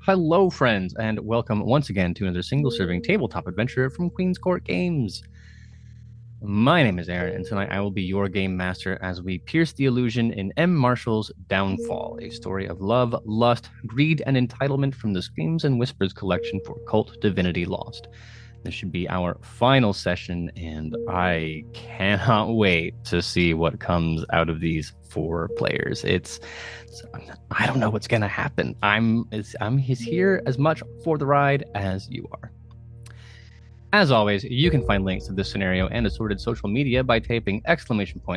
Hello, friends, and welcome once again to another single-serving tabletop adventure from Queen's Court Games. My name is Aaron, and tonight I will be your game master as we pierce the illusion in M. Marshall's Downfall, a story of love, lust, greed, and entitlement from the Screams and Whispers collection for Kult Divinity Lost. This should be our final session, and I cannot wait to see what comes out of these four players. I don't know what's gonna happen. I'm here as much for the ride as you are. As always, you can find links to this scenario and assorted social media by typing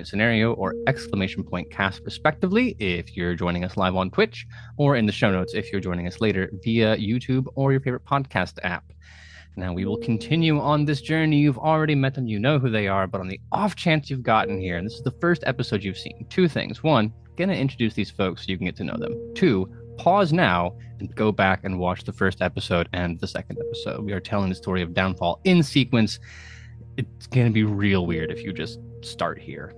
!scenario or !cast respectively if you're joining us live on Twitch, or in the show notes if you're joining us later via YouTube or your favorite podcast app. Now, we will continue on this journey. You've already met them, you know who they are, but on the off chance you've gotten here, and this is the first episode you've seen, two things. One, gonna introduce these folks so you can get to know them. Two, pause now and go back and watch the first episode and the second episode. We are telling the story of Downfall in sequence. It's gonna be real weird if you just start here.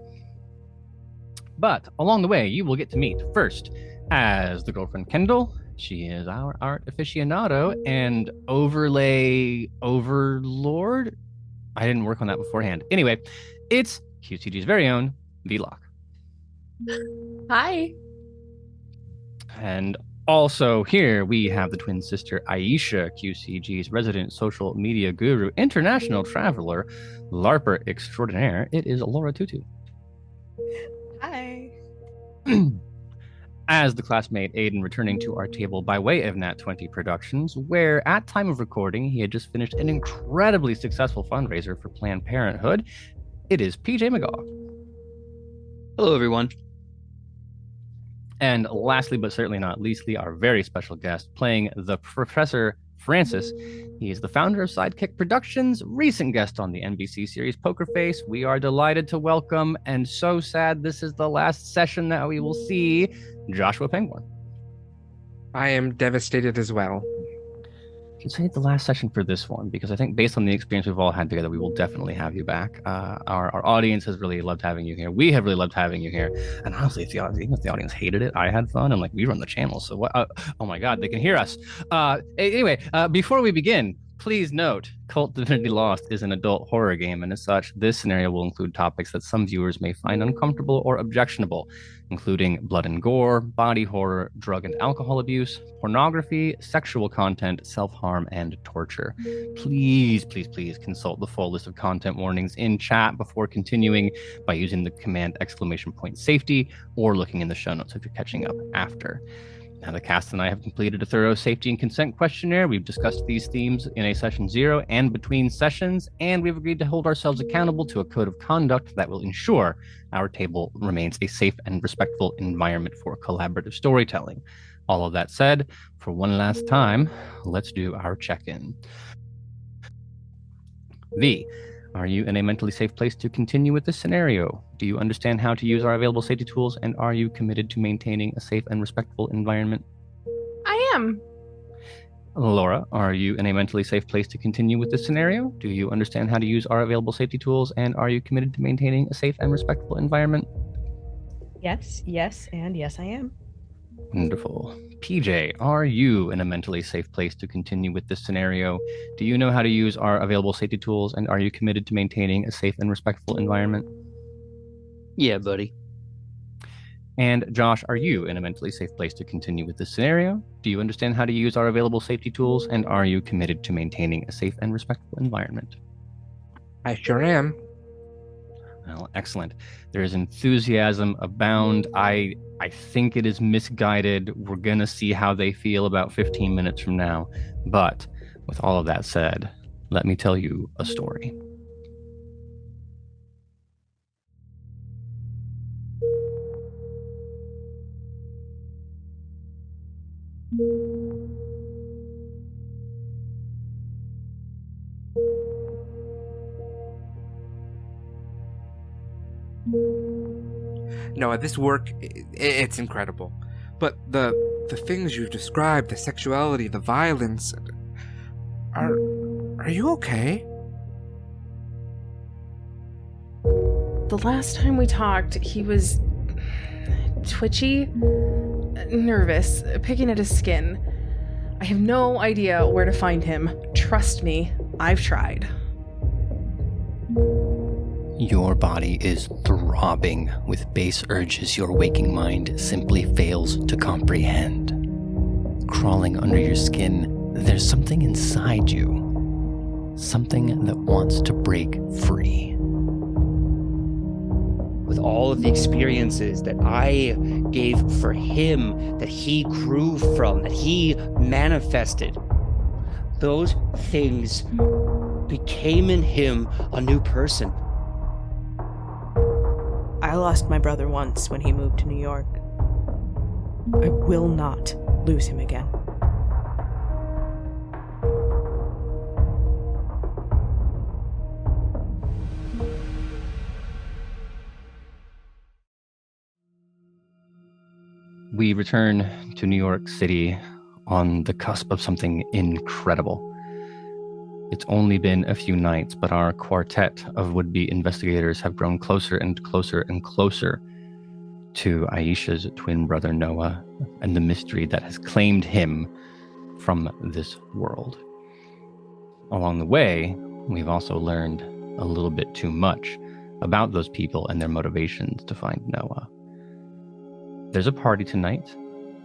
But along the way, you will get to meet first as the girlfriend Kendall. She is our art aficionado and overlay overlord. I didn't work on that beforehand. Anyway, it's QCG's very own Vlog. Hi. And also here we have the twin sister Aisha, QCG's resident social media guru, international traveler, LARPer extraordinaire. It is Laura Tutu. Hi. As the classmate Aiden returning to our table by way of Nat 20 Productions, where at time of recording he had just finished an incredibly successful fundraiser for Planned Parenthood, it is PJ McGaw. Hello, everyone. And lastly, but certainly not leastly, our very special guest playing the Professor Francis. He is the founder of Sidekick Productions, recent guest on the NBC series Poker Face. We are delighted to welcome, and so sad this is the last session that we will see, Joshua Pangborn. I am devastated as well. You say the last session for this one, because I think based on the experience we've all had together, we will definitely have you back. Our audience has really loved having you here. We have really loved having you here. And honestly, even if the audience hated it, I had fun, and we run the channel. So what? Oh my God, they can hear us. Anyway, before we begin, please note, Kult Divinity Lost is an adult horror game, and as such, this scenario will include topics that some viewers may find uncomfortable or objectionable, including blood and gore, body horror, drug and alcohol abuse, pornography, sexual content, self-harm, and torture. Please, please, please consult the full list of content warnings in chat before continuing by using the command !safety or looking in the show notes if you're catching up after. Now, the cast and I have completed a thorough safety and consent questionnaire. We've discussed these themes in a session 0 and between sessions, and we've agreed to hold ourselves accountable to a code of conduct that will ensure our table remains a safe and respectful environment for collaborative storytelling. All of that said, for one last time, let's do our check-in. V, are you in a mentally safe place to continue with this scenario? Do you understand how to use our available safety tools, and are you committed to maintaining a safe and respectful environment? I am. Laura, are you in a mentally safe place to continue with this scenario? Do you understand how to use our available safety tools, and are you committed to maintaining a safe and respectful environment? Yes, and yes, I am. Wonderful. PJ, are you in a mentally safe place to continue with this scenario? Do you know how to use our available safety tools, and are you committed to maintaining a safe and respectful environment? Yeah, buddy. And Josh, are you in a mentally safe place to continue with this scenario? Do you understand how to use our available safety tools, and are you committed to maintaining a safe and respectful environment? I sure am. Well, excellent. There is enthusiasm abound. I think it is misguided. We're going to see how they feel about 15 minutes from now. But with all of that said, let me tell you a story. Noah, this work, it's incredible. But the things you've described, the sexuality, the violence, are you okay? The last time we talked, he was twitchy, nervous, picking at his skin. I have no idea where to find him. Trust me, I've tried. Your body is throbbing with base urges your waking mind simply fails to comprehend. Crawling under your skin, there's something inside you. Something that wants to break free. With all of the experiences that I gave for him, that he grew from, that he manifested, those things became in him a new person. I lost my brother once when he moved to New York. I will not lose him again. We return to New York City on the cusp of something incredible. It's only been a few nights, but our quartet of would-be investigators have grown closer and closer and closer to Aisha's twin brother Noah and the mystery that has claimed him from this world. Along the way, we've also learned a little bit too much about those people and their motivations to find Noah. There's a party tonight.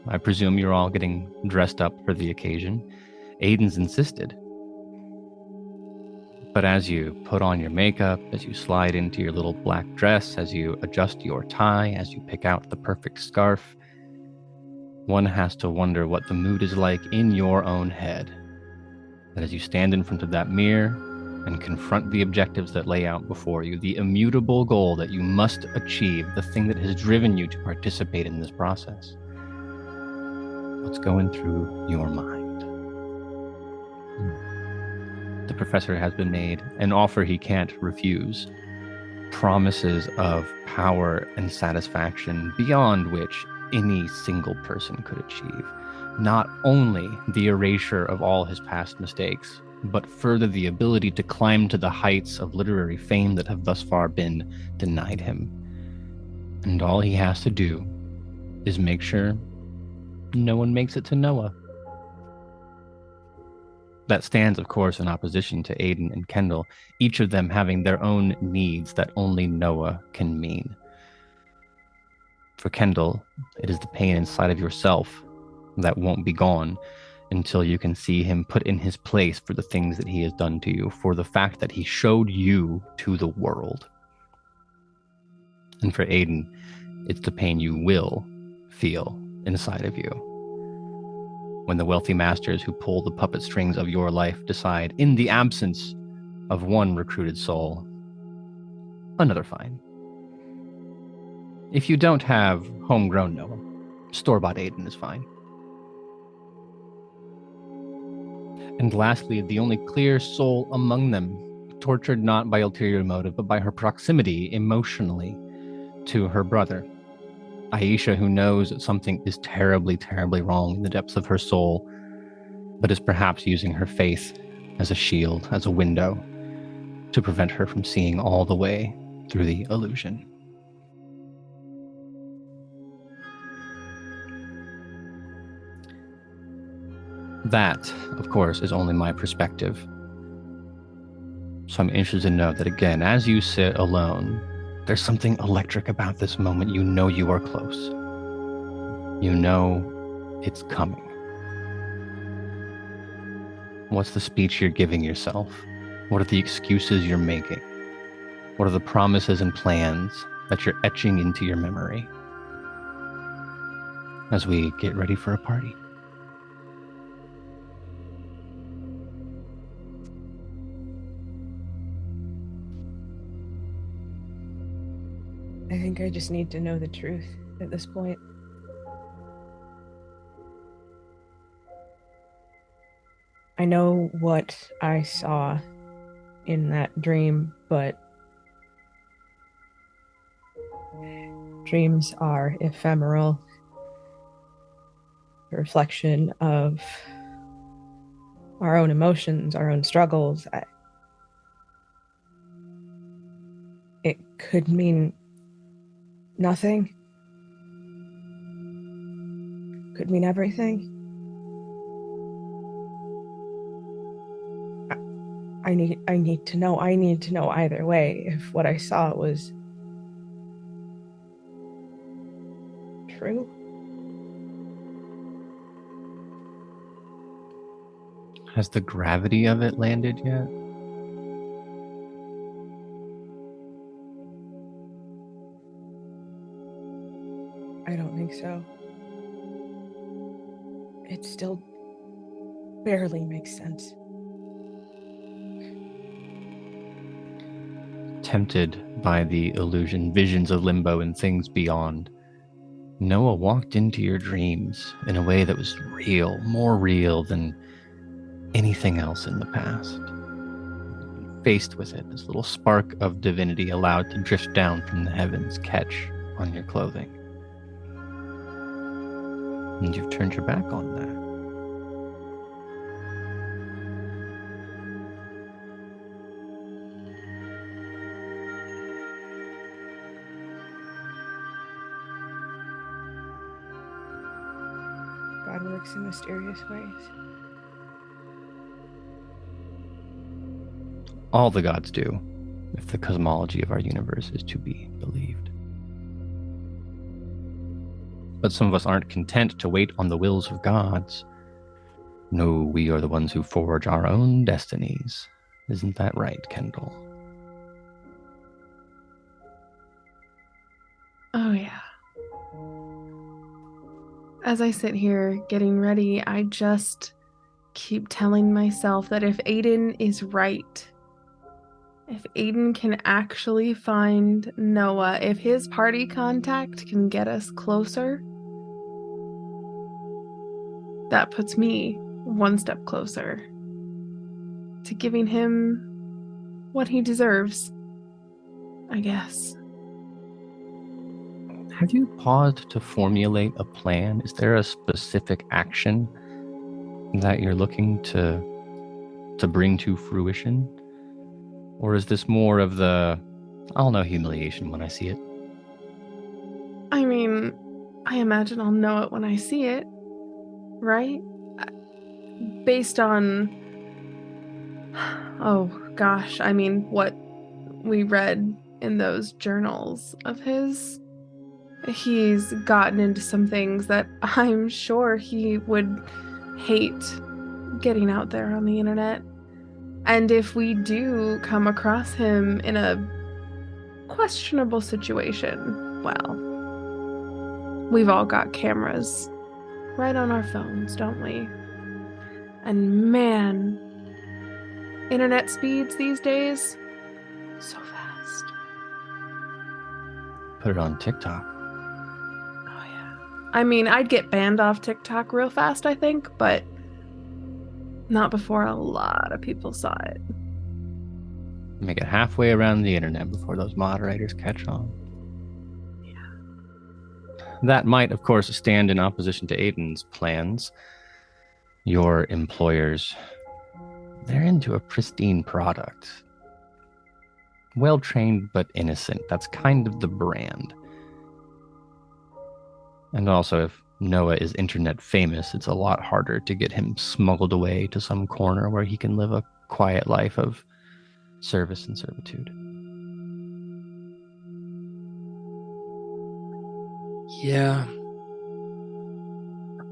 I presume you're all getting dressed up for the occasion. Aiden's insisted. But as you put on your makeup, as you slide into your little black dress, as you adjust your tie, as you pick out the perfect scarf, one has to wonder what the mood is like in your own head. That as you stand in front of that mirror and confront the objectives that lay out before you, the immutable goal that you must achieve, the thing that has driven you to participate in this process, what's going through your mind? The professor has been made an offer he can't refuse. Promises of power and satisfaction beyond which any single person could achieve. Not only the erasure of all his past mistakes, but further the ability to climb to the heights of literary fame that have thus far been denied him. And all he has to do is make sure no one makes it to Noah. That stands, of course, in opposition to Aiden and Kendall, each of them having their own needs that only Noah can mean. For Kendall, it is the pain inside of yourself that won't be gone until you can see him put in his place for the things that he has done to you, for the fact that he showed you to the world. And for Aiden, it's the pain you will feel inside of you. When the wealthy masters who pull the puppet strings of your life decide, in the absence of one recruited soul, another fine. If you don't have homegrown Noah, store-bought Aiden is fine. And lastly, the only clear soul among them, tortured not by ulterior motive, but by her proximity emotionally to her brother. Aisha, who knows that something is terribly, terribly wrong in the depths of her soul, but is perhaps using her faith as a shield, as a window, to prevent her from seeing all the way through the illusion. That, of course, is only my perspective. So I'm interested to know that, again, as you sit alone, there's something electric about this moment. You know you are close. You know it's coming. What's the speech you're giving yourself? What are the excuses you're making? What are the promises and plans that you're etching into your memory as we get ready for a party? I think I just need to know the truth at this point. I know what I saw in that dream, but dreams are ephemeral, a reflection of our own emotions, our own struggles. It could mean nothing. Could mean everything. I need to know. I need to know either way if what I saw was true. Has the gravity of it landed yet? I don't think so. It still barely makes sense. Tempted by the illusion, visions of limbo and things beyond, Noah walked into your dreams in a way that was real, more real than anything else in the past. Faced with it, this little spark of divinity allowed to drift down from the heavens, catch on your clothing. And you've turned your back on that. God works in mysterious ways. All the gods do, if the cosmology of our universe is to be believed. But some of us aren't content to wait on the wills of gods. No, we are the ones who forge our own destinies. Isn't that right, Kendall? Oh, yeah. As I sit here getting ready, I just keep telling myself that if Aiden is right, if Aiden can actually find Noah, if his party contact can get us closer, that puts me one step closer to giving him what he deserves, I guess. Have you paused to formulate a plan? Is there a specific action that you're looking to bring to fruition? Or is this more of the, I'll know humiliation when I see it? I mean, I imagine I'll know it when I see it, right? Based on, oh gosh, I mean, what we read in those journals of his. He's gotten into some things that I'm sure he would hate getting out there on the internet. And if we do come across him in a questionable situation, well, we've all got cameras right on our phones, don't we? And man, internet speeds these days, so fast. Put it on TikTok. Oh, yeah. I mean, I'd get banned off TikTok real fast, I think, but not before a lot of people saw it. Make it halfway around the internet before those moderators catch on. Yeah. That might, of course, stand in opposition to Aiden's plans. Your employers, they're into a pristine product. Well-trained but innocent. That's kind of the brand. And also, if Noah is internet famous, it's a lot harder to get him smuggled away to some corner where he can live a quiet life of service and servitude. Yeah.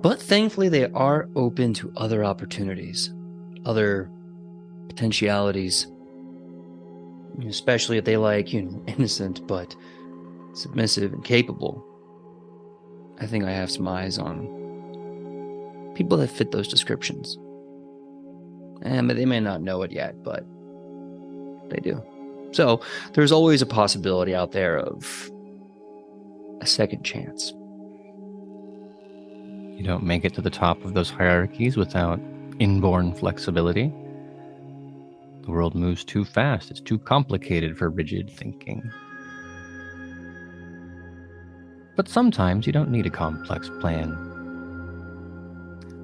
But thankfully, they are open to other opportunities, other potentialities, especially if they like, innocent but submissive and capable. I think I have some eyes on people that fit those descriptions. And they may not know it yet, but they do. So there's always a possibility out there of a second chance. You don't make it to the top of those hierarchies without inborn flexibility. The world moves too fast. It's too complicated for rigid thinking. But sometimes you don't need a complex plan.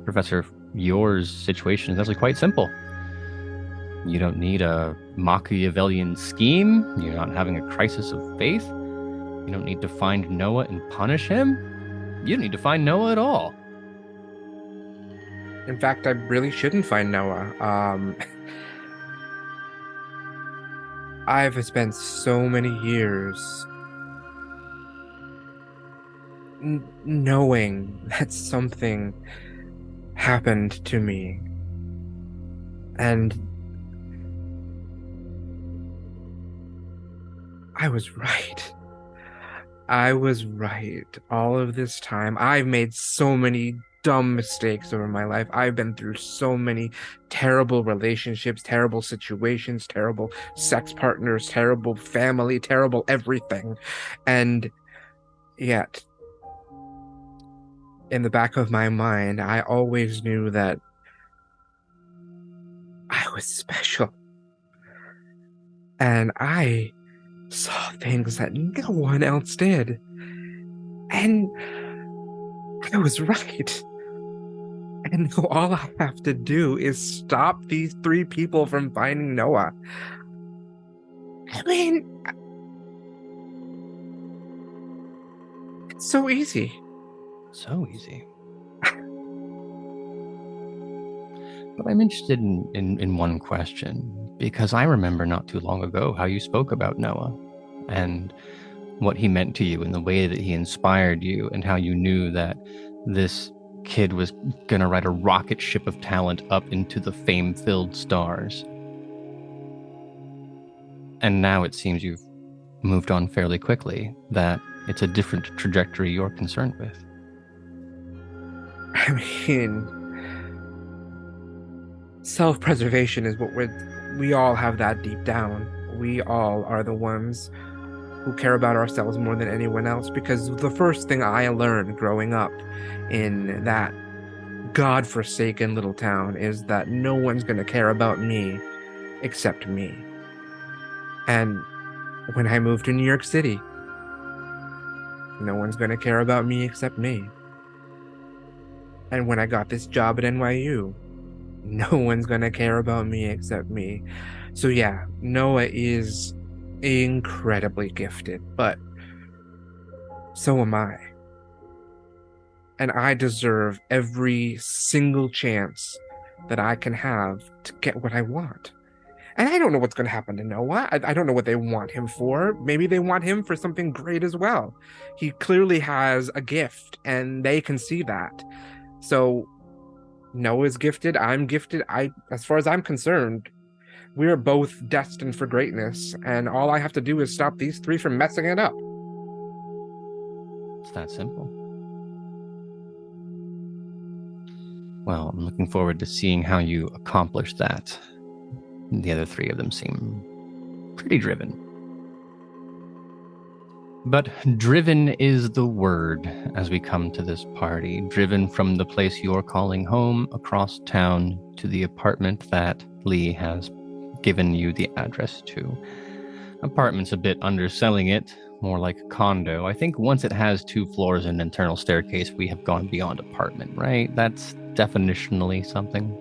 Professor, yours situation is actually quite simple. You don't need a Machiavellian scheme. You're not having a crisis of faith. You don't need to find Noah and punish him. You don't need to find Noah at all. In fact, I really shouldn't find Noah. I've spent so many years knowing that something happened to me. And I was right. I was right. All of this time, I've made so many dumb mistakes over my life. I've been through so many terrible relationships, terrible situations, terrible sex partners, terrible family, terrible everything. And yet, in the back of my mind, I always knew that I was special. And I saw things that no one else did. And I was right. And all I have to do is stop these 3 people from finding Noah. I mean, it's so easy. So easy. But I'm interested in one question, because I remember not too long ago how you spoke about Noah and what he meant to you and the way that he inspired you, and how you knew that this kid was going to ride a rocket ship of talent up into the fame-filled stars. And now it seems you've moved on fairly quickly, that it's a different trajectory you're concerned with. I mean, self-preservation is what we all have that deep down. We all are the ones who care about ourselves more than anyone else, because the first thing I learned growing up in that godforsaken little town is that no one's going to care about me except me. And when I moved to New York City, no one's going to care about me except me. And when I got this job at NYU, no one's going to care about me except me. So yeah, Noah is incredibly gifted, but so am I. And I deserve every single chance that I can have to get what I want. And I don't know what's going to happen to Noah. I don't know what they want him for. Maybe they want him for something great as well. He clearly has a gift, and they can see that. So Noah's gifted, I'm gifted. As far as I'm concerned, we're both destined for greatness, and all I have to do is stop these 3 from messing it up. It's that simple. Well, I'm looking forward to seeing how you accomplish that. The other 3 of them seem pretty driven. But driven is the word as we come to this party. Driven from the place you're calling home across town to the apartment that Lee has given you the address to. Apartment's a bit underselling it, more like a condo. I think once it has 2 floors and an internal staircase, we have gone beyond apartment, right? That's definitionally something.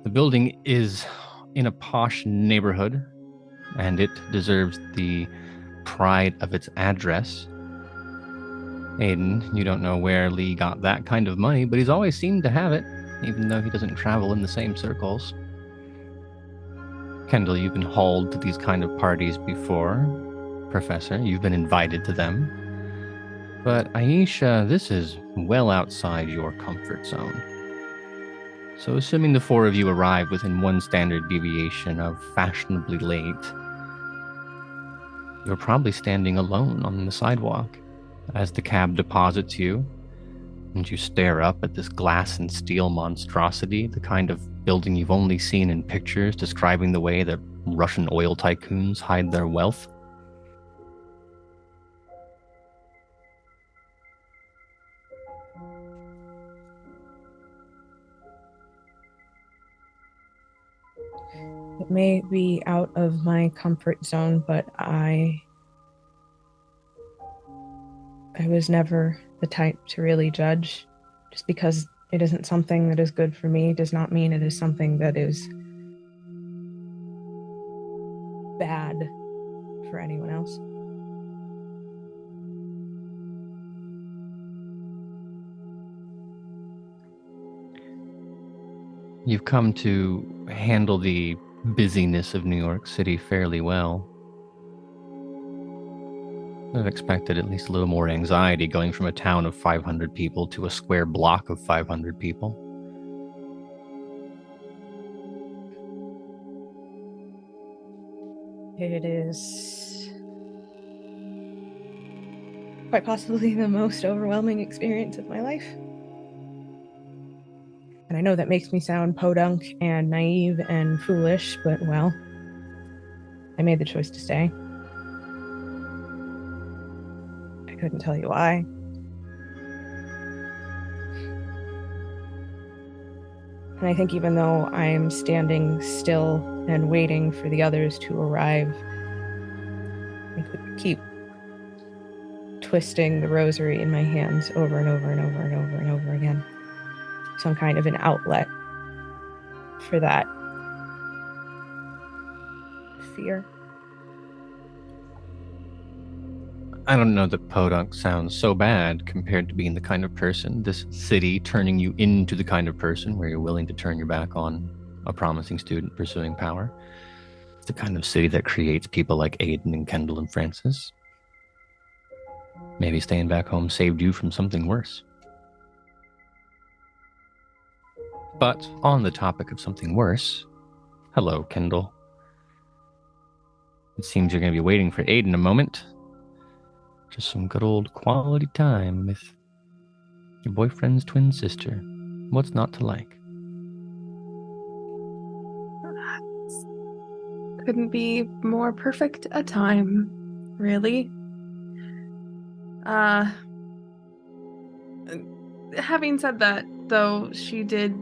The building is in a posh neighborhood, and it deserves the pride of its address. Aiden, you don't know where Lee got that kind of money, but he's always seemed to have it, even though he doesn't travel in the same circles. Kendall, you've been hauled to these kind of parties before. Professor, you've been invited to them. But Aisha, this is well outside your comfort zone. So assuming the 4 of you arrive within 1 standard deviation of fashionably late, you're probably standing alone on the sidewalk as the cab deposits you, and you stare up at this glass and steel monstrosity, the kind of building you've only seen in pictures describing the way that Russian oil tycoons hide their wealth. It may be out of my comfort zone, but I was never the type to really judge. Just because it isn't something that is good for me does not mean it is something that is bad for anyone else. You've come to handle the busyness of New York City fairly well. I've expected at least a little more anxiety going from a town of 500 people to a square block of 500 people. It is quite possibly the most overwhelming experience of my life. And I know that makes me sound podunk and naive and foolish, but well, I made the choice to stay. I couldn't tell you why. And I think even though I'm standing still and waiting for the others to arrive, I could keep twisting the rosary in my hands over and over and over and over and over again. Some kind of an outlet for that fear. I don't know that podunk sounds so bad compared to being the kind of person, this city turning you into the kind of person where you're willing to turn your back on a promising student pursuing power. It's the kind of city that creates people like Aiden and Kendall and Francis. Maybe staying back home saved you from something worse. But on the topic of something worse, hello, Kendall. It seems you're going to be waiting for Aiden a moment. Just some good old quality time with your boyfriend's twin sister. What's not to like? Couldn't be more perfect a time, really. Having said that, though, she did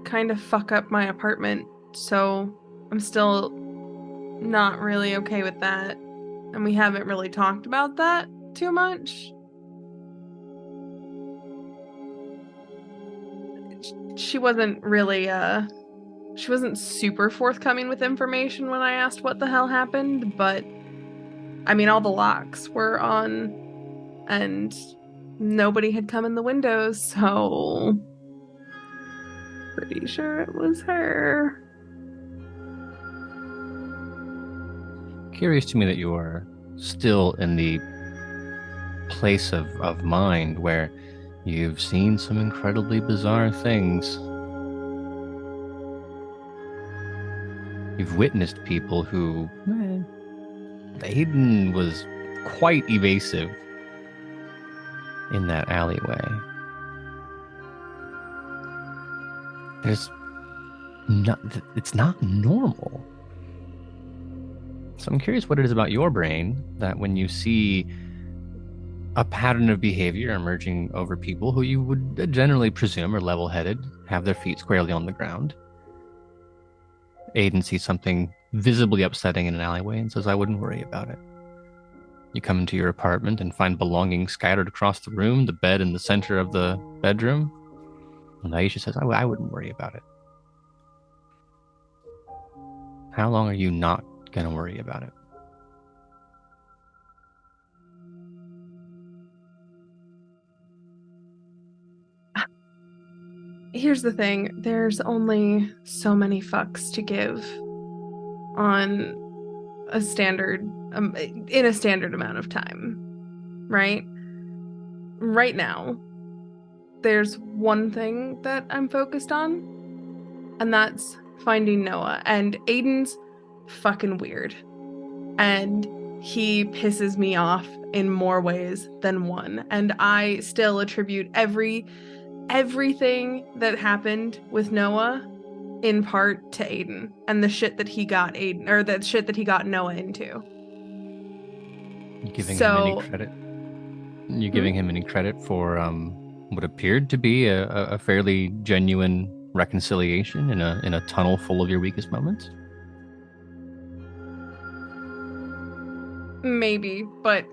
kind of fuck up my apartment, so I'm still not really okay with that. And we haven't really talked about that too much. She wasn't really, she wasn't super forthcoming with information when I asked what the hell happened, but, I mean, all the locks were on, and nobody had come in the windows, so pretty sure it was her. Curious to me that you are still in the place of mind where you've seen some incredibly bizarre things. You've witnessed people who... Aiden was quite evasive in that alleyway. It's not normal. So I'm curious what it is about your brain that when you see a pattern of behavior emerging over people who you would generally presume are level-headed, have their feet squarely on the ground, Aiden sees something visibly upsetting in an alleyway and says, I wouldn't worry about it. You come into your apartment and find belongings scattered across the room, the bed in the center of the bedroom, and Aisha says, I wouldn't worry about it. How long are you not gonna worry about it? Here's the thing. There's only so many fucks to give on a standard, in a standard amount of time, right? Right now, there's one thing that I'm focused on, and that's finding Noah. And Aiden's fucking weird. And he pisses me off in more ways than one. And I still attribute everything that happened with Noah in part to Aiden and the shit that he got Noah into. You giving him any credit? You giving him any credit for what appeared to be a fairly genuine reconciliation in a tunnel full of your weakest moments? Maybe, but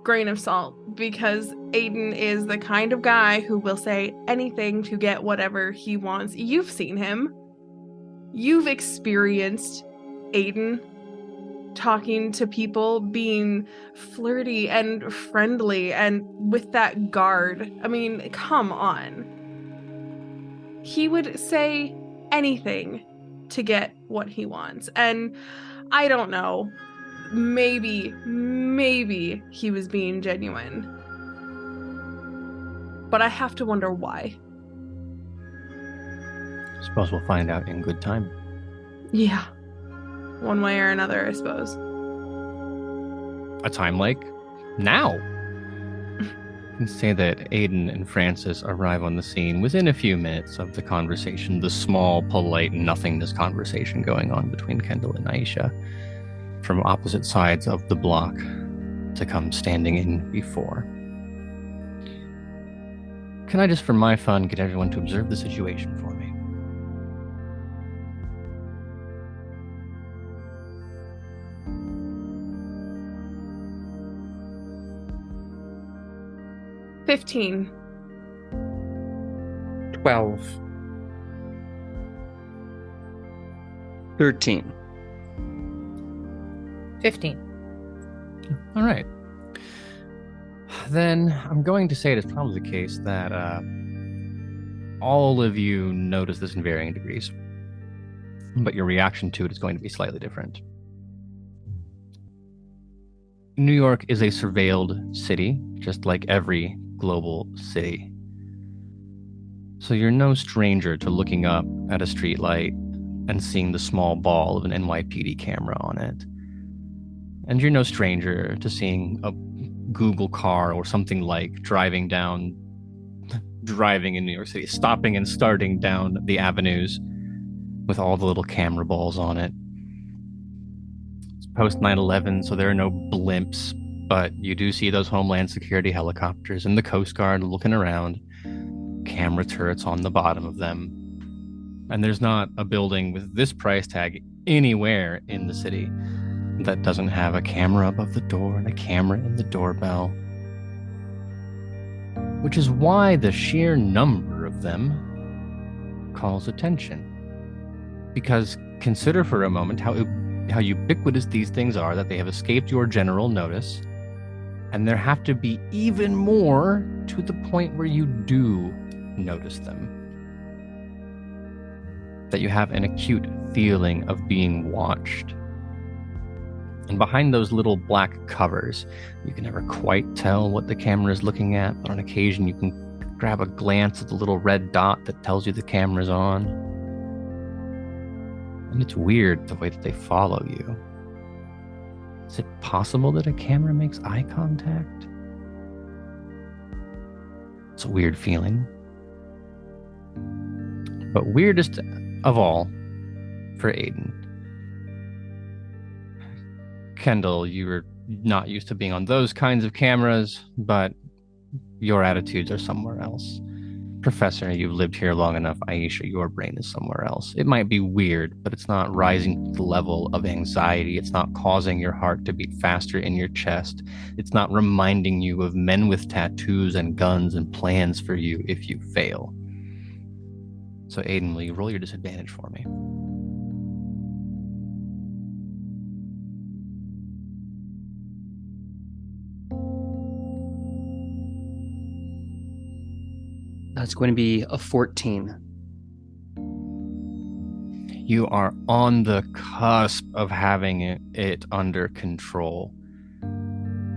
grain of salt, because Aiden is the kind of guy who will say anything to get whatever he wants. You've seen him. You've experienced Aiden talking to people, being flirty and friendly and with that guard. I mean, come on. He would say anything to get what he wants. And I don't know, maybe he was being genuine. But I have to wonder why. Suppose we'll find out in good time. Yeah. One way or another, I suppose. A time like now. I can say that Aiden and Francis arrive on the scene within a few minutes of the conversation, the small, polite, nothingness conversation going on between Kendall and Aisha, from opposite sides of the block to come standing in before. Can I just, for my fun, get everyone to observe the situation for me? $15. 12. 13. 15. All right. Then I'm going to say it is probably the case that all of you notice this in varying degrees, but your reaction to it is going to be slightly different. New York is a surveilled city, just like every global city. So you're no stranger to looking up at a streetlight and seeing the small ball of an NYPD camera on it. And you're no stranger to seeing a Google car or something like driving in New York City, stopping and starting down the avenues with all the little camera balls on it. It's post 9/11, so there are no blimps, but you do see those Homeland Security helicopters and the Coast Guard looking around, camera turrets on the bottom of them. And there's not a building with this price tag anywhere in the city that doesn't have a camera above the door and a camera in the doorbell. Which is why the sheer number of them calls attention. Because consider for a moment how ubiquitous these things are, that they have escaped your general notice, and there have to be even more to the point where you do notice them. That you have an acute feeling of being watched. And behind those little black covers, you can never quite tell what the camera is looking at, but on occasion you can grab a glance at the little red dot that tells you the camera's on. And it's weird the way that they follow you. Is it possible that a camera makes eye contact? It's a weird feeling. But weirdest of all, for Aiden. Kendall, you were not used to being on those kinds of cameras, but your attitudes are somewhere else. Professor, you've lived here long enough. Aisha, your brain is somewhere else. It might be weird, but it's not rising to the level of anxiety. It's not causing your heart to beat faster in your chest. It's not reminding you of men with tattoos and guns and plans for you if you fail. So Aiden, will you roll your disadvantage for me? That's going to be a 14. You are on the cusp of having it under control.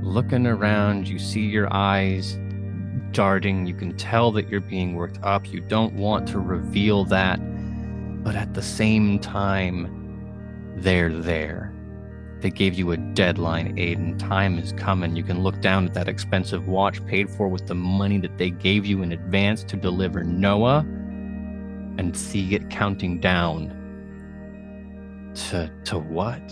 Looking around, you see your eyes darting. You can tell that you're being worked up. You don't want to reveal that, but at the same time, they're there. They gave you a deadline, Aiden. Time is coming. You can look down at that expensive watch paid for with the money that they gave you in advance to deliver Noah and see it counting down. To what?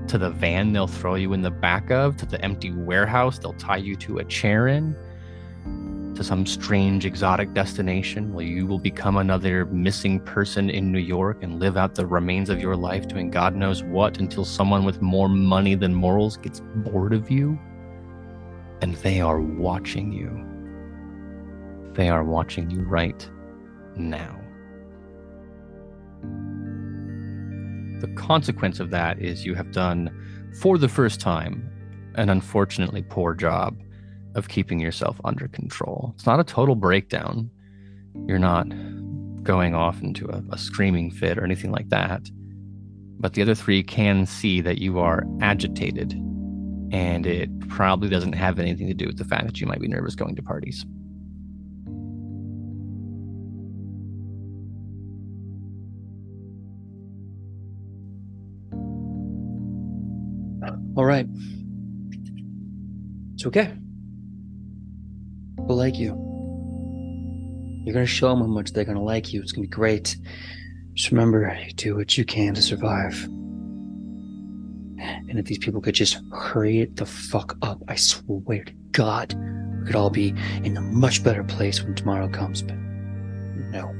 To the van they'll throw you in the back of? To the empty warehouse they'll tie you to a chair in? To some strange exotic destination where you will become another missing person in New York and live out the remains of your life doing God knows what until someone with more money than morals gets bored of you? And they are watching you. They are watching you right now. The consequence of that is you have done, for the first time, an unfortunately poor job of keeping yourself under control. It's not a total breakdown. You're not going off into a screaming fit or anything like that. But the other three can see that you are agitated, and it probably doesn't have anything to do with the fact that you might be nervous going to parties. All right. It's okay. People like you. You're going to show them how much they're going to like you. It's going to be great. Just remember, you do what you can to survive. And if these people could just hurry it the fuck up, I swear to God, we could all be in a much better place when tomorrow comes. But no.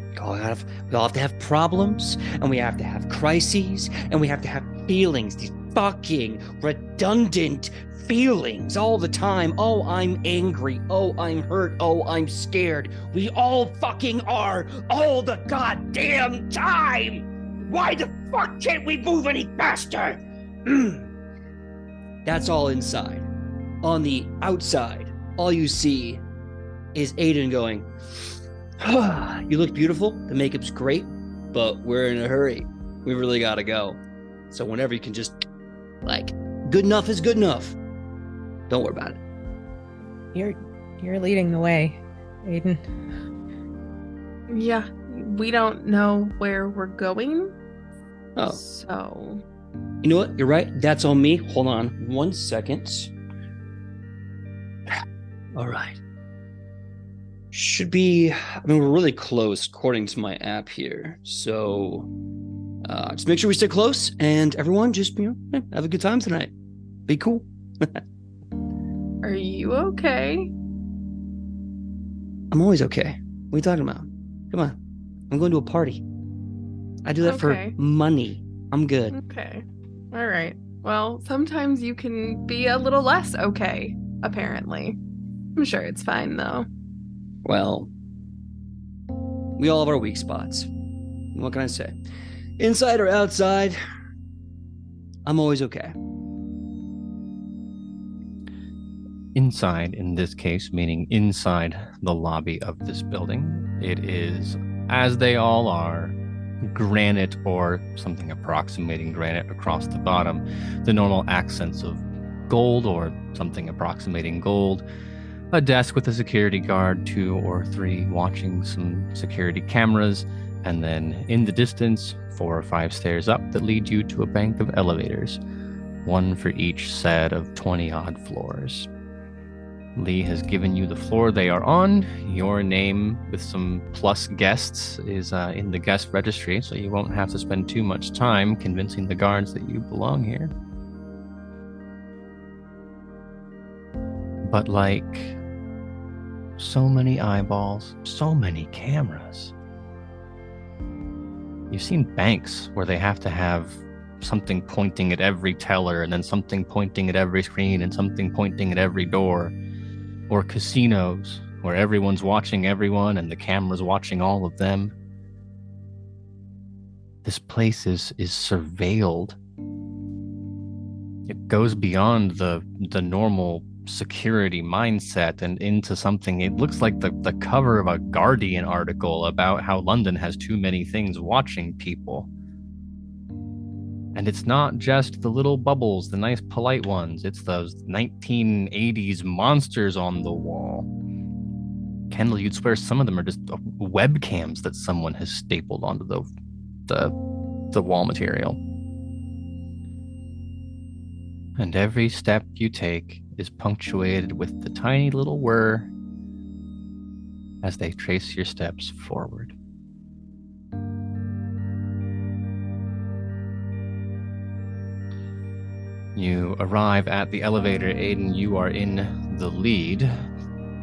We all have to have problems, and we have to have crises, and we have to have feelings. These fucking redundant feelings all the time. Oh, I'm angry. Oh, I'm hurt. Oh, I'm scared. We all fucking are all the goddamn time. Why the fuck can't we move any faster? That's all inside. On the outside, all you see is Aiden going, you look beautiful. The makeup's great, but we're in a hurry. We really gotta go. So whenever you can just, good enough is good enough. Don't worry about it. You're leading the way, Aiden. Yeah, we don't know where we're going. Oh. So. You know what? You're right. That's on me. Hold on 1 second. All right. Should be, we're really close according to my app here. So just make sure we stay close, and everyone just, have a good time tonight. Be cool. Are you okay? I'm always okay. What are you talking about? Come on. I'm going to a party. I do that for money. I'm good. Okay. All right. Well, sometimes you can be a little less okay, apparently. I'm sure it's fine, though. Well, we all have our weak spots. What can I say? Inside or outside, I'm always okay. Inside, in this case, meaning inside the lobby of this building, it is, as they all are, granite or something approximating granite across the bottom, the normal accents of gold or something approximating gold, a desk with a security guard, 2 or 3 watching some security cameras, and then in the distance, 4 or 5 stairs up that lead you to a bank of elevators, 1 for each set of 20-odd floors. Lee has given you the floor they are on. Your name with some plus guests is in the guest registry, so you won't have to spend too much time convincing the guards that you belong here. But like so many eyeballs, so many cameras. You've seen banks where they have to have something pointing at every teller and then something pointing at every screen and something pointing at every door. Or casinos where everyone's watching everyone and the camera's watching all of them. This place is surveilled. It goes beyond the normal security mindset and into something. It looks like the cover of a Guardian article about how London has too many things watching people. And it's not just the little bubbles, the nice polite ones. It's those 1980s monsters on the wall. Kendall, you'd swear some of them are just webcams that someone has stapled onto the wall material. And every step you take is punctuated with the tiny little whir as they trace your steps forward. You arrive at the elevator. Aiden, you are in the lead.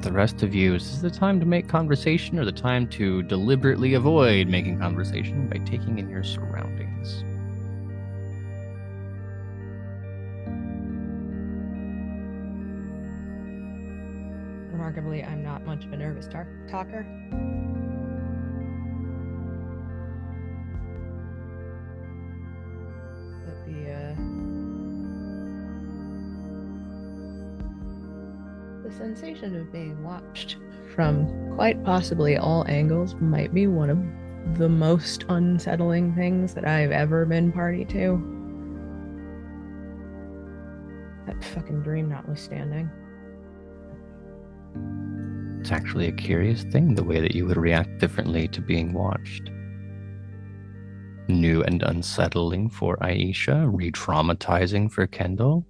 The rest of you, is this the time to make conversation or the time to deliberately avoid making conversation by taking in your surroundings? Remarkably, I'm not much of a nervous talker. But the sensation of being watched from quite possibly all angles might be one of the most unsettling things that I've ever been party to. That fucking dream notwithstanding. It's actually a curious thing, the way that you would react differently to being watched. New and unsettling for Aisha, re-traumatizing for Kendall,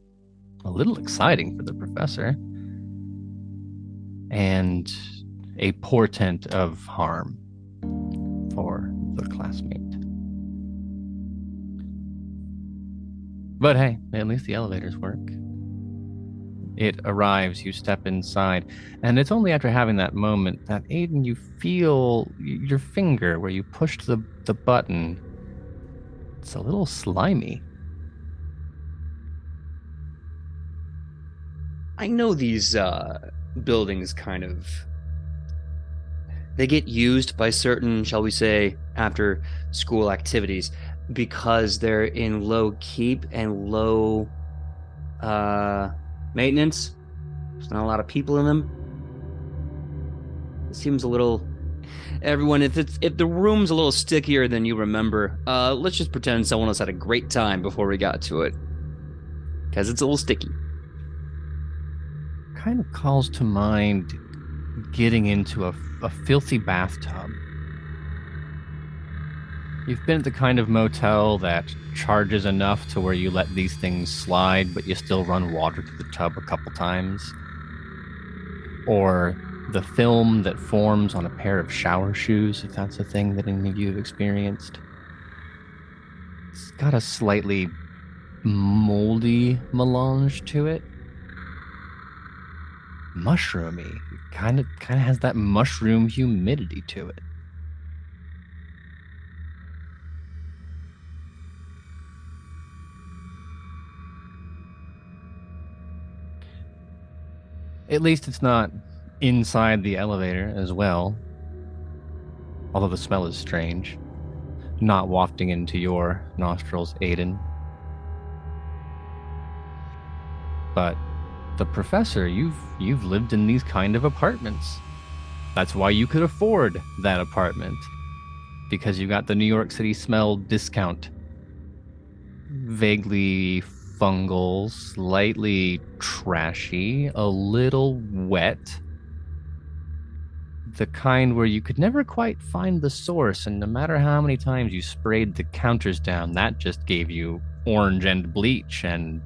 a little exciting for the professor, and a portent of harm for the classmate. But hey, at least the elevators work. It arrives, you step inside, and it's only after having that moment that, Aiden, you feel your finger where you pushed the button. It's a little slimy. I know these buildings kind of... They get used by certain, shall we say, after school activities because they're in low keep and low maintenance. There's not a lot of people in them. It seems a little... Everyone, if the room's a little stickier than you remember, let's just pretend someone else had a great time before we got to it. Because it's a little sticky. Kind of calls to mind getting into a filthy bathtub. You've been at the kind of motel that charges enough to where you let these things slide, but you still run water through the tub a couple times. Or the film that forms on a pair of shower shoes, if that's a thing that any of you have experienced. It's got a slightly moldy melange to it. Mushroomy. Kind of has that mushroom humidity to it. At least it's not inside the elevator as well. Although the smell is strange. Not wafting into your nostrils, Aiden. But the professor, you've lived in these kind of apartments. That's why you could afford that apartment. Because you got the New York City smell discount. Vaguely fungal, slightly trashy, a little wet. The kind where you could never quite find the source, and no matter how many times you sprayed the counters down, that just gave you orange and bleach and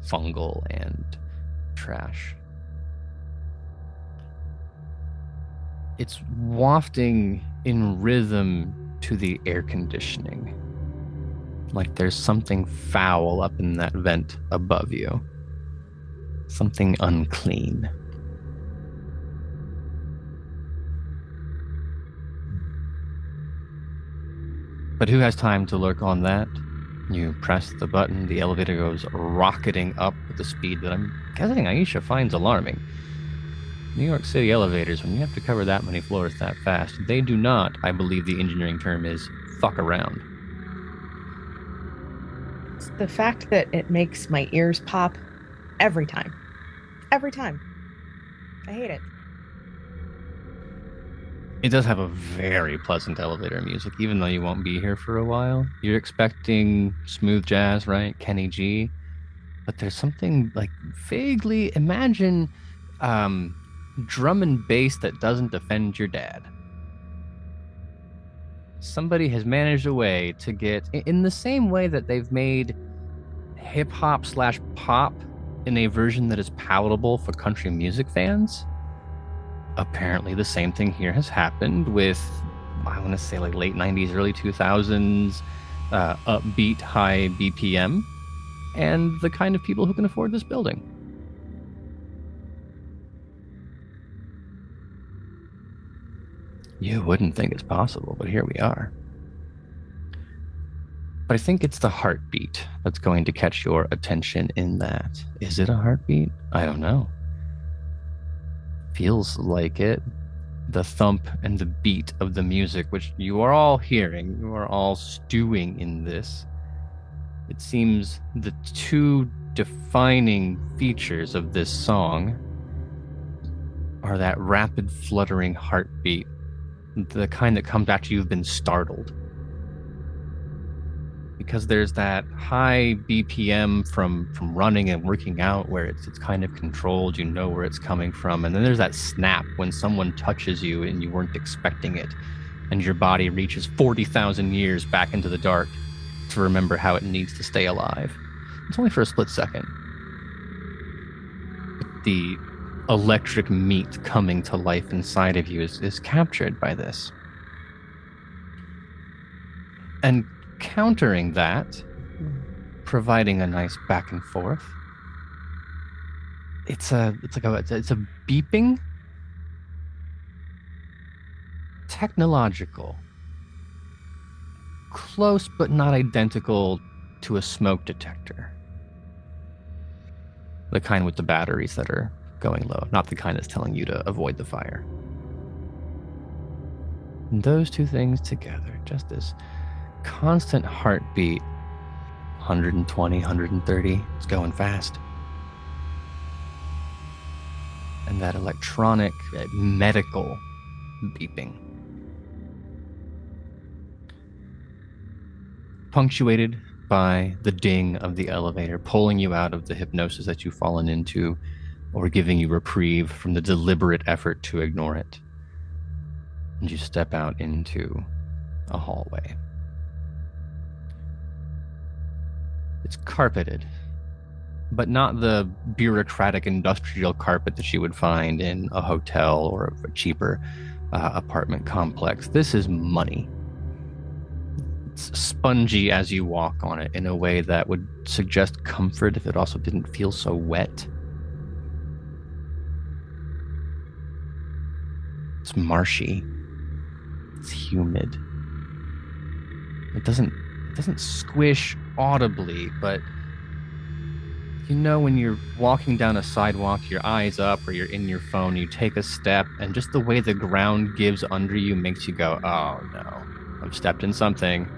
fungal and trash. It's wafting in rhythm to the air conditioning. Like there's something foul up in that vent above you. Something unclean. But who has time to lurk on that? You press the button, the elevator goes rocketing up with the speed that I'm guessing Aisha finds alarming. New York City elevators, when you have to cover that many floors that fast, they do not, I believe the engineering term is, fuck around. It's the fact that it makes my ears pop every time. Every time. I hate it. It does have a very pleasant elevator music, even though you won't be here for a while. You're expecting smooth jazz, right? Kenny G. But there's something like vaguely, imagine drum and bass that doesn't offend your dad. Somebody has managed a way to get, in the same way that they've made hip-hop/pop in a version that is palatable for country music fans. Apparently the same thing here has happened with, I want to say like late 90s, early 2000s, upbeat, high BPM, and the kind of people who can afford this building. You wouldn't think it's possible, but here we are. But I think it's the heartbeat that's going to catch your attention in that. Is it a heartbeat? I don't know. Feels like it. The thump and the beat of the music, which you are all hearing, you are all stewing in this. It seems the two defining features of this song are that rapid fluttering heartbeat the kind that comes after you've been startled. Because there's that high BPM from running and working out where it's kind of controlled, you know where it's coming from. And then there's that snap when someone touches you and you weren't expecting it, and your body reaches 40,000 years back into the dark to remember how it needs to stay alive. It's only for a split second. But the electric meat coming to life inside of you is captured by this. And countering that, providing a nice back and forth, it's a beeping, technological, close but not identical to a smoke detector. The kind with the batteries that are going low, not the kind that's telling you to avoid the fire. And those two things together, just this constant heartbeat, 120, 130, it's going fast. And that electronic, medical beeping. Punctuated by the ding of the elevator, pulling you out of the hypnosis that you've fallen into, or giving you reprieve from the deliberate effort to ignore it. And you step out into a hallway. It's carpeted, but not the bureaucratic industrial carpet that you would find in a hotel or a cheaper apartment complex. This is money. It's spongy as you walk on it in a way that would suggest comfort if it also didn't feel so wet. It's marshy. It's humid. It doesn't squish audibly, but you know when you're walking down a sidewalk, your eyes up, or you're in your phone, you take a step, and just the way the ground gives under you makes you go, oh no, I've stepped in something.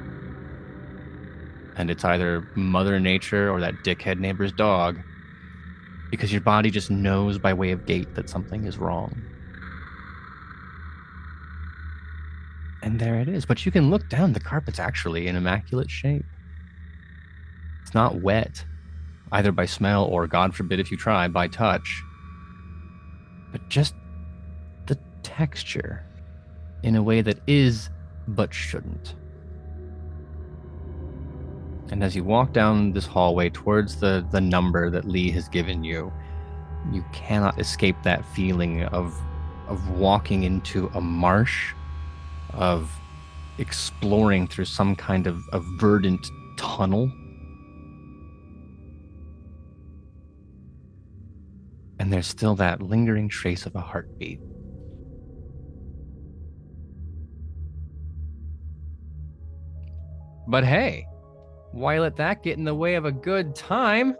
And it's either Mother Nature or that dickhead neighbor's dog, because your body just knows by way of gait that something is wrong. And there it is. But you can look down. The carpet's actually in immaculate shape. It's not wet, either by smell or, God forbid if you try, by touch. But just the texture in a way that is but shouldn't. And as you walk down this hallway towards the number that Lee has given you, you cannot escape that feeling of walking into a marsh, of exploring through some kind of verdant tunnel. And there's still that lingering trace of a heartbeat. But hey, why let that get in the way of a good time?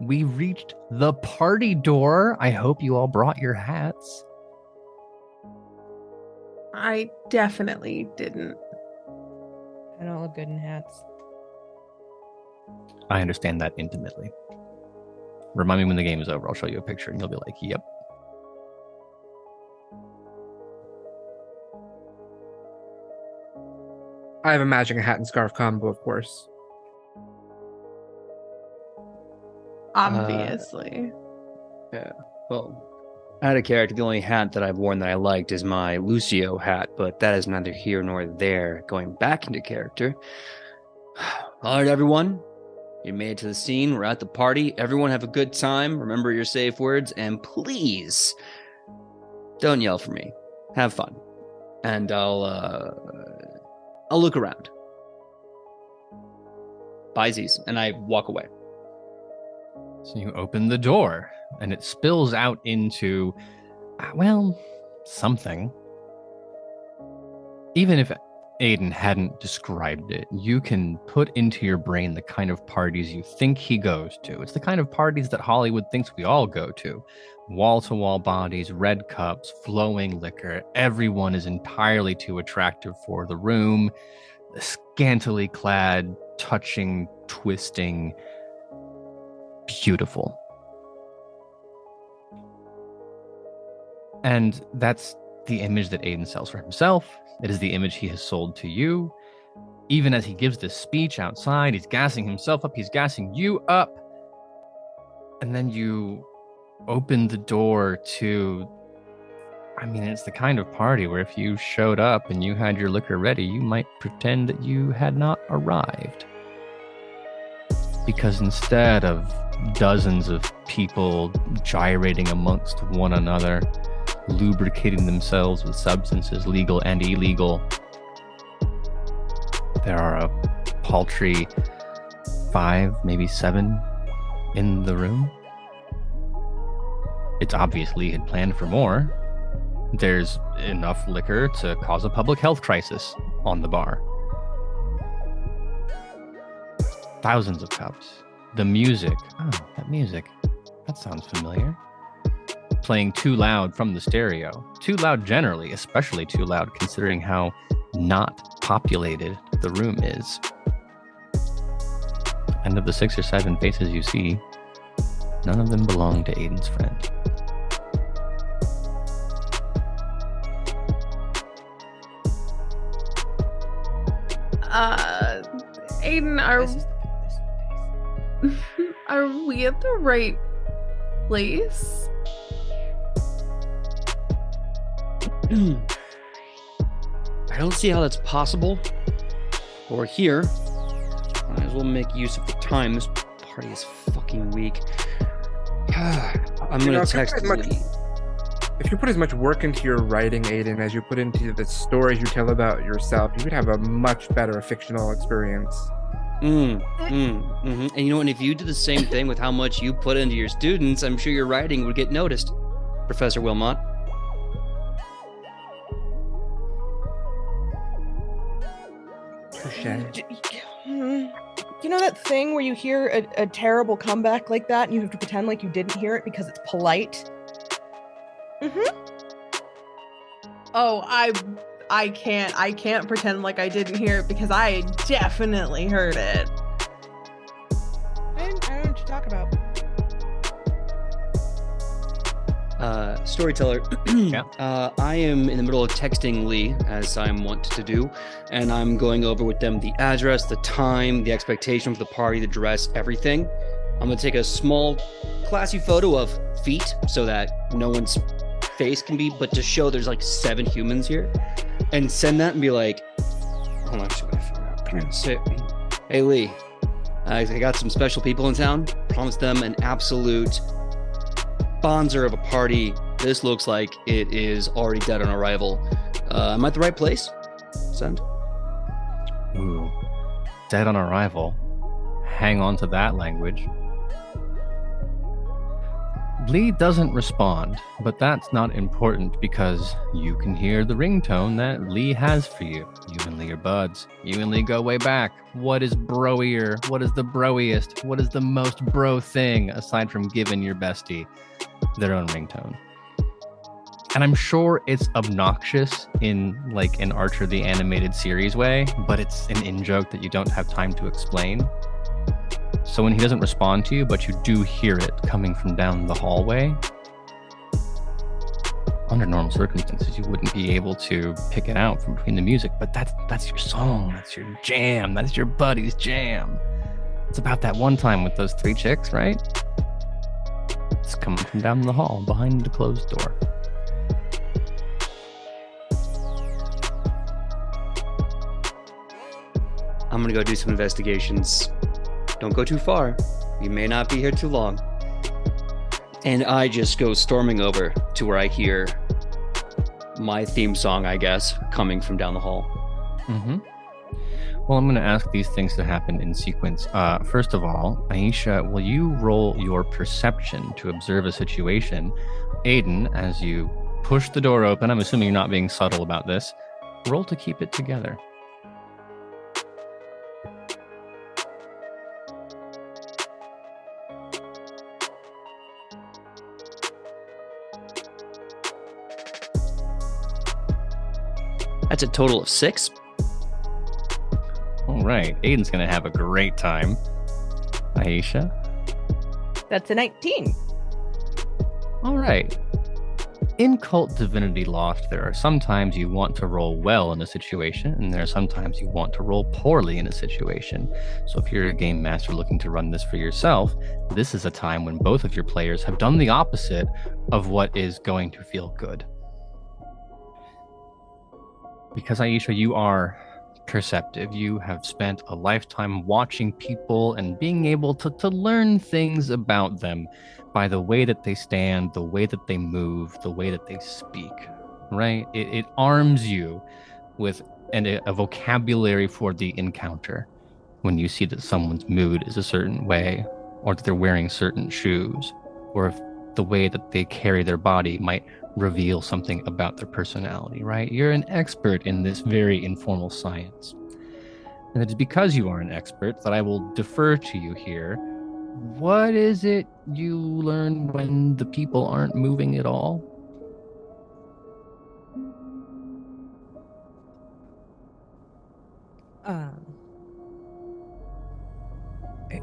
We reached the party door. I hope you all brought your hats. I definitely didn't. I don't look good in hats. I understand that intimately. Remind me when the game is over. I'll show you a picture and you'll be like, yep. I have a matching hat and scarf combo, of course. Obviously. Yeah. Well, out of character, the only hat that I've worn that I liked is my Lucio hat, but that is neither here nor there. Going back into character. All right, everyone. You made it to the scene. We're at the party. Everyone have a good time. Remember your safe words. And please, don't yell for me. Have fun. And I'll look around. Bye, Z's. And I walk away. So you open the door, and it spills out into, well, something. Even if Aiden hadn't described it, you can put into your brain the kind of parties you think he goes to. It's the kind of parties that Hollywood thinks we all go to. Wall-to-wall bodies, red cups, flowing liquor. Everyone is entirely too attractive for the room. Scantily clad, touching, twisting, beautiful. And that's the image that Aiden sells for himself. It is the image he has sold to you. Even as he gives this speech outside, he's gassing himself up, he's gassing you up. And then you open the door to, I mean, it's the kind of party where if you showed up and you had your liquor ready, you might pretend that you had not arrived. Because instead of dozens of people gyrating amongst one another, lubricating themselves with substances, legal and illegal, there are a paltry 5, maybe 7 in the room. It's obvious Lee had planned for more. There's enough liquor to cause a public health crisis on the bar. Thousands of cups. The music. Oh, that music. That sounds familiar. Playing too loud from the stereo. Too loud generally, especially too loud considering how not populated the room is. And of the 6 or 7 faces you see, none of them belong to Aiden's friend. Aiden, are we at the right place? I don't see how that's possible. We're here. Might as well make use of the time. This party is fucking weak. I'm gonna text Lee. If you put as much work into your writing, Aiden, as you put into the stories you tell about yourself, you would have a much better fictional experience. And you know, and if you do the same thing with how much you put into your students, I'm sure your writing would get noticed, Professor Wilmot. You know that thing where you hear a terrible comeback like that and you have to pretend like you didn't hear it because it's polite? Oh, I can't pretend like I didn't hear it because I definitely heard it. I don't know what you talk about. Storyteller. Yeah. I am in the middle of texting Lee, as I'm wont to do, and I'm going over with them the address, the time, the expectation for the party, the dress, everything. I'm gonna take a small, classy photo of feet so that no one's face can be, but to show there's like 7 humans here, and send that and be like, hold on, actually, I forgot. Say, hey Lee, I got some special people in town. Promise them an absolute bonzer of a party. This looks like it is already dead on arrival. Am I at the right place? Send. Ooh, dead on arrival. Hang on to that language. Lee doesn't respond, but that's not important because you can hear the ringtone that Lee has for you. You and Lee are buds. You and Lee go way back. What is broier? What is the broiest? What is the most bro thing aside from giving your bestie their own ringtone? And I'm sure it's obnoxious in like an Archer the Animated Series way, but it's an in-joke that you don't have time to explain. So when he doesn't respond to you, but you do hear it coming from down the hallway, under normal circumstances, you wouldn't be able to pick it out from between the music, but that's your song, that's your jam, that's your buddy's jam. It's about that one time with those 3 chicks, right? It's coming from down the hall behind the closed door. I'm gonna go do some investigations. Don't go too far. You may not be here too long. And I just go storming over to where I hear my theme song, I guess, coming from down the hall. Well, I'm going to ask these things to happen in sequence. First of all, Aisha, will you roll your perception to observe a situation? Aiden, as you push the door open, I'm assuming you're not being subtle about this, roll to keep it together. That's a total of 6. All right. Aiden's going to have a great time. Aisha? That's a 19. All right. In Cult Divinity Lost, there are sometimes you want to roll well in a situation, and there are sometimes you want to roll poorly in a situation. So if you're a game master looking to run this for yourself, this is a time when both of your players have done the opposite of what is going to feel good. Because Aisha, you are perceptive. You have spent a lifetime watching people and being able to learn things about them by the way that they stand, the way that they move, the way that they speak, right? It arms you with a vocabulary for the encounter when you see that someone's mood is a certain way, or that they're wearing certain shoes, or if the way that they carry their body might reveal something about their personality, right? You're an expert in this very informal science. And it is because you are an expert that I will defer to you here. What is it you learn when the people aren't moving at all?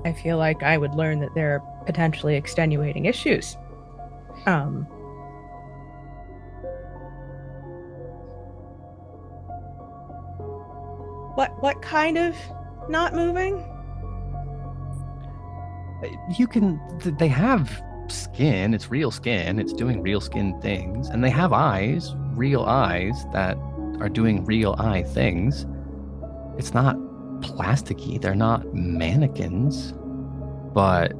I feel like I would learn that there are potentially extenuating issues. What kind of not moving? They have skin, it's real skin, it's doing real skin things, and they have eyes, real eyes that are doing real eye things. It's not plasticky, they're not mannequins, but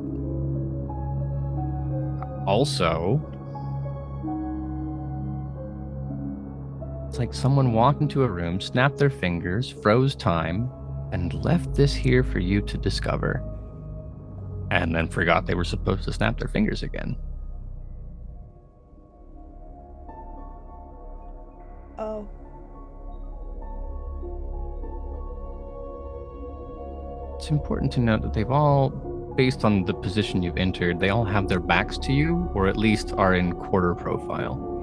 also it's like someone walked into a room, snapped their fingers, froze time, and left this here for you to discover, and then forgot they were supposed to snap their fingers again. Oh. It's important to note that they've all, based on the position you've entered, they all have their backs to you, or at least are in quarter profile.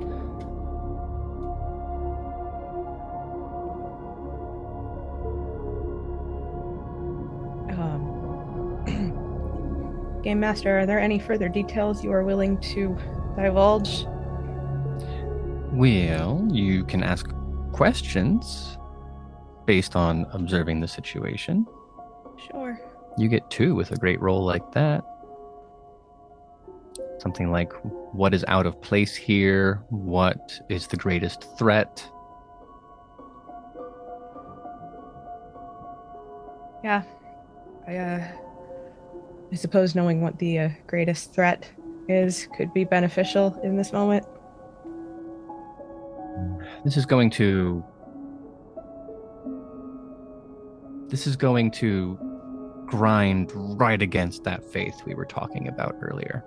Game Master, are there any further details you are willing to divulge? Well, you can ask questions based on observing the situation. Sure. You get 2 with a great roll like that. Something like, what is out of place here? What is the greatest threat? Yeah. I suppose knowing what the greatest threat is could be beneficial in this moment. This is going to grind right against that faith we were talking about earlier.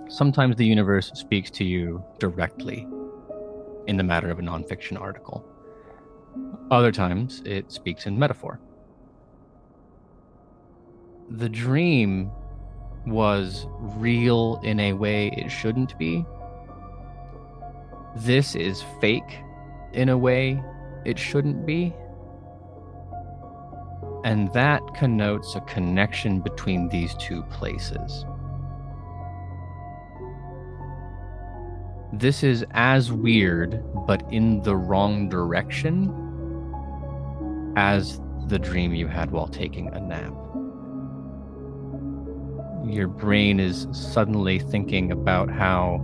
Sometimes the universe speaks to you directly in the matter of a nonfiction article. Other times it speaks in metaphor. The dream was real in a way it shouldn't be. This is fake in a way it shouldn't be. And that connotes a connection between these two places. This is as weird, but in the wrong direction, as the dream you had while taking a nap. Your brain is suddenly thinking about how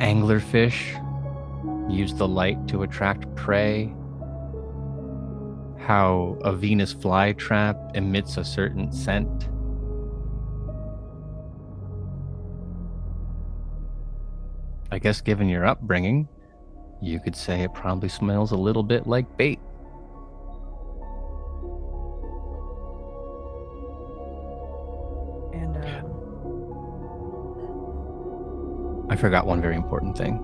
anglerfish use the light to attract prey, how a Venus flytrap emits a certain scent. I guess given your upbringing, you could say it probably smells a little bit like bait. And I forgot one very important thing.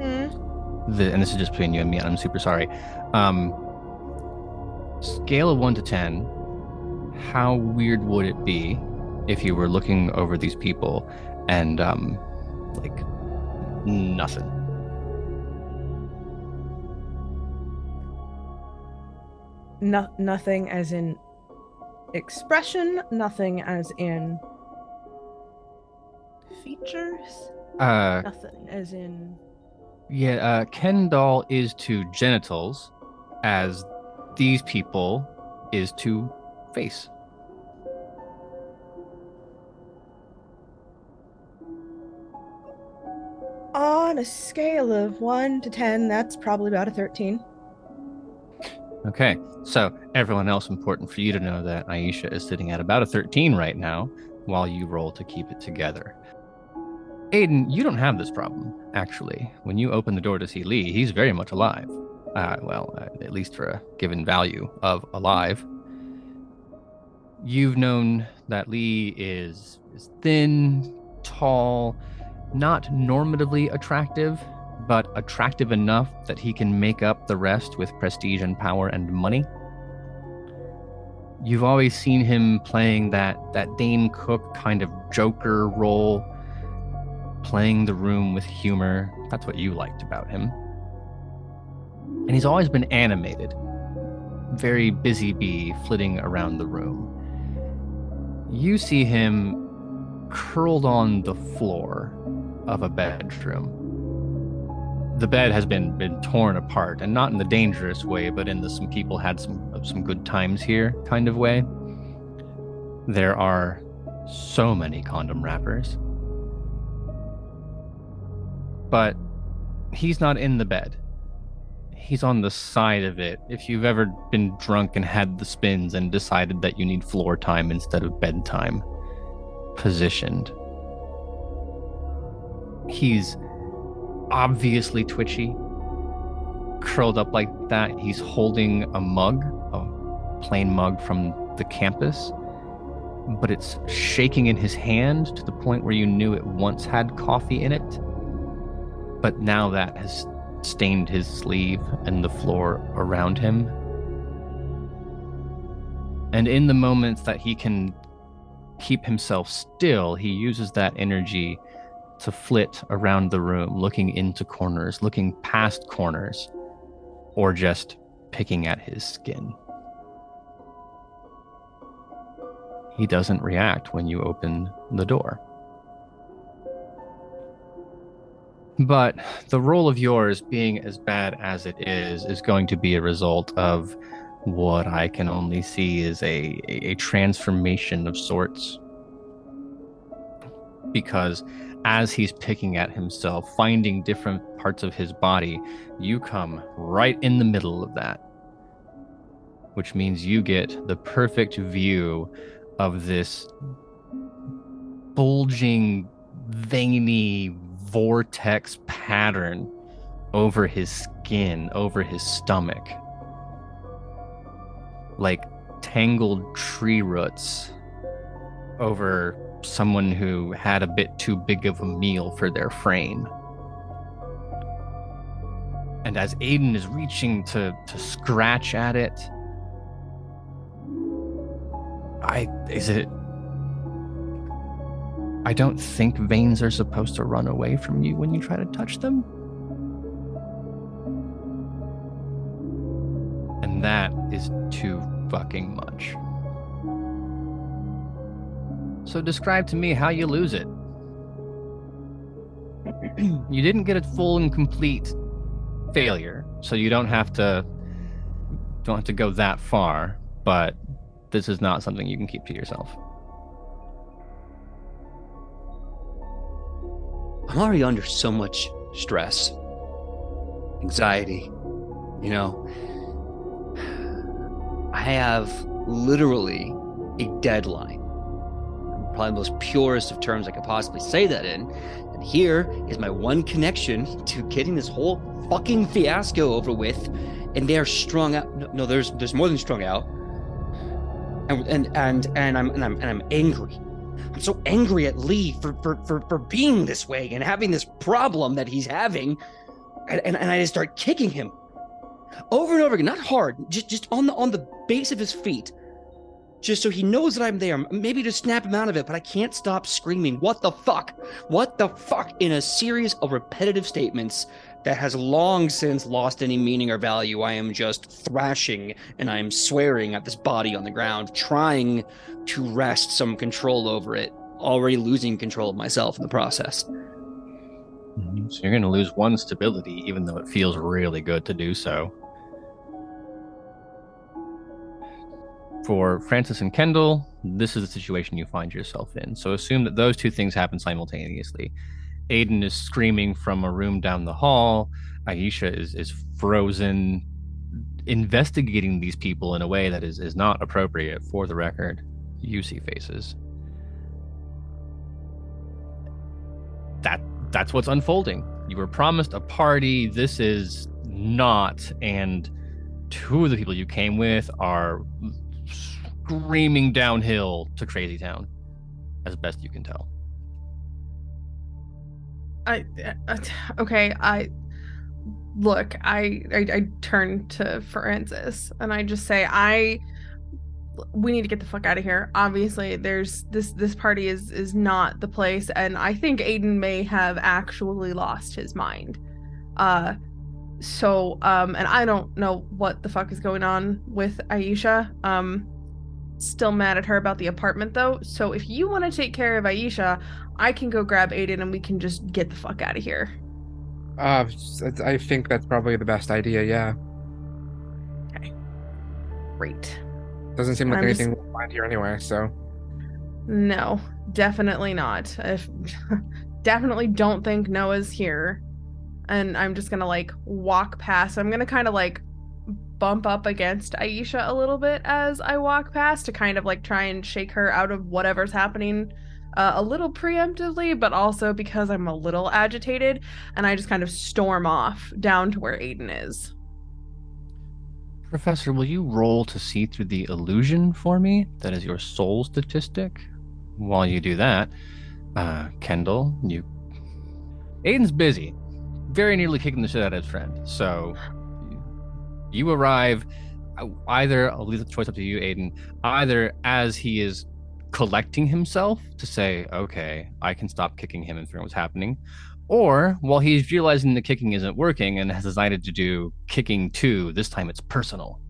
And this is just between you and me, and I'm super sorry. Scale of 1 to 10, how weird would it be if you were looking over these people and like nothing? Nothing as in expression, nothing as in features? Uh, Nothing, as in... yeah, Ken doll is to genitals as these people is to face. On a scale of 1 to 10, that's probably about a 13. Okay, so everyone else, important for you to know that Aisha is sitting at about a 13 right now while you roll to keep it together. Aiden, you don't have this problem, actually. When you open the door to see Lee, he's very much alive. At least for a given value of alive. You've known that Lee is thin, tall, not normatively attractive, but attractive enough that he can make up the rest with prestige and power and money. You've always seen him playing that Dane Cook kind of Joker role, playing the room with humor. That's what you liked about him. And he's always been animated, very busy bee flitting around the room. You see him curled on the floor of a bedroom. The bed has been torn apart, and not in the dangerous way, but in the some people had some good times here kind of way. There are so many condom wrappers. But he's not in the bed. He's on the side of it. If you've ever been drunk and had the spins and decided that you need floor time instead of bedtime, positioned. He's obviously twitchy, curled up like that. He's holding a mug, a plain mug from the campus, but it's shaking in his hand to the point where you knew it once had coffee in it. But now that has stained his sleeve and the floor around him. And in the moments that he can keep himself still, he uses that energy to flit around the room, looking into corners, looking past corners, or just picking at his skin. He doesn't react when you open the door. But the role of yours being as bad as it is going to be a result of what I can only see is a transformation of sorts. Because as he's picking at himself, finding different parts of his body, you come right in the middle of that. Which means you get the perfect view of this bulging, veiny vortex pattern over his skin, over his stomach. Like tangled tree roots over someone who had a bit too big of a meal for their frame. And as Aiden is reaching to scratch at it, I don't think veins are supposed to run away from you when you try to touch them. And that is too fucking much. So describe to me how you lose it. You didn't get a full and complete failure, so you don't have to go that far, but this is not something you can keep to yourself. I'm already under so much stress, anxiety, you know. I have literally a deadline. Probably the most purest of terms I could possibly say that in. And here is my one connection to getting this whole fucking fiasco over with. And they're strung out. No, there's more than strung out. And I'm angry. I'm so angry at Lee for being this way and having this problem that he's having. And I just start kicking him over and over again, not hard, just on the base of his feet. Just so he knows that I'm there. Maybe to snap him out of it, but I can't stop screaming, "What the fuck? What the fuck?" in a series of repetitive statements that has long since lost any meaning or value. I am just thrashing and I'm swearing at this body on the ground, trying to wrest some control over it, already losing control of myself in the process. So you're going to lose one stability, even though it feels really good to do so. For Francis and Kendall, this is the situation you find yourself in. So assume that those two things happen simultaneously. Aiden is screaming from a room down the hall. Aisha is frozen, investigating these people in a way that is not appropriate. For the record, you see faces. That's what's unfolding. You were promised a party. This is not. And two of the people you came with are screaming downhill to Crazy Town, as best you can tell. I turn to Francis and I just say, we need to get the fuck out of here. Obviously, there's this party is not the place, and I think Aiden may have actually lost his mind. And I don't know what the fuck is going on with Aisha. Still mad at her about the apartment though. So if you want to take care of Aisha, I can go grab Aiden and we can just get the fuck out of here. I think that's probably the best idea, yeah. Okay. Great. Doesn't seem like anything we'll find here anyway, so. No, definitely not. Definitely don't think Noah's here. And I'm just gonna walk past. I'm gonna kind of bump up against Aisha a little bit as I walk past to kind of try and shake her out of whatever's happening a little preemptively, but also because I'm a little agitated, and I just kind of storm off down to where Aiden is. Professor, will you roll to see through the illusion for me? That is your soul statistic. While you do that, Kendall, Aiden's busy. Very nearly kicking the shit out of his friend. So you arrive, either, I'll leave the choice up to you, Aiden, either as he is collecting himself to say, okay, I can stop kicking him and figure out what's happening, or while he's realizing the kicking isn't working and has decided to do kicking 2, this time it's personal.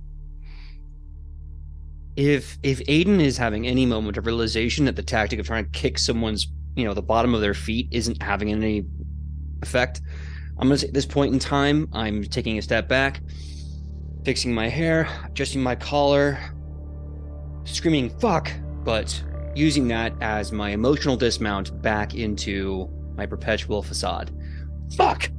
If Aiden is having any moment of realization that the tactic of trying to kick someone's, the bottom of their feet isn't having any effect, I'm going to say at this point in time, I'm taking a step back, fixing my hair, adjusting my collar, screaming, fuck, but using that as my emotional dismount back into my perpetual facade. Fuck!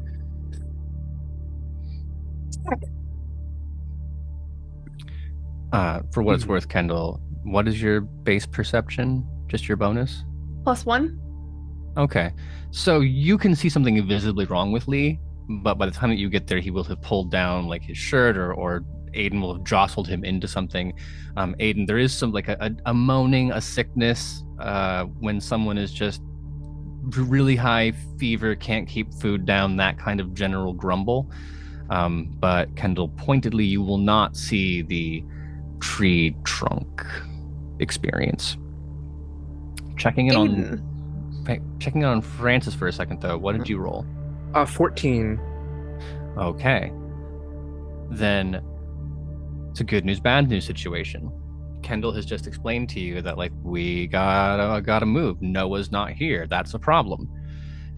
For what it's worth, Kendall, what is your base perception? Just your bonus? +1. Okay. So you can see something visibly wrong with Lee, but by the time that you get there, he will have pulled down his shirt or Aiden will have jostled him into something. Aiden, there is some a moaning, a sickness when someone is just really high fever, can't keep food down, that kind of general grumble. But Kendall, pointedly, you will not see the tree trunk experience. Checking in on Francis for a second, though. What did you roll? 14. Okay. Then it's a good news, bad news situation. Kendall has just explained to you that we gotta move. Noah's not here. That's a problem.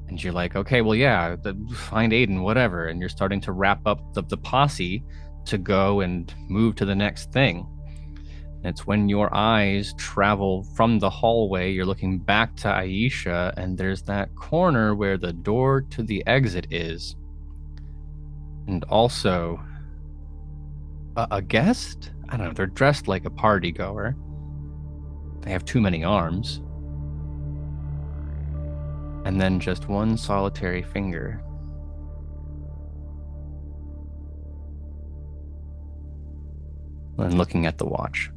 And you're like, okay, well, yeah, find Aiden, whatever. And you're starting to wrap up the posse to go and move to the next thing. And it's when your eyes travel from the hallway, you're looking back to Aisha, and there's that corner where the door to the exit is. And also a guest? I don't know, they're dressed like a party goer. They have too many arms. And then just one solitary finger. And looking at the watch.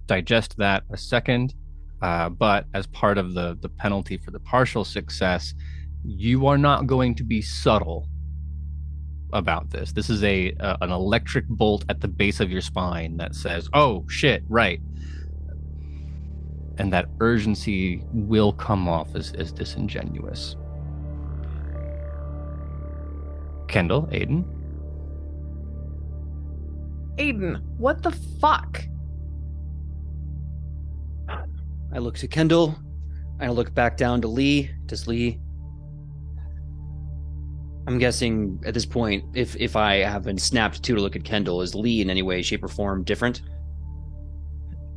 Digest that a second, but as part of the penalty for the partial success, you are not going to be subtle about this. This is an electric bolt at the base of your spine that says, oh shit, right. And that urgency will come off as disingenuous. Kendall, Aiden? Aiden, what the fuck? I look to Kendall. I look back down to Lee. Does Lee... I'm guessing at this point, if I have been snapped to look at Kendall, is Lee in any way, shape, or form different?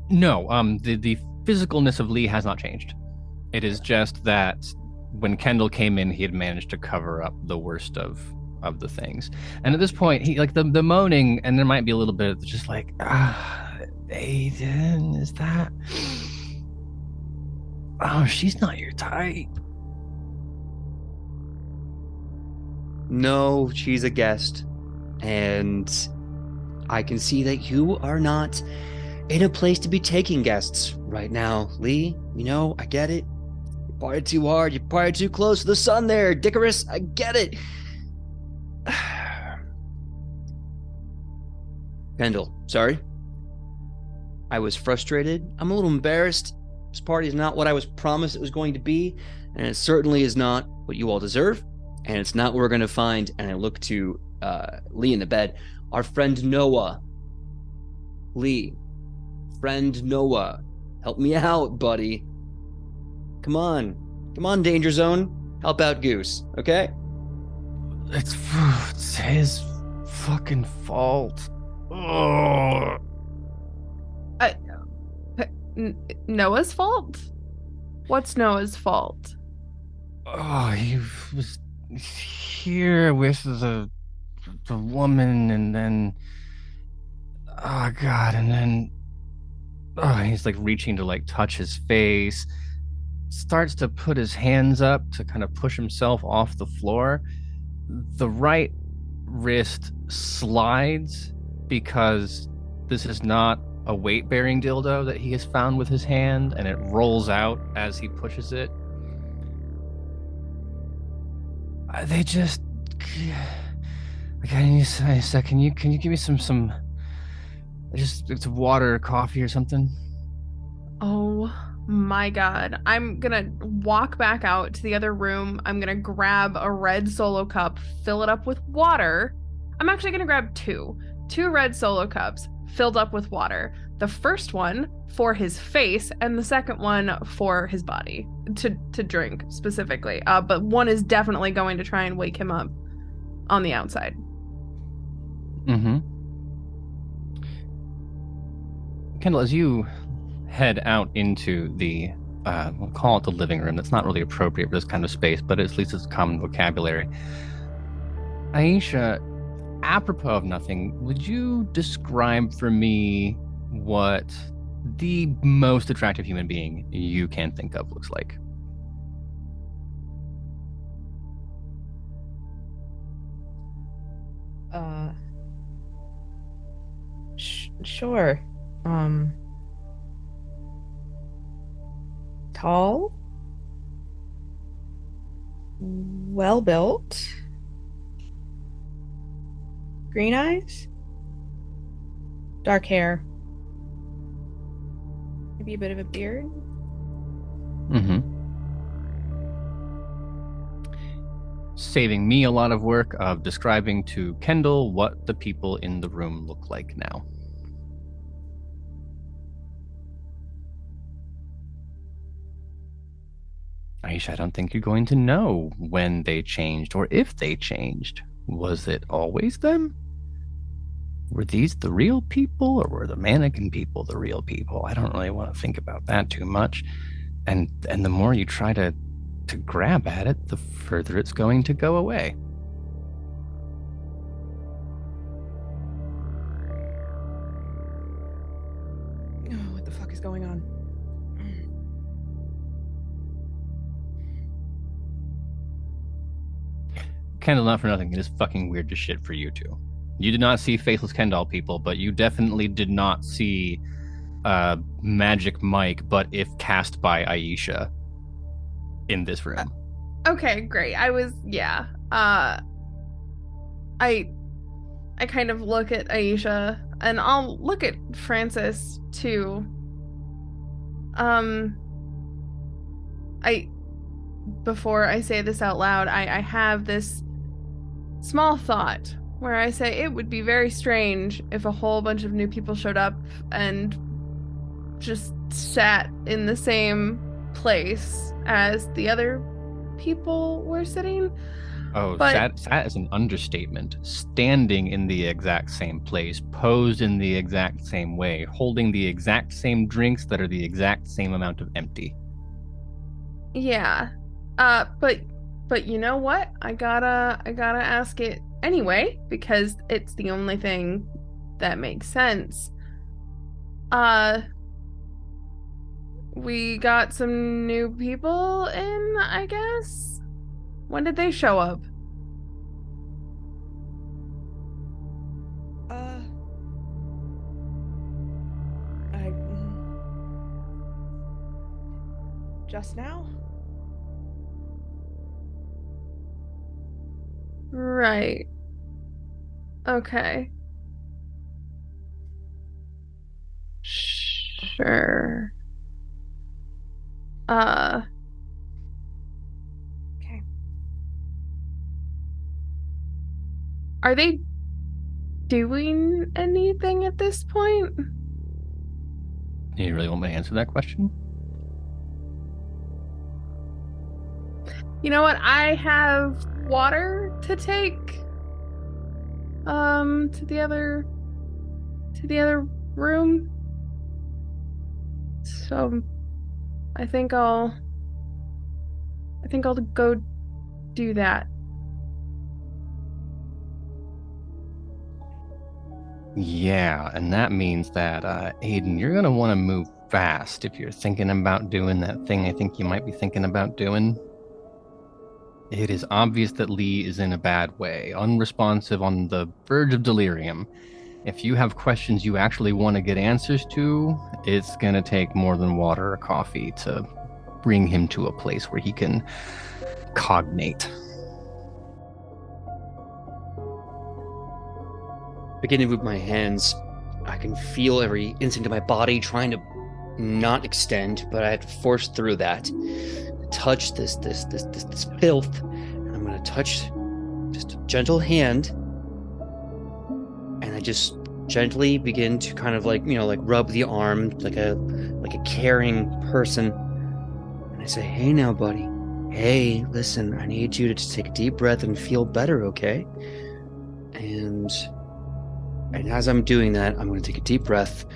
No, the physicalness of Lee has not changed. It is just that when Kendall came in, he had managed to cover up the worst of the things. And at this point, he like the moaning, and there might be a little bit of just like, Aiden, is that? Oh, she's not your type. No, she's a guest. And I can see that you are not in a place to be taking guests right now, Lee. You know, I get it. You partied too hard. You partied too close to the sun there, Dickarus. I get it. Kendall, sorry. I was frustrated. I'm a little embarrassed. This party is not what I was promised it was going to be, and it certainly is not what you all deserve, and it's not what we're going to find. And I look to Lee in the bed. Our friend Noah. Lee. Friend Noah. Help me out, buddy. Come on. Come on, Danger Zone. Help out Goose, okay? It's his fucking fault. Oh. Noah's fault? What's Noah's fault? Oh, he was here with the woman, and then oh god, and then he's like reaching to like touch his face, starts to put his hands up to kind of push himself off the floor. The right wrist slides because this is not a weight-bearing dildo that he has found with his hand, and it rolls out as he pushes it. They just... Can you give me some just it's water or coffee or something? Oh my god. I'm gonna walk back out to the other room. I'm gonna grab a red Solo cup, fill it up with water. I'm actually gonna grab two red Solo cups filled up with water. The first one for his face and the second one for his body to drink specifically. But one is definitely going to try and wake him up on the outside. Mm-hmm. Kendall, as you head out into the, we'll call it the living room. That's not really appropriate for this kind of space, but at least it's common vocabulary. Aisha, apropos of nothing, would you describe for me what the most attractive human being you can think of looks like? Sure. Tall, well built, green eyes, dark hair, maybe a bit of a beard. Mm-hmm. Saving me a lot of work of describing to Kendall what the people in the room look like now. Aisha, I don't think you're going to know when they changed or if they changed. Was it always them? Were these the real people, or were the mannequin people the real people? I don't really want to think about that too much. And the more you try to grab at it, the further it's going to go away. Oh, what the fuck is going on? Kendall, not for nothing, it is fucking weird as shit for you two. You did not see Faceless Kendall people, but you definitely did not see Magic Mike, but if cast by Aisha in this room. Okay, great. I kind of look at Aisha, and I'll look at Francis too. Before I say this out loud, I have this small thought where I say it would be very strange if a whole bunch of new people showed up and just sat in the same place as the other people were sitting. Oh, But sat is an understatement. Standing in the exact same place, posed in the exact same way, holding the exact same drinks that are the exact same amount of empty. yeah. But you know what? I gotta ask it anyway, because it's the only thing that makes sense. We got some new people in, I guess? When did they show up? Just now? Right. Okay. Sure. Okay. Are they doing anything at this point? Do you really want me to answer that question? You know what? I have water to take to the other room. So I think I'll go do that. Yeah, and that means that, Aiden, you're going to want to move fast if you're thinking about doing that thing I think you might be thinking about doing. It is obvious that Lee is in a bad way, unresponsive, on the verge of delirium. If you have questions you actually want to get answers to, it's going to take more than water or coffee to bring him to a place where he can cognate. Beginning with my hands, I can feel every instinct of my body trying to not extend, but I have to force through that. Touch this filth, and I'm going to touch just a gentle hand, and I just gently begin to kind of like rub the arm like a caring person, and I say, "Hey now, buddy. Hey, listen, I need you to just take a deep breath and feel better, okay?" And as I'm doing that, I'm going to take a deep breath,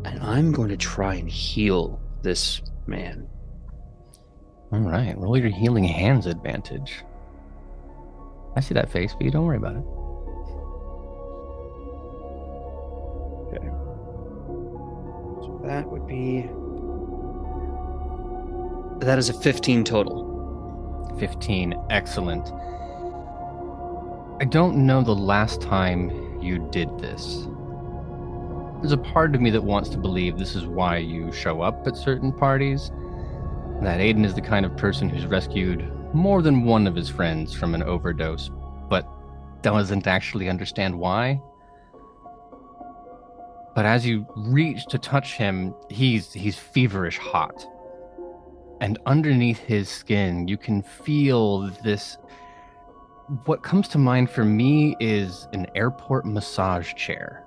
and I'm going to try and heal this man. All right, roll your healing hands advantage. I see that face, but you don't worry about it. Okay. So that would be... That is a 15 total. 15, excellent. I don't know the last time you did this. There's a part of me that wants to believe this is why you show up at certain parties. That Aiden is the kind of person who's rescued more than one of his friends from an overdose, but doesn't actually understand why. But as you reach to touch him, he's feverish hot. And underneath his skin, you can feel this. What comes to mind for me is an airport massage chair,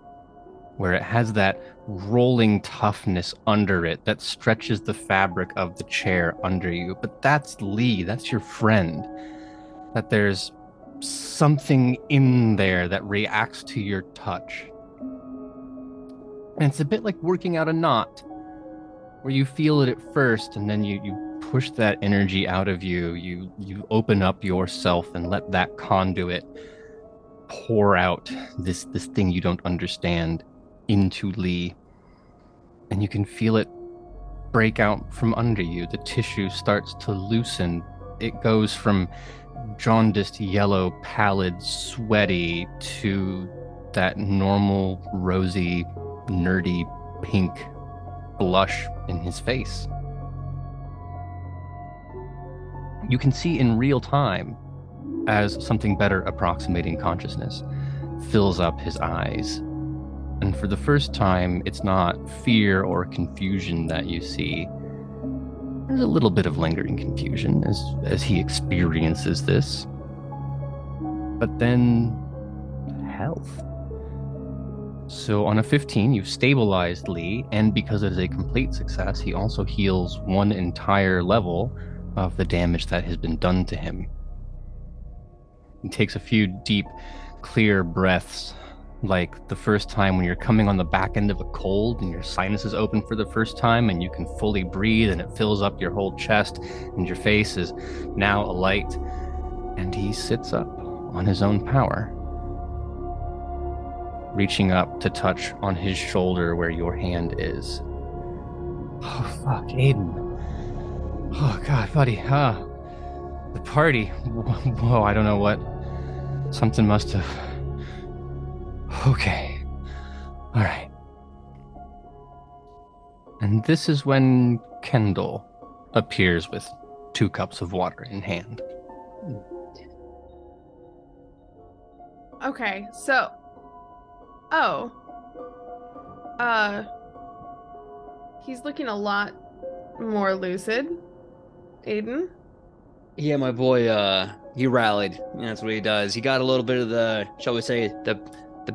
where it has that rolling toughness under it that stretches the fabric of the chair under you. But that's Lee, that's your friend. That there's something in there that reacts to your touch. And it's a bit like working out a knot, where you feel it at first, and then you push that energy out of you. You open up yourself and let that conduit pour out this thing you don't understand into Lee, and you can feel it break out from under you. The tissue starts to loosen. It goes from jaundiced yellow, pallid, sweaty, to that normal, rosy, nerdy pink blush in his face. You can see in real time as something better approximating consciousness fills up his eyes. And for the first time, it's not fear or confusion that you see. There's a little bit of lingering confusion as he experiences this. But then health. So on a 15, you've stabilized Lee, and because it is a complete success, he also heals 1 entire level of the damage that has been done to him. He takes a few deep, clear breaths, like the first time when you're coming on the back end of a cold and your sinuses open for the first time and you can fully breathe and it fills up your whole chest and your face is now alight. And he sits up on his own power, reaching up to touch on his shoulder where your hand is. Oh, fuck, Aiden. Oh, God, buddy. The party. Whoa, I don't know what. Something must have... Okay. All right. And this is when Kendall appears with 2 cups of water in hand. Okay, so... Oh. He's looking a lot more lucid. Aiden? Yeah, my boy, he rallied. That's what he does. He got a little bit of the, shall we say, the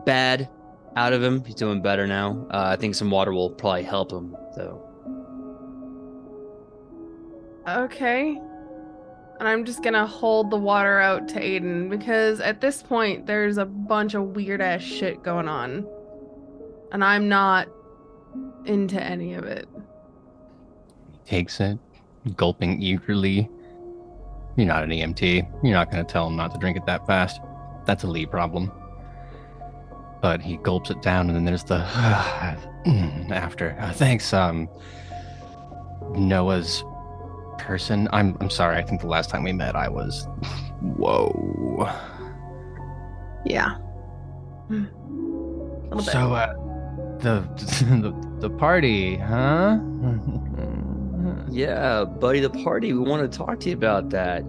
bad out of him. He's doing better now. I think some water will probably help him, though. Okay. And I'm just gonna hold the water out to Aiden because at this point there's a bunch of weird ass shit going on. And I'm not into any of it. He takes it, gulping eagerly. You're not an EMT. You're not going to tell him not to drink it that fast. That's a Lee problem. But he gulps it down, and then there's the after. Thanks, Noah's person. I'm sorry. I think the last time we met, I was. Whoa. Yeah. A little bit. So, the party, huh? Yeah, buddy, the party. We want to talk to you about that.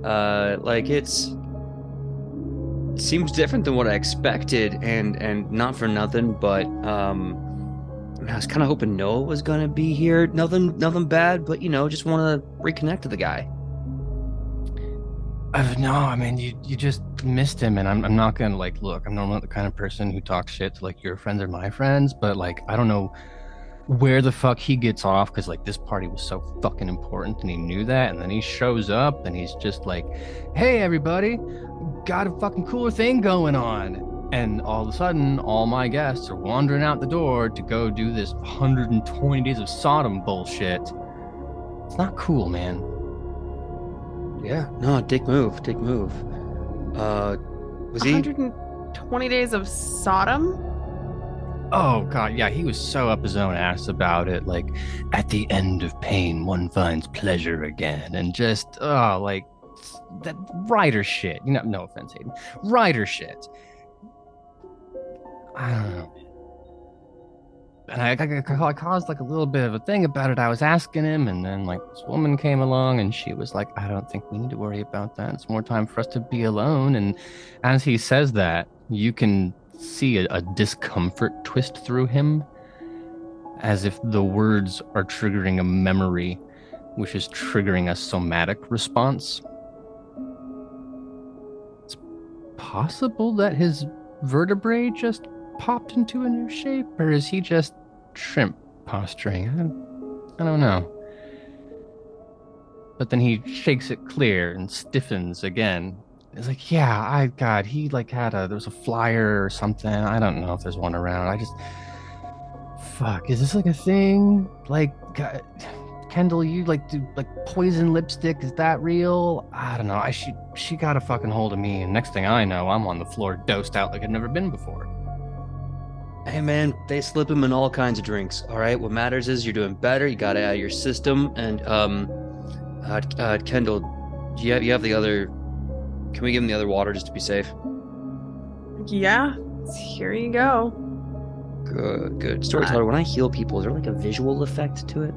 It seems different than what I expected, and not for nothing, but I was kind of hoping Noah was gonna be here. Nothing bad, but just want to reconnect to the guy. No, I mean you just missed him, and I'm not gonna look. I'm not the kind of person who talks shit to your friends or my friends, but I don't know where the fuck he gets off because this party was so fucking important and he knew that, and then he shows up and he's just like, hey everybody, got a fucking cooler thing going on, and all of a sudden all my guests are wandering out the door to go do this 120 days of Sodom bullshit. It's not cool, man. Yeah, no, dick move. Was he 120 days of Sodom? Oh god, yeah, he was so up his own ass about it. At the end of pain, one finds pleasure again, and just that writer shit. No offense, Aiden. Writer shit. I don't know. And I caused a little bit of a thing about it. I was asking him, and then this woman came along, and she was like, "I don't think we need to worry about that. It's more time for us to be alone." And as he says that, you can see a discomfort twist through him, as if the words are triggering a memory, which is triggering a somatic response. It's possible that his vertebrae just popped into a new shape, or is he just shrimp posturing? I don't know. But then he shakes it clear and stiffens again. It's he there was a flyer or something. I don't know if there's one around. Fuck, is this a thing? God, Kendall, you do poison lipstick? Is that real? I don't know. She got a fucking hold of me, and next thing I know, I'm on the floor dosed out like I've never been before. Hey man, they slip him in all kinds of drinks. All right, what matters is you're doing better. You got it out of your system. And Kendall, you have the other. Can we give him the other water just to be safe? Yeah, here you go. Good. Storyteller, when I heal people, is there a visual effect to it?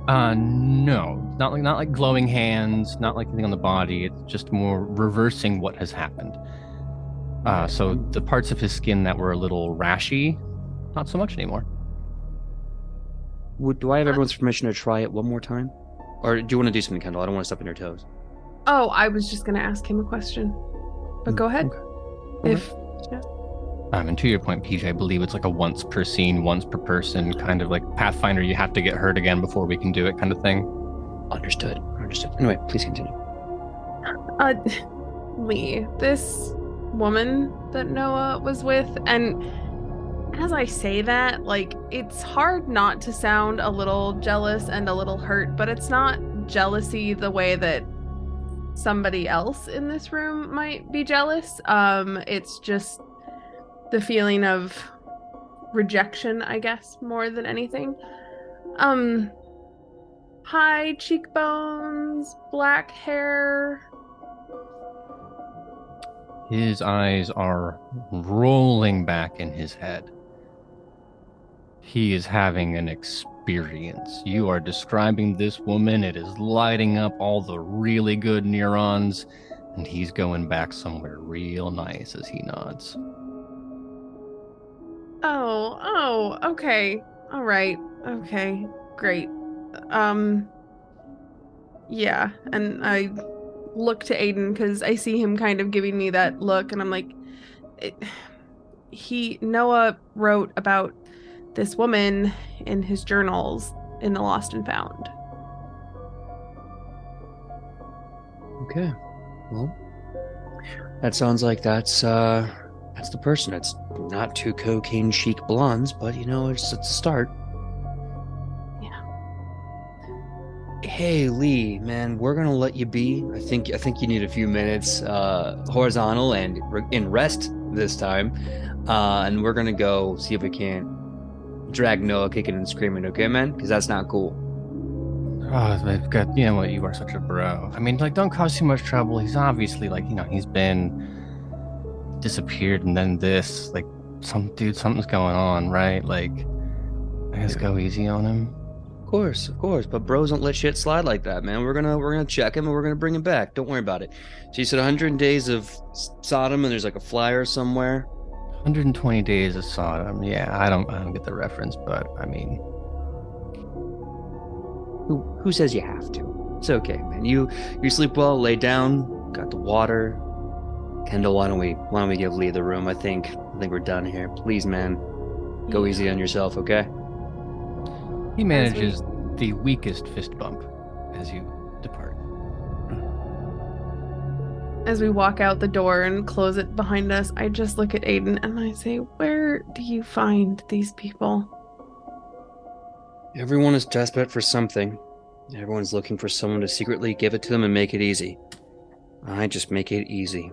No, not like glowing hands, not anything on the body. It's just more reversing what has happened. So the parts of his skin that were a little rashy, not so much anymore. Do I have everyone's permission to try it one more time? Or do you want to do something, Kendall? I don't want to step on your toes. Oh, I was just going to ask him a question. But go ahead. Okay. If... Yeah. And to your point, PJ, I believe it's like a once per scene, once per person, kind of like Pathfinder, you have to get hurt again before we can do it kind of thing. Understood. Anyway, please continue. Lee, this woman that Noah was with, and as I say that, like, it's hard not to sound a little jealous and a little hurt, but it's not jealousy the way that somebody else in this room might be jealous. It's just the feeling of rejection, I guess, more than anything. High cheekbones, black hair. His eyes are rolling back in his head. He is having an experience. You are describing this woman. It is lighting up all the really good neurons, and he's going back somewhere real nice as he nods. Oh, okay. All right. Okay, great. Yeah, and I look to Aiden because I see him kind of giving me that look, and I'm like, Noah wrote about this woman in his journals in the Lost and Found. Okay, well, that sounds like that's the person. It's not two cocaine chic blondes, but it's a start. Hey Lee, man, we're gonna let you be. I think you need a few minutes horizontal and in rest this time, and we're gonna go see if we can't drag Noah kicking and screaming. Okay, man? Because that's not cool. Oh, they've got, you know what? You are such a bro. I mean, like, don't cause too much trouble. He's obviously like, he's been disappeared, and then this, like, something's going on, right? Like, I guess go easy on him. Of course, but bros don't let shit slide like that, man. We're gonna check him and we're gonna bring him back. Don't worry about it. So you said 100 days of Sodom, and there's like a flyer somewhere. 120 days of Sodom. Yeah, I don't get the reference, but I mean, who says you have to? It's okay, man. You sleep well, lay down, got the water. Kendall, why don't we give Lee the room? I think we're done here. Please, man, go easy on yourself, okay? He manages the weakest fist bump as you depart. As we walk out the door and close it behind us, I just look at Aiden and I say, where do you find these people? Everyone is desperate for something. Everyone's looking for someone to secretly give it to them and make it easy. I just make it easy.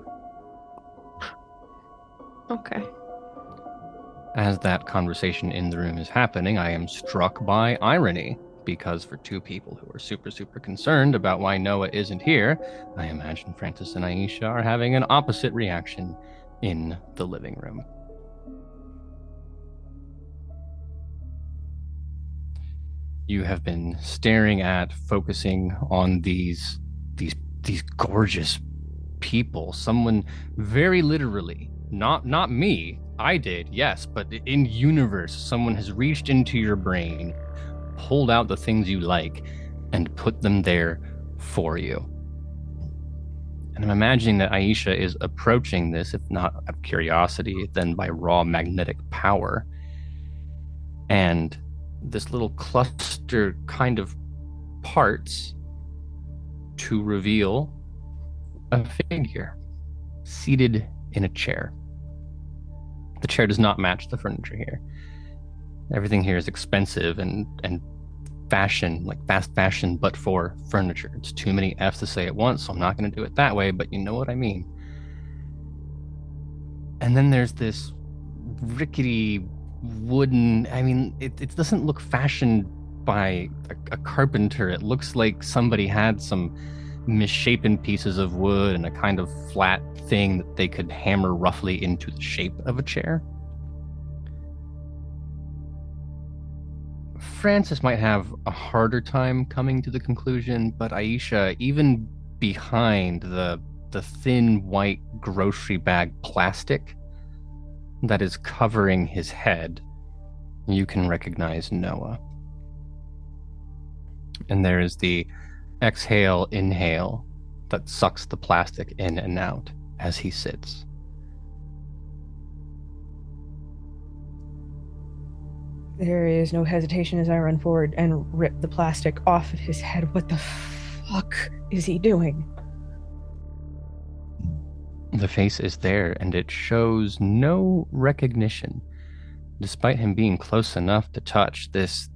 Okay. As that conversation in the room is happening, I am struck by irony, because for two people who are super, super concerned about why Noah isn't here, I imagine Francis and Aisha are having an opposite reaction in the living room. You have been staring at, focusing on these gorgeous people. Someone very literally, not me, I did, yes, but in universe, someone has reached into your brain, pulled out the things you like, and put them there for you. And I'm imagining that Aisha is approaching this, if not out of curiosity, then by raw magnetic power. And this little cluster kind of parts to reveal a figure seated in a chair. The chair does not match the furniture here. Everything here is expensive and fashion, like fast fashion, but for furniture. It's too many F's to say at once, so I'm not going to do it that way, but you know what I mean. And then there's this rickety wooden, I mean, it doesn't look fashioned by a carpenter. It looks like somebody had some misshapen pieces of wood and a kind of flat thing that they could hammer roughly into the shape of a chair. Francis might have a harder time coming to the conclusion, but Aisha, even behind the thin white grocery bag plastic that is covering his head, you can recognize Noah. And there is the exhale, inhale that sucks the plastic in and out as he sits. There is no hesitation as I run forward and rip the plastic off of his head. What the fuck is he doing? The face is there, and it shows no recognition. Despite him being close enough to touch this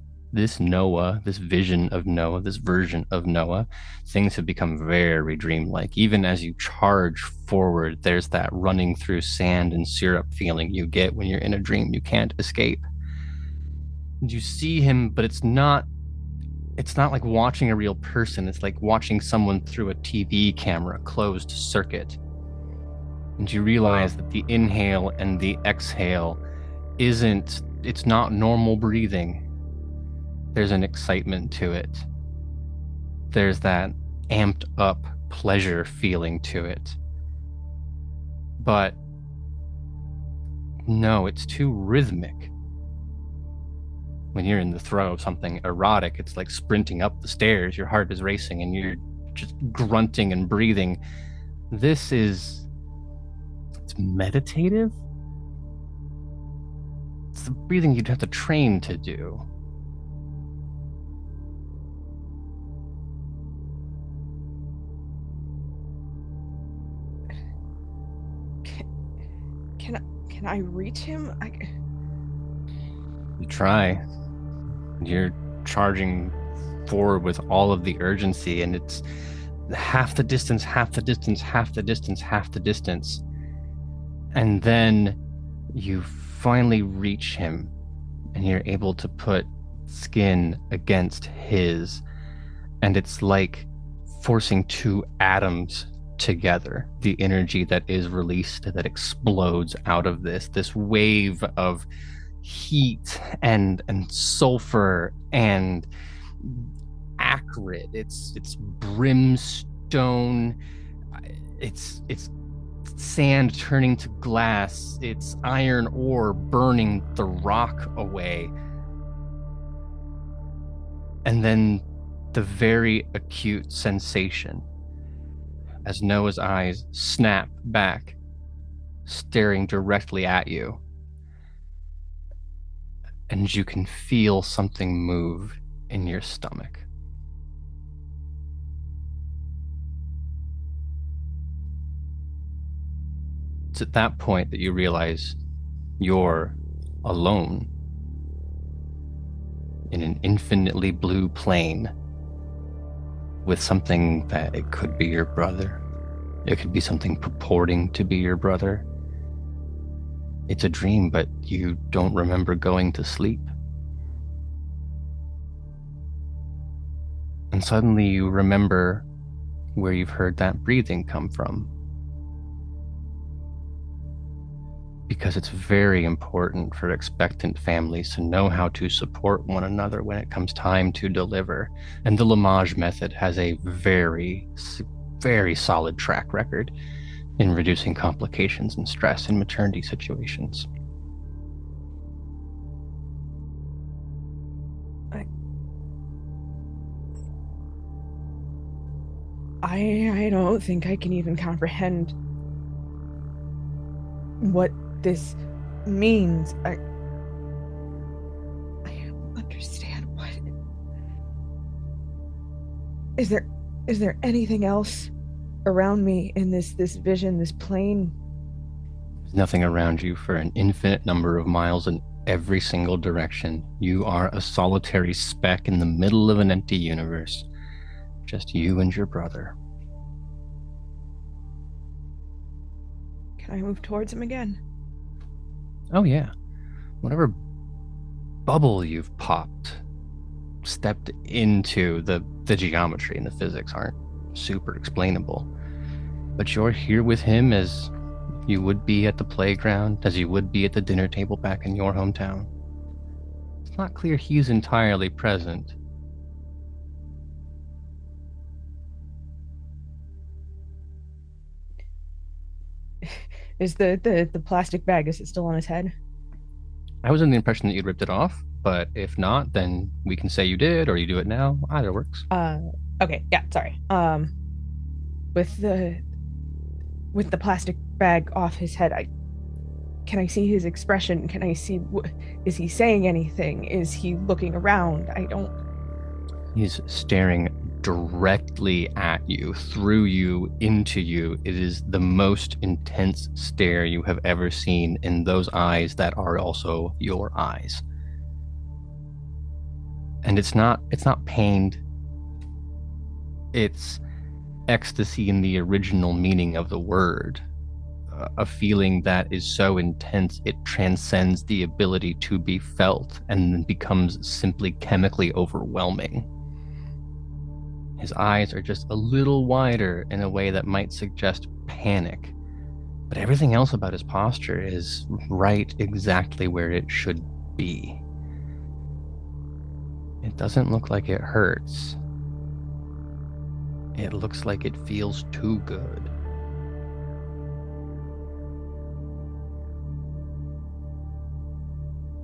Noah, this vision of Noah, this version of Noah, things have become very dreamlike. Even as you charge forward, there's that running through sand and syrup feeling you get when you're in a dream you can't escape. You see him, but it's not like watching a real person. It's like watching someone through a TV camera, closed circuit. And you realize that the inhale and the exhale it's not normal breathing. There's an excitement to it. There's that amped up pleasure feeling to it. But no, it's too rhythmic. When you're in the throes of something erotic, it's like sprinting up the stairs. Your heart is racing and you're just grunting and breathing. It's meditative. It's the breathing you'd have to train to do. Can I reach him? You try. You're charging forward with all of the urgency, and it's half the distance, half the distance, half the distance, half the distance. And then you finally reach him, and you're able to put skin against his, and it's like forcing two atoms together. The energy that is released, that explodes out of this wave of heat and sulfur and acrid. It's brimstone. It's sand turning to glass. It's iron ore burning the rock away. And then the very acute sensation as Noah's eyes snap back, staring directly at you. And you can feel something move in your stomach. It's at that point that you realize you're alone in an infinitely blue plane with something that it could be your brother. It could be something purporting to be your brother. It's a dream, but you don't remember going to sleep. And suddenly you remember where you've heard that breathing come from. Because it's very important for expectant families to know how to support one another when it comes time to deliver. And the Limoges method has a very, very solid track record in reducing complications and stress in maternity situations. I don't think I can even comprehend what this means. I don't understand what. Is there anything else around me in this vision, this plane? There's nothing around you for an infinite number of miles in every single direction. You are a solitary speck in the middle of an empty universe. Just you and your brother. Can I move towards him again? Oh yeah. Whatever bubble you've popped, stepped into, the geometry and the physics aren't super explainable. But you're here with him as you would be at the playground, as you would be at the dinner table back in your hometown. It's not clear he's entirely present. Is the plastic bag, is it still on his head? I was under the impression that you'd ripped it off, but if not, then we can say you did, or you do it now. Either works. Okay, yeah, sorry. With the plastic bag off his head, can I see his expression? Can I see, is he saying anything? Is he looking around? I don't... He's staring directly at you, through you, into you. It is the most intense stare you have ever seen in those eyes that are also your eyes. And it's not pained. It's ecstasy in the original meaning of the word. A feeling that is so intense it transcends the ability to be felt and becomes simply chemically overwhelming. His eyes are just a little wider in a way that might suggest panic, but everything else about his posture is right exactly where it should be. It doesn't look like it hurts. It looks like it feels too good.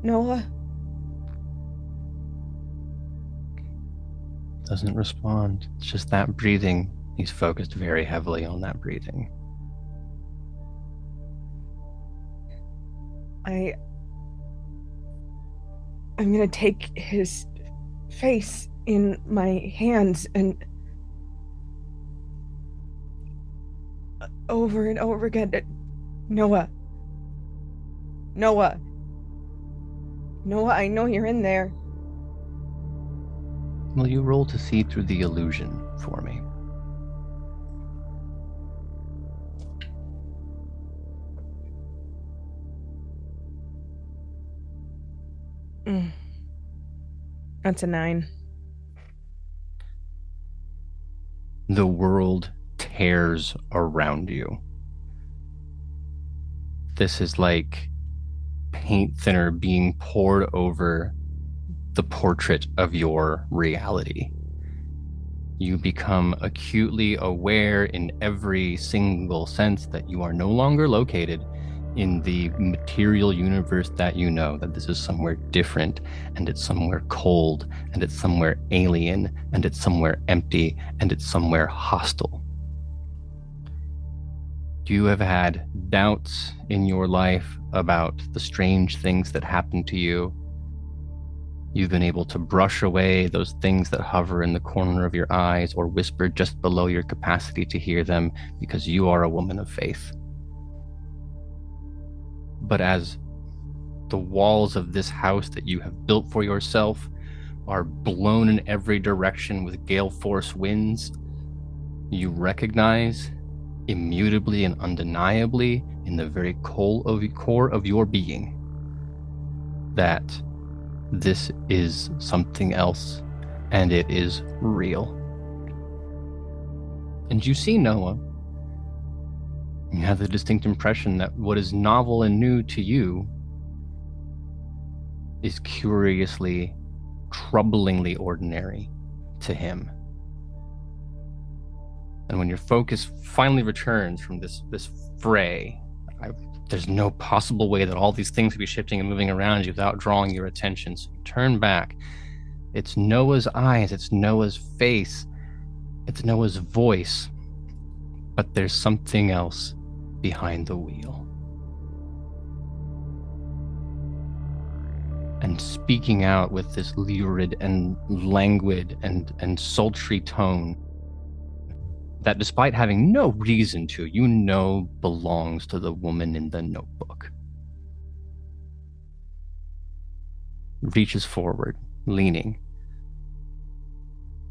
Noah? Doesn't respond. It's just that breathing. He's focused very heavily on that breathing. I'm gonna take his face in my hands and over and over again. Noah, I know you're in there. Will you roll to see through the illusion for me? That's a 9. The world tears around you. This is like paint thinner being poured over the portrait of your reality. You become acutely aware in every single sense that you are no longer located in the material universe that you know, that this is somewhere different, and it's somewhere cold, and it's somewhere alien, and it's somewhere empty, and it's somewhere hostile. You have had doubts in your life about the strange things that happen to you. You've been able to brush away those things that hover in the corner of your eyes or whisper just below your capacity to hear them because you are a woman of faith. But as the walls of this house that you have built for yourself are blown in every direction with gale force winds, you recognize immutably and undeniably in the very core of your being that this is something else, and it is real. And you see Noah. You have the distinct impression that what is novel and new to you is curiously, troublingly ordinary to him. And when your focus finally returns from this fray, there's no possible way that all these things could be shifting and moving around you without drawing your attention. So you turn back. It's Noah's eyes, it's Noah's face, it's Noah's voice, but there's something else behind the wheel. And speaking out with this lurid and languid and sultry tone that, despite having no reason to, you know belongs to the woman in the notebook. Reaches forward, leaning,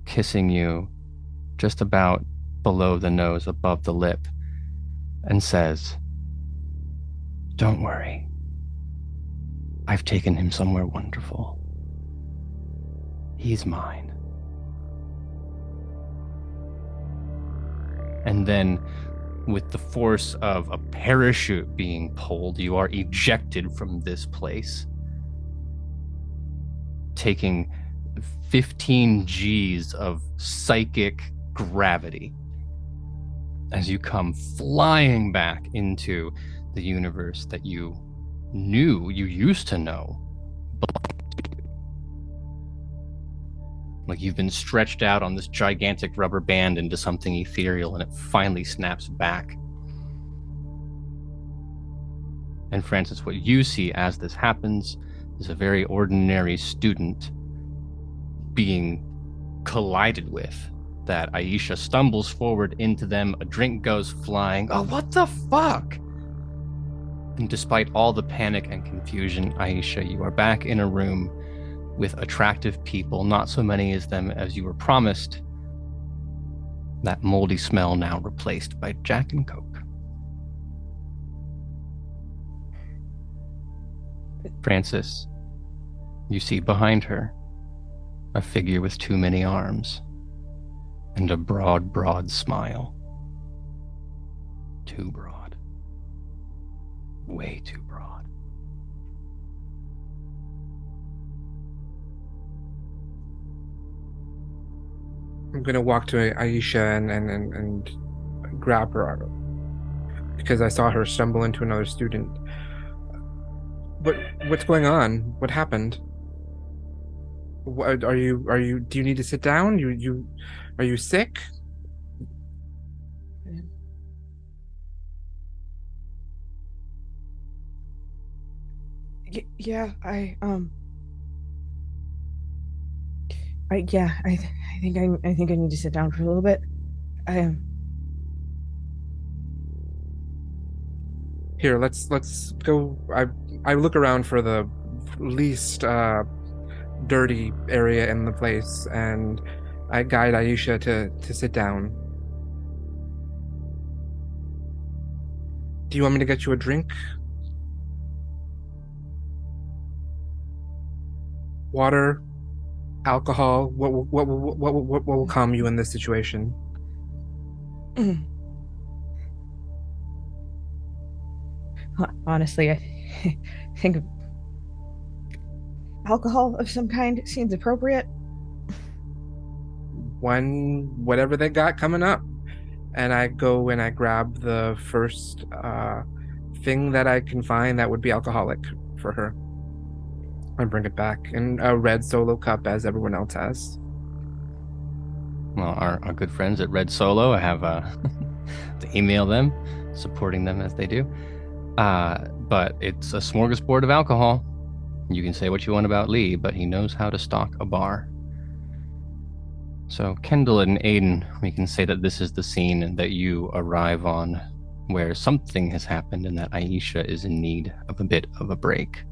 kissing you just about below the nose, above the lip, and says, "Don't worry. I've taken him somewhere wonderful. He's mine." And then, with the force of a parachute being pulled, you are ejected from this place, taking 15 Gs of psychic gravity as you come flying back into the universe that you used to know. Like you've been stretched out on this gigantic rubber band into something ethereal, and it finally snaps back. And Francis, what you see as this happens is a very ordinary student being collided with. That Aisha stumbles forward into them, a drink goes flying. Oh, what the fuck? And despite all the panic and confusion, Aisha, you are back in a room with attractive people, not so many as them as you were promised. That moldy smell now replaced by Jack and Coke. Francis, you see behind her a figure with too many arms and a broad, broad smile. Too broad. Way too broad. I'm gonna walk to Aisha and grab her because I saw her stumble into another student. But what's going on? What happened? What, are you? Do you need to sit down? Are you sick? Yeah, I think I need to sit down for a little bit. Here, let's go. I look around for the least dirty area in the place, and I guide Aisha to sit down. Do you want me to get you a drink? Water? Alcohol? What will calm you in this situation? Honestly, I think alcohol of some kind seems appropriate. Whatever they got coming up. And I go and I grab the first thing that I can find that would be alcoholic for her. I bring it back in a red Solo cup as everyone else has. Well, our good friends at Red Solo, I have to email them, supporting them as they do. But it's a smorgasbord of alcohol. You can say what you want about Lee, but he knows how to stock a bar. So Kendall and Aiden, we can say that this is the scene that you arrive on, where something has happened and that Aisha is in need of a bit of a break.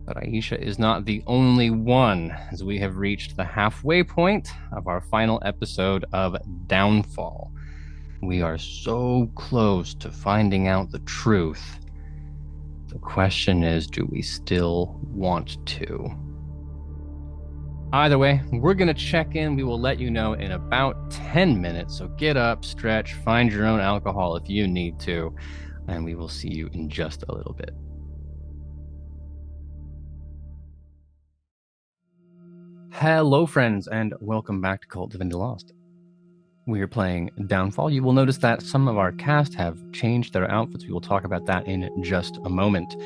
But Aisha is not the only one, as we have reached the halfway point of our final episode of Downfall. We are so close to finding out the truth. The question is, do we still want to? Either way, we're going to check in. We will let you know in about 10 minutes. So get up, stretch, find your own alcohol if you need to, and we will see you in just a little bit. Hello, friends, and welcome back to Kult Divinity Lost. We are playing Downfall. You will notice that some of our cast have changed their outfits. We will talk about that in just a moment.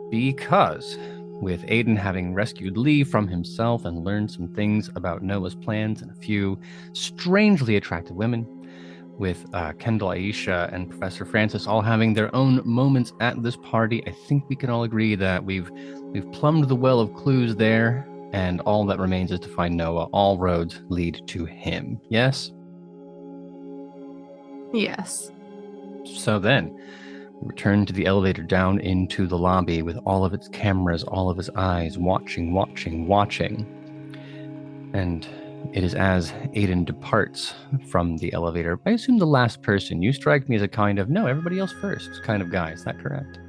Because with Aiden having rescued Lee from himself and learned some things about Noah's plans and a few strangely attractive women, with Kendall, Aisha, and Professor Francis all having their own moments at this party, I think we can all agree that we've plumbed the well of clues there, and all that remains is to find Noah. All roads lead to him. Yes? Yes. So then, we return to the elevator down into the lobby with all of its cameras, all of his eyes watching. And it is as Aiden departs from the elevator. I assume the last person. You strike me as a kind of, no, everybody else first kind of guy. Is that correct?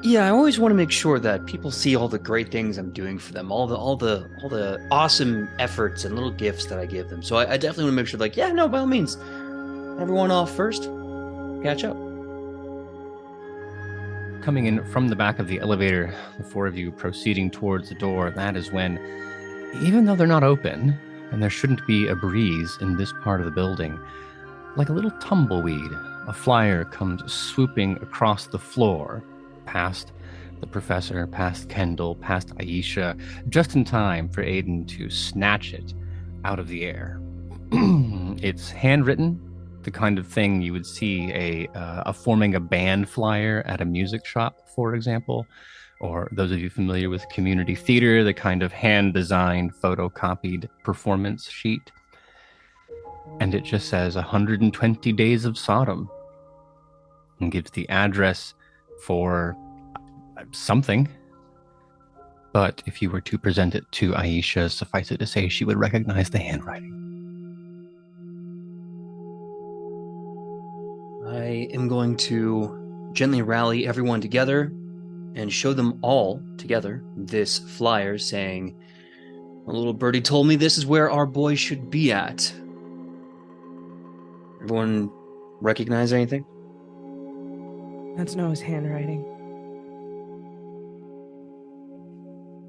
Yeah, I always want to make sure that people see all the great things I'm doing for them, all the awesome efforts and little gifts that I give them. So I definitely want to make sure, like, yeah, no, by all means, everyone off first, catch up. Coming in from the back of the elevator, the four of you proceeding towards the door, that is when, even though they're not open, and there shouldn't be a breeze in this part of the building, like a little tumbleweed, a flyer comes swooping across the floor, past the professor, past Kendall, past Aisha, just in time for Aiden to snatch it out of the air. It's handwritten the kind of thing you would see a forming a band flyer at a music shop, for example, or those of you familiar with community theater, the kind of hand-designed, photocopied performance sheet. And it just says 120 Days of Sodom and gives the address for something. But if you were to present it to Aisha, suffice it to say she would recognize the handwriting. I am going to gently rally everyone together and show them all together this flyer saying, "A little birdie told me this is where our boy should be at." Everyone recognize anything? That's Noah's handwriting.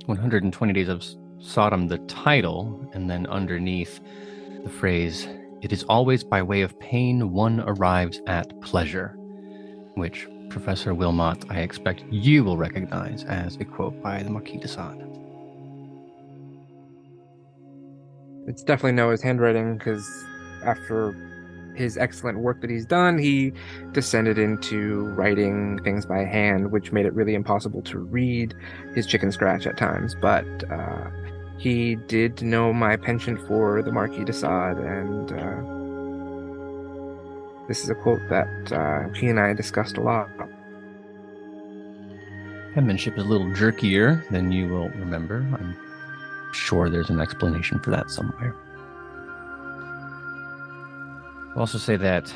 120 Days of Sodom, the title, and then underneath the phrase, "It is always by way of pain one arrives at pleasure," which, Professor Wilmot, I expect you will recognize as a quote by the Marquis de Sade. It's definitely Noah's handwriting, because after his excellent work that he's done, he descended into writing things by hand, which made it really impossible to read his chicken scratch at times. But he did know my penchant for the Marquis de Sade, and this is a quote that he and I discussed a lot. Penmanship is a little jerkier than you will remember. I'm sure there's an explanation for that somewhere. I'll also say that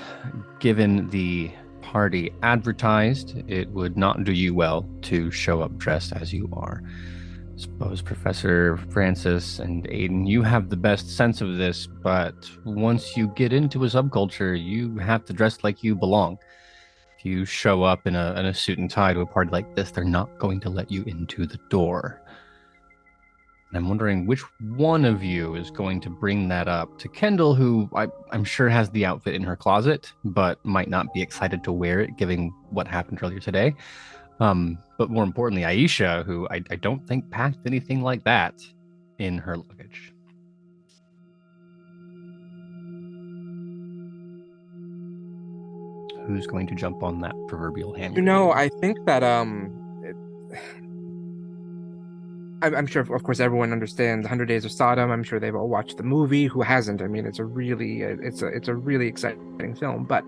given the party advertised, it would not do you well to show up dressed as you are. I suppose Professor Francis and Aiden, you have the best sense of this, but once you get into a subculture, you have to dress like you belong. If you show up in a suit and tie to a party like this, they're not going to let you into the door. And I'm wondering which one of you is going to bring that up to Kendall, who I'm sure has the outfit in her closet, but might not be excited to wear it, given what happened earlier today. But more importantly, Aisha, who I don't think packed anything like that in her luggage. Who's going to jump on that proverbial hand? I think that I'm sure, of course, everyone understands 100 Days of Sodom. I'm sure they've all watched the movie. Who hasn't? I mean, it's a really exciting film. But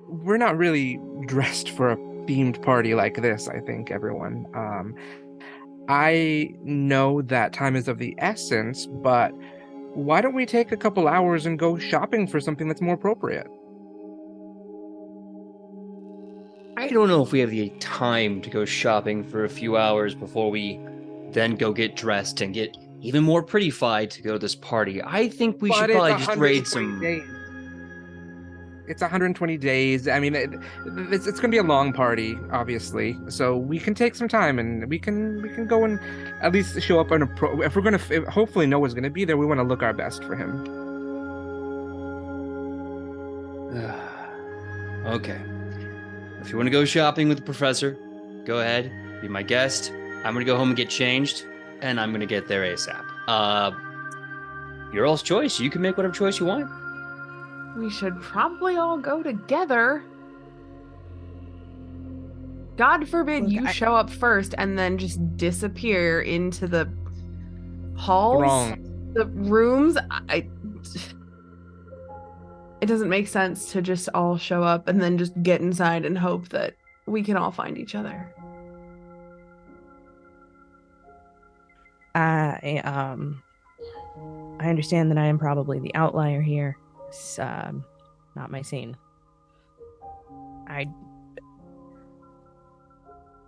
we're not really dressed for a themed party like this, I think, everyone. I know that time is of the essence, but why don't we take a couple hours and go shopping for something that's more appropriate? I don't know if we have the time to go shopping for a few hours before we then go get dressed and get even more prettified to go to this party. I think we should probably just raid some... days. It's 120 days. I mean, it's going to be a long party, obviously. So we can take some time, and we can go and at least show up on if we're going to... Hopefully Noah's going to be there. We want to look our best for him. Okay. If you want to go shopping with the professor, go ahead. Be my guest. I'm going to go home and get changed, and I'm going to get there ASAP. Your all's choice. You can make whatever choice you want. We should probably all go together. God forbid you show up first and then just disappear into the halls, the rooms. It doesn't make sense to just all show up and then just get inside and hope that we can all find each other. I understand that I am probably the outlier here. It's not my scene.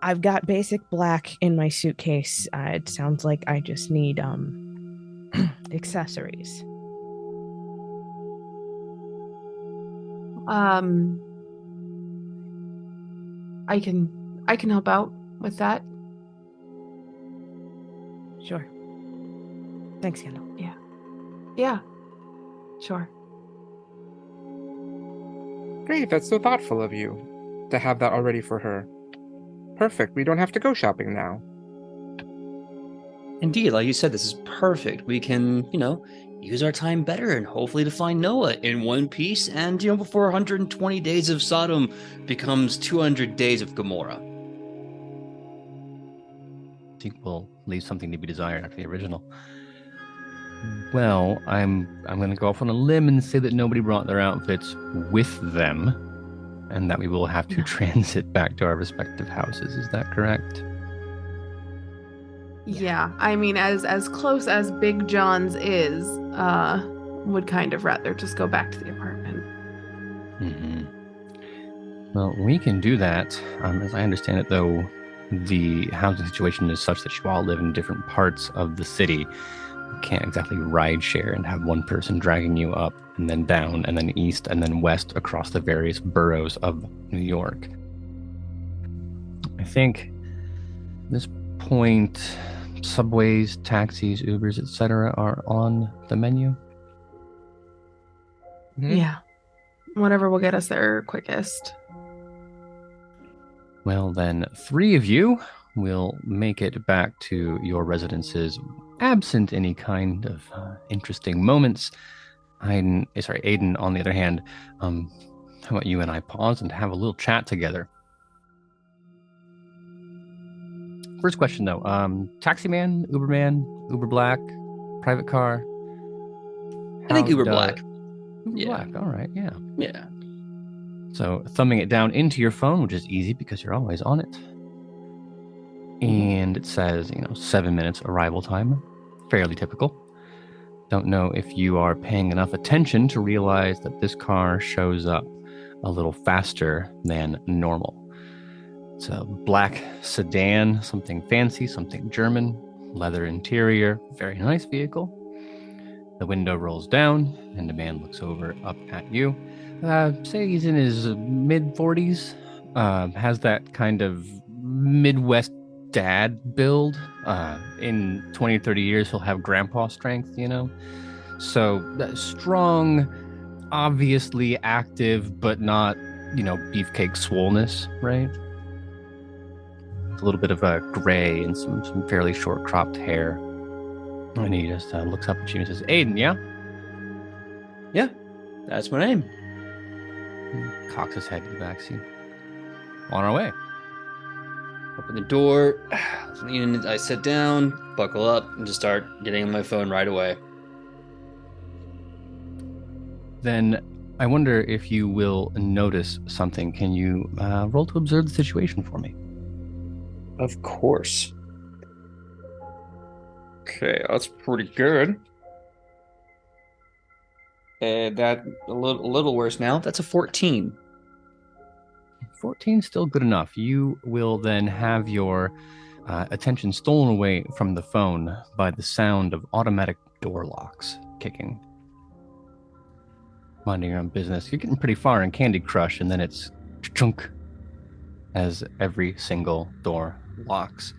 I've got basic black in my suitcase. It sounds like I just need accessories. I can help out with that. Sure. Thanks, Kendall. Yeah. Sure. Great, that's so thoughtful of you to have that already for her. Perfect, we don't have to go shopping now. Indeed, like you said, this is perfect. We can, use our time better and hopefully to find Noah in one piece and, before 120 days of Sodom becomes 200 days of Gomorrah. Sequel leaves something to be desired after the original. Well, I'm going to go off on a limb and say that nobody brought their outfits with them, and that we will have to transit back to our respective houses. Is that correct? Yeah. I mean, as close as Big John's is, would kind of rather just go back to the apartment. Mm-hmm. Well, we can do that. As I understand it, though, the housing situation is such that you all live in different parts of the city. You can't exactly ride share and have one person dragging you up and then down and then east and then west across the various boroughs of New York. I think at this point, subways, taxis, Ubers, etc. are on the menu. Mm-hmm. Yeah. Whatever will get us there quickest. Well, then, 3 of you will make it back to your residences, absent any kind of interesting moments. Aiden, on the other hand, how about you and I pause and have a little chat together? First question, though. Taxi man, Uber Black, private car? I think Uber Black. Uber Black, all right, yeah. Yeah. So thumbing it down into your phone, which is easy because you're always on it. And it says, 7 minutes arrival time. Fairly typical. Don't know if you are paying enough attention to realize that this car shows up a little faster than normal. It's a black sedan, something fancy, something German, leather interior, very nice vehicle. The window rolls down and the man looks up at you. Say he's in his mid-40s, has that kind of Midwest dad build. In 20, 30 years, he'll have grandpa strength, So strong, obviously active, but not, beefcake swollenness, right? A little bit of a gray and some fairly short cropped hair. And he just looks up at you and says, Aiden, yeah? Yeah, that's my name. He cocks his head to the backseat. On our way. Open the door, I sit down, buckle up, and just start getting on my phone right away. Then I wonder if you will notice something. Can you roll to observe the situation for me? Of course. Okay, that's pretty good. That a little worse now. That's a 14. 14 still good enough. You will then have your attention stolen away from the phone by the sound of automatic door locks kicking. Minding your own business. You're getting pretty far in Candy Crush, and then it's chunk as every single door locks.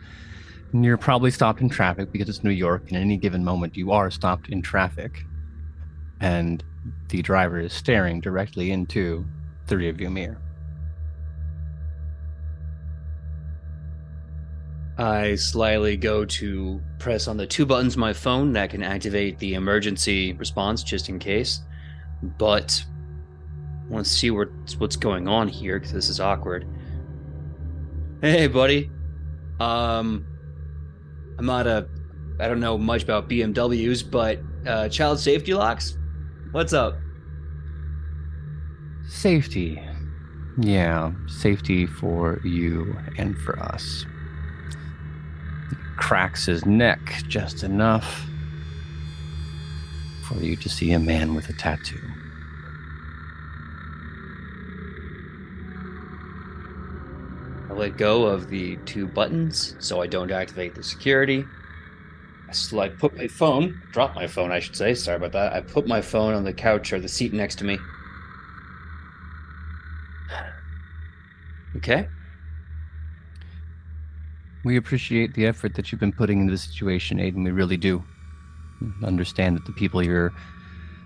And you're probably stopped in traffic because it's New York, and at any given moment you are stopped in traffic. And the driver is staring directly into the rearview mirror. I slyly go to press on the 2 buttons on my phone that can activate the emergency response just in case. But I want to see what's going on here because this is awkward. Hey, buddy. I don't know much about BMWs, but child safety locks? What's up? Safety. Yeah, safety for you and for us. He cracks his neck just enough for you to see a man with a tattoo. I let go of the 2 buttons so I don't activate the security. I drop my phone, I should say. Sorry about that. I put my phone on the couch or the seat next to me. Okay. We appreciate the effort that you've been putting into the situation, Aiden. We really do. Understand that the people you're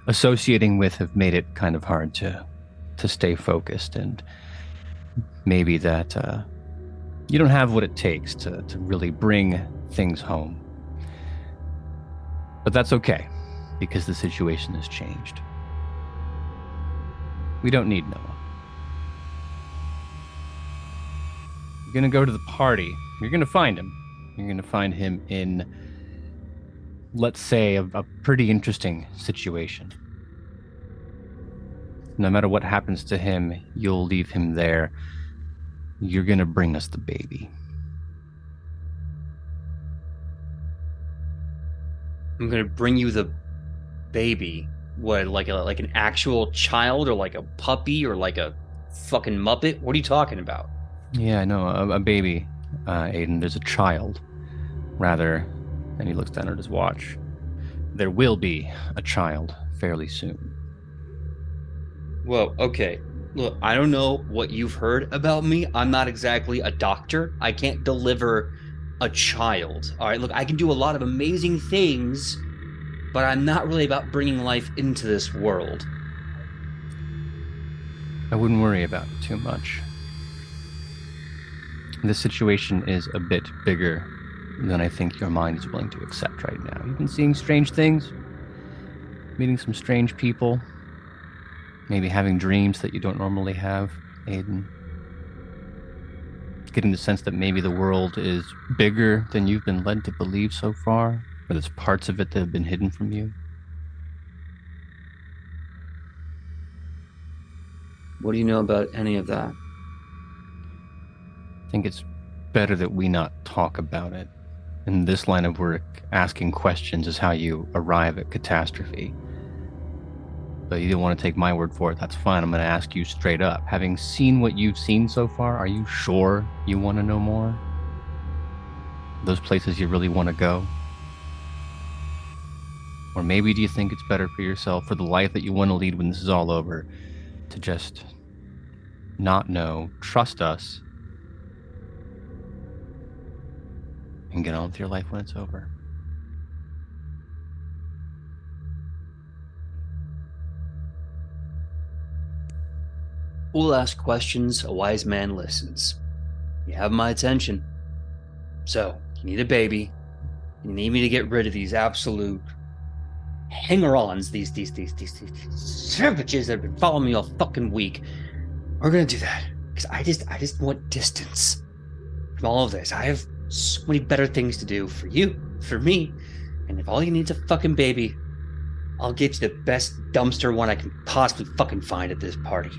associating with have made it kind of hard to stay focused, and maybe that you don't have what it takes to really bring things home. But that's okay. because the situation has changed. We don't need Noah. You're going to go to the party. You're going to find him. You're going to find him in, let's say, a pretty interesting situation. No matter what happens to him, you'll leave him there. You're going to bring us the baby. I'm going to bring you the baby. What, like an actual child, or like a puppy, or like a fucking Muppet? What are you talking about? Yeah, I know, a baby, Aiden. There's a child, rather, and he looks down at his watch. There will be a child fairly soon. Whoa, okay. Look, I don't know what you've heard about me. I'm not exactly a doctor. I can't deliver a child. All right, look, I can do a lot of amazing things, but I'm not really about bringing life into this world. I wouldn't worry about it too much. This situation is a bit bigger than I think your mind is willing to accept right now. You've been seeing strange things, meeting some strange people, maybe having dreams that you don't normally have, Aiden. Getting the sense that maybe the world is bigger than you've been led to believe so far, or there's parts of it that have been hidden from you. What do you know about any of that? I think it's better that we not talk about it. In this line of work, asking questions is how you arrive at catastrophe. But you don't want to take my word for it, that's fine. I'm going to ask you straight up. Having seen what you've seen so far, are you sure you want to know more? Those places you really want to go? Or maybe do you think it's better for yourself, for the life that you want to lead when this is all over, to just not know, trust us, and get on with your life when it's over? We'll ask questions, a wise man listens. You have my attention. So, you need a baby. You need me to get rid of these absolute hanger-ons, these savages that have been following me all fucking week. We're gonna do that. Because I just want distance from all of this. I have so many better things to do for you, for me. And if all you need is a fucking baby, I'll get you the best dumpster one I can possibly fucking find at this party.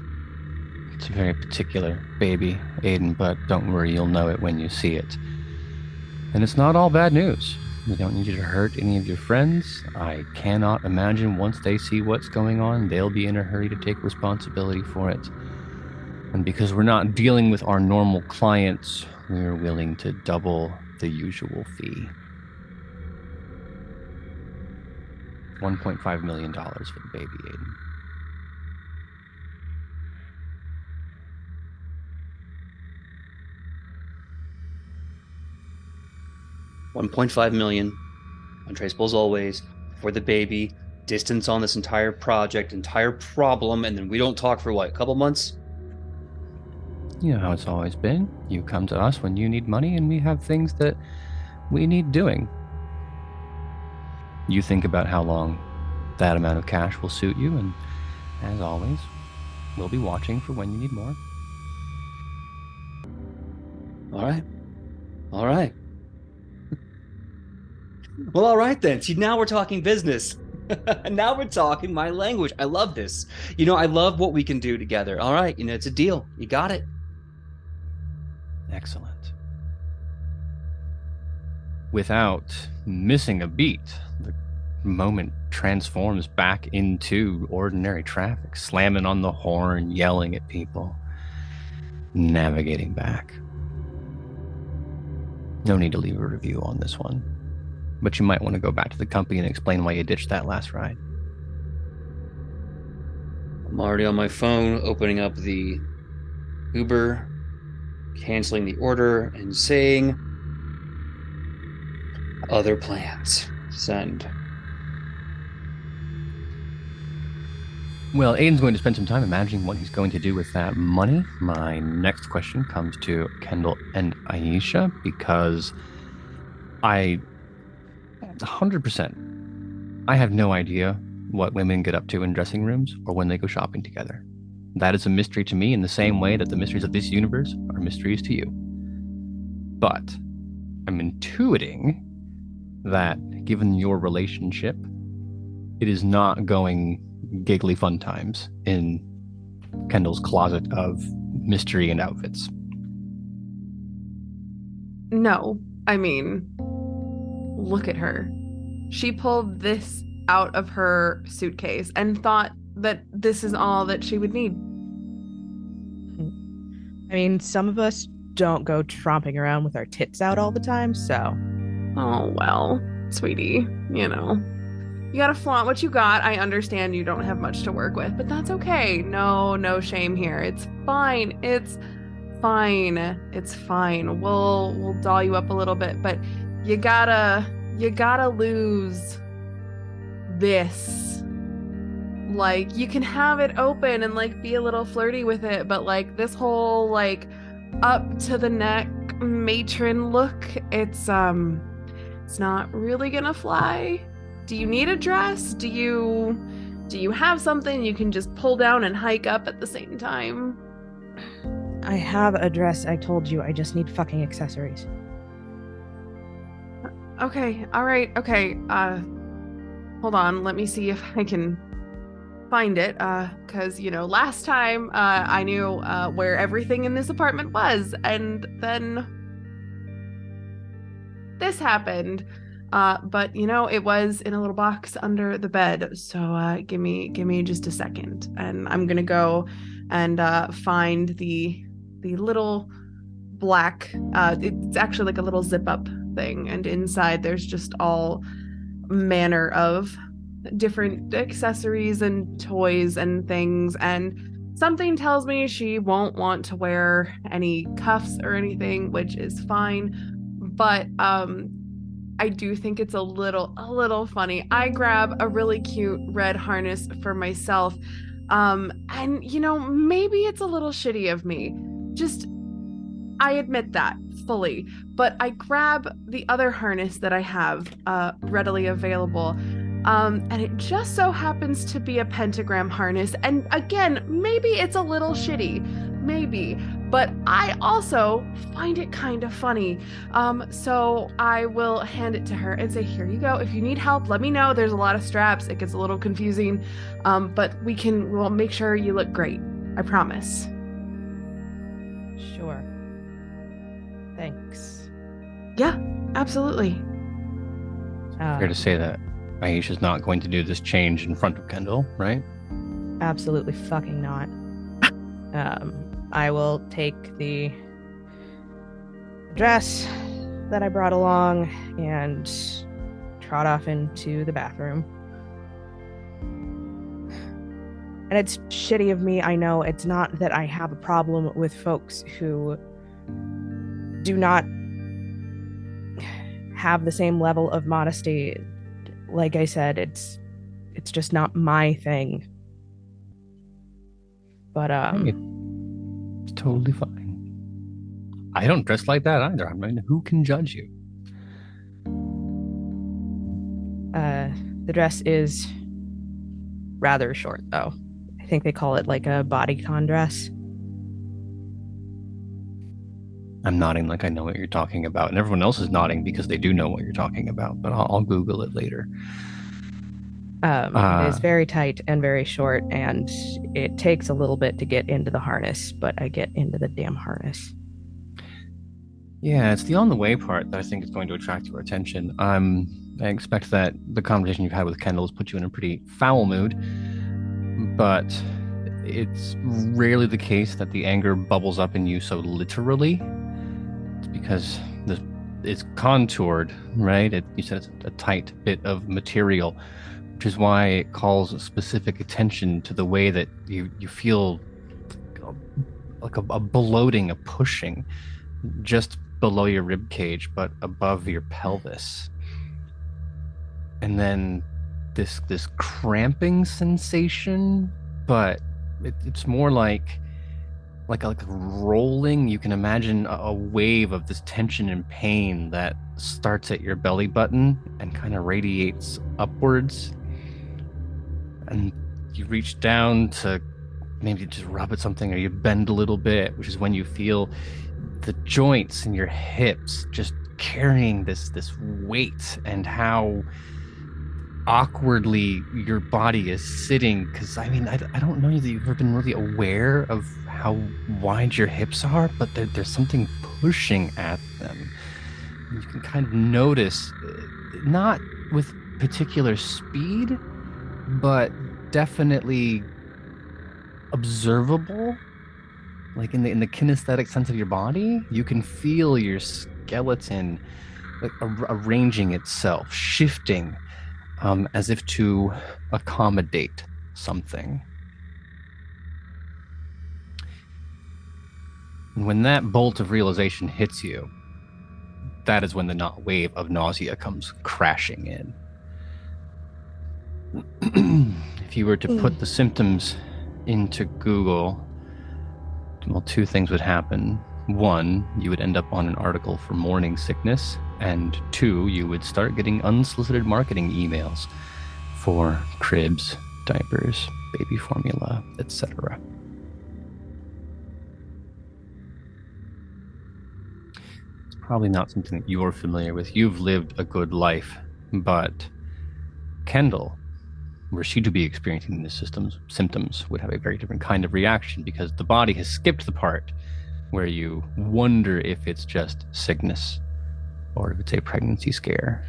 It's a very particular baby, Aiden, but don't worry, you'll know it when you see it. And it's not all bad news. We don't need you to hurt any of your friends. I cannot imagine once they see what's going on, they'll be in a hurry to take responsibility for it. And because we're not dealing with our normal clients, we're willing to double the usual fee. $1.5 million for the baby, Aiden. $1.5 million, untraceable as always, for the baby, distance on this entire project, entire problem, and then we don't talk for what, a couple months? You know how it's always been. You come to us when you need money, and we have things that we need doing. You think about how long that amount of cash will suit you, and as always, we'll be watching for when you need more. All right. Well, all right then. See, now we're talking business. Now we're talking my language. I love this. You know, I love what we can do together. All right, you know, it's a deal. You got it. Excellent. Without missing a beat, the moment transforms back into ordinary traffic, slamming on the horn, yelling at people, navigating back. No need to leave a review on this one, but you might want to go back to the company and explain why you ditched that last ride. I'm already on my phone, opening up the Uber, canceling the order, and saying, other plans. Send. Well, Aiden's going to spend some time imagining what he's going to do with that money. My next question comes to Kendall and Aisha, because I 100% I have no idea what women get up to in dressing rooms or when they go shopping together. That is a mystery to me in the same way that the mysteries of this universe are mysteries to you. But I'm intuiting that given your relationship, it is not going giggly fun times in Kendall's closet of mystery and outfits. No, I mean, look at her. She pulled this out of her suitcase and thought that this is all that she would need. I mean, some of us don't go tromping around with our tits out all the time, so. Oh, well, sweetie, you know. You gotta flaunt what you got. I understand you don't have much to work with, but that's okay. No shame here. It's fine. It's fine. It's fine. We'll doll you up a little bit, but you gotta lose this. Like, you can have it open and like be a little flirty with it, but like this whole like up to the neck matron look, it's not really gonna fly. Do you need a dress? Do you have something you can just pull down and hike up at the same time? I have a dress. I told you. I just need fucking accessories. Okay. All right. Okay. Hold on. Let me see if I can find it. Because, last time I knew where everything in this apartment was. And then this happened. But it was in a little box under the bed. So give me just a second, and I'm gonna go and find the little black. It's actually like a little zip up thing, and inside there's just all manner of different accessories and toys and things. And something tells me she won't want to wear any cuffs or anything, which is fine. But I do think it's a little funny. I grab a really cute red harness for myself. And maybe it's a little shitty of me. I admit that fully. But I grab the other harness that I have readily available. And it just so happens to be a pentagram harness. And again, maybe it's a little shitty. Maybe. But I also find it kind of funny. So I will hand it to her and say, here you go. If you need help, let me know. There's a lot of straps. It gets a little confusing. But we'll make sure you look great. I promise. Sure. Thanks. Yeah, absolutely. Fair to say that Aisha's not going to do this change in front of Kendall, right? Absolutely fucking not. I will take the dress that I brought along and trot off into the bathroom. And it's shitty of me, I know. It's not that I have a problem with folks who do not have the same level of modesty. Like I said, it's just not my thing. But it's totally fine. I don't dress like that either. I mean, who can judge you? The dress is rather short, though. I think they call it like a bodycon dress. I'm nodding like I know what you're talking about, and everyone else is nodding because they do know what you're talking about, but I'll Google it later. It is very tight and very short, and it takes a little bit to get into the harness, but I get into the damn harness. Yeah, it's the on the way part that I think is going to attract your attention. I expect that the conversation you've had with Kendall has put you in a pretty foul mood, but it's rarely the case that the anger bubbles up in you so literally. It's because it's contoured, right? You said it's a tight bit of material, which is why it calls specific attention to the way that you feel like a bloating, a pushing just below your rib cage, but above your pelvis. And then this cramping sensation, but it's more like like rolling. You can imagine a wave of this tension and pain that starts at your belly button and kind of radiates upwards. And you reach down to maybe just rub at something, or you bend a little bit, which is when you feel the joints in your hips just carrying this weight, and how awkwardly your body is sitting. Because I mean, I don't know that you've ever been really aware of how wide your hips are, but there's something pushing at them. You can kind of notice, not with particular speed, but definitely observable. Like in the kinesthetic sense of your body, you can feel your skeleton like arranging itself, shifting, as if to accommodate something. And when that bolt of realization hits you, that is when the wave of nausea comes crashing in. If you were to put the symptoms into Google, well, two things would happen. One, you would end up on an article for morning sickness, and two, you would start getting unsolicited marketing emails for cribs, diapers, baby formula, etc. It's probably not something that you're familiar with. You've lived a good life, but Kendall, were she to be experiencing the symptoms, would have a very different kind of reaction, because the body has skipped the part where you wonder if it's just sickness or if it's a pregnancy scare,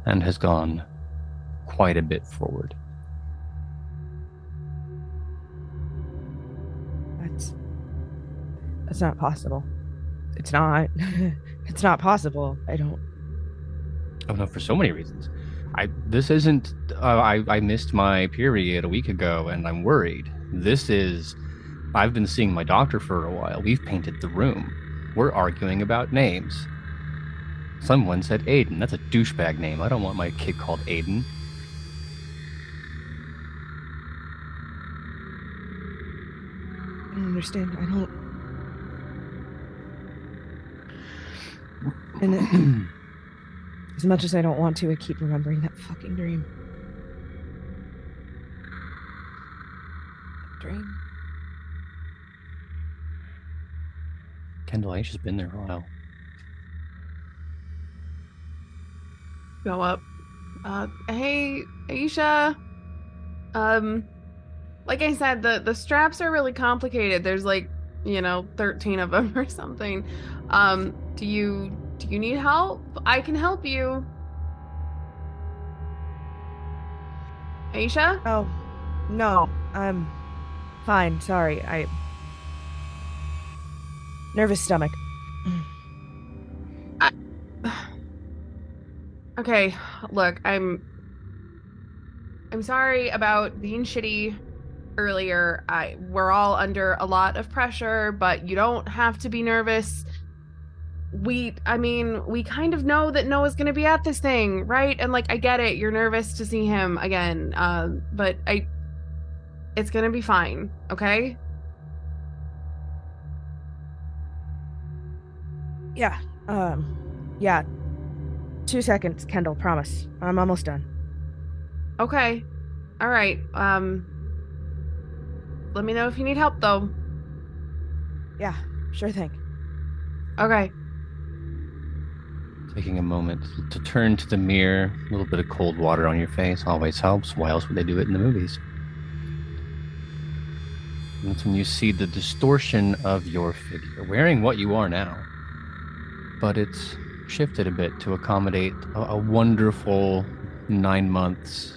and has gone quite a bit forward. That's not possible. It's not. It's not possible. I don't. Oh no, for so many reasons. This isn't, I missed my period a week ago and I'm worried. This is, I've been seeing my doctor for a while. We've painted the room. We're arguing about names. Someone said Aiden. That's a douchebag name. I don't want my kid called Aiden. I don't understand. I don't. And as much as I don't want to, I keep remembering that fucking dream. Kendall, Aisha's been there for a while. Go up. Hey, Aisha. Like I said, the straps are really complicated. There's like, 13 of them or something. Do you need help? I can help you. Aisha? Oh, no. I'm fine. Sorry. Nervous stomach. Okay, look, I'm sorry about being shitty earlier. We're all under a lot of pressure, but you don't have to be nervous. We kind of know that Noah's gonna be at this thing, right? And I get it, you're nervous to see him again, but it's gonna be fine, okay? Yeah, yeah. 2 seconds, Kendall, promise. I'm almost done. Okay. All right. Let me know if you need help, though. Yeah, sure thing. Okay. Taking a moment to turn to the mirror, a little bit of cold water on your face always helps. Why else would they do it in the movies? And that's when you see the distortion of your figure, wearing what you are now. But it's shifted a bit to accommodate a wonderful 9 months.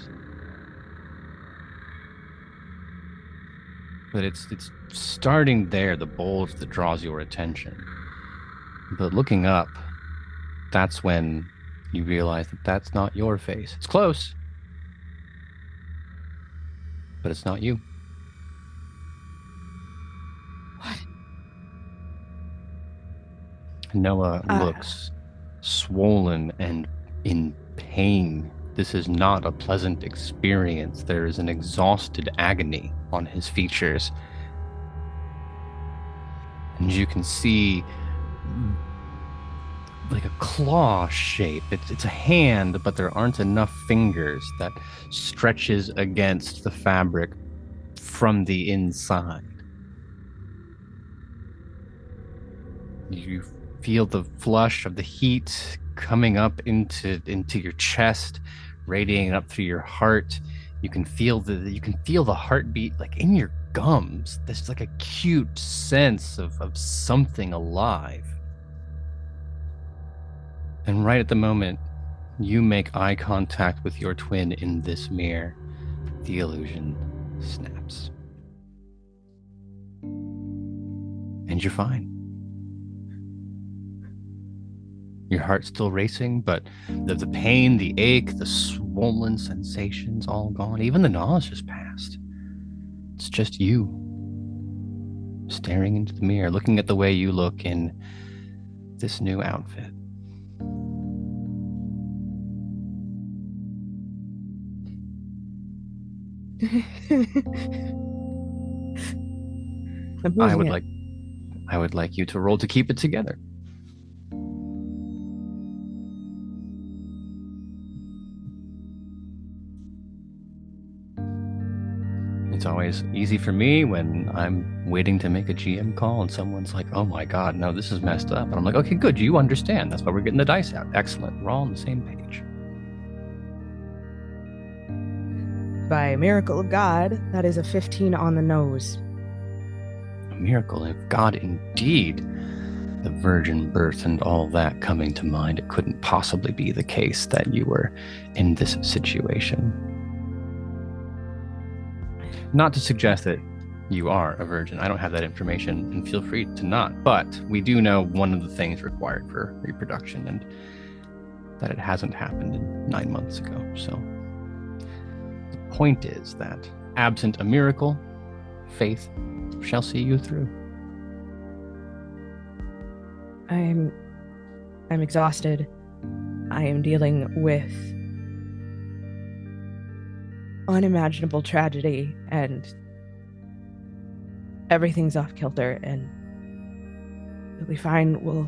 But it's starting there, the bulge that draws your attention. But looking up, that's when you realize that that's not your face. It's close, but it's not you. What? Noah looks swollen and in pain. This is not a pleasant experience. There is an exhausted agony on his features. And you can see like a claw shape. It's a hand, but there aren't enough fingers that stretches against the fabric from the inside. You feel the flush of the heat coming up into your chest, radiating up through your heart. You can feel the heartbeat like in your gums. There's like a acute sense of something alive. And right at the moment you make eye contact with your twin in this mirror, the illusion snaps. And you're fine. Your heart's still racing, but the pain, the ache, the swollen sensations all gone. Even the nausea's passed. It's just you staring into the mirror, looking at the way you look in this new outfit. I would like you to roll to keep it together. It's always easy for me when I'm waiting to make a GM call and someone's like, oh my God, no, this is messed up. And I'm like, okay, good, you understand. That's why we're getting the dice out. Excellent. We're all on the same page. By miracle of God, that is a 15 on the nose. A miracle of God indeed. The virgin birth and all that coming to mind, it couldn't possibly be the case that you were in this situation. Not to suggest that you are a virgin. I don't have that information, and feel free to not. But we do know one of the things required for reproduction, and that it hasn't happened 9 months ago. So the point is that absent a miracle, faith shall see you through. I'm exhausted. I am dealing with unimaginable tragedy, and everything's off kilter, and it'll be fine. We'll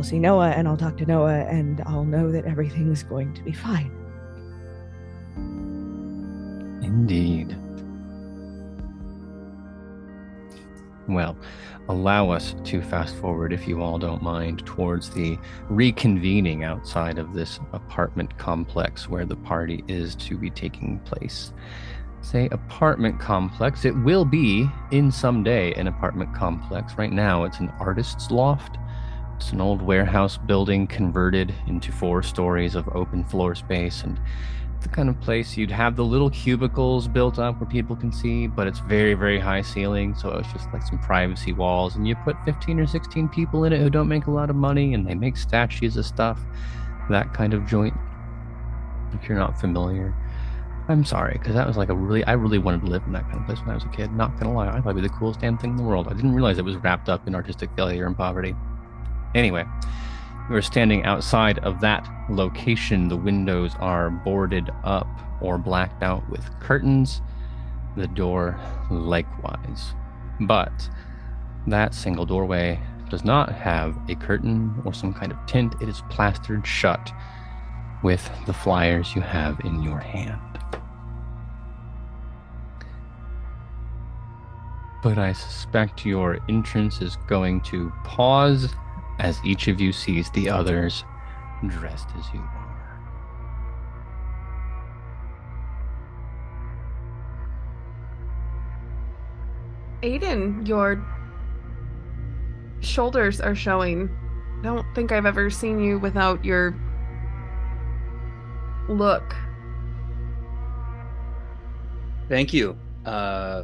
see Noah, and I'll talk to Noah, and I'll know that everything's going to be fine. Indeed. Well, allow us to fast forward, if you all don't mind, towards the reconvening outside of this apartment complex where the party is to be taking place. Say apartment complex, it will be in someday an apartment complex. Right now it's an artist's loft. It's an old warehouse building converted into 4 stories of open floor space, and the kind of place you'd have the little cubicles built up where people can see, but it's very, very high ceiling, so it's just like some privacy walls, and you put 15 or 16 people in it who don't make a lot of money, and they make statues of stuff. That kind of joint. If you're not familiar, I'm sorry, because that was like I really wanted to live in that kind of place when I was a kid. Not gonna lie, I thought it'd be the coolest damn thing in the world. I didn't realize it was wrapped up in artistic failure and poverty. Anyway, we're standing outside of that location. The windows are boarded up or blacked out with curtains. The door likewise. But that single doorway does not have a curtain or some kind of tint. It is plastered shut with the flyers you have in your hand. But I suspect your entrance is going to pause as each of you sees the others dressed as you are. Aiden, your shoulders are showing. I don't think I've ever seen you without your look. Thank you, I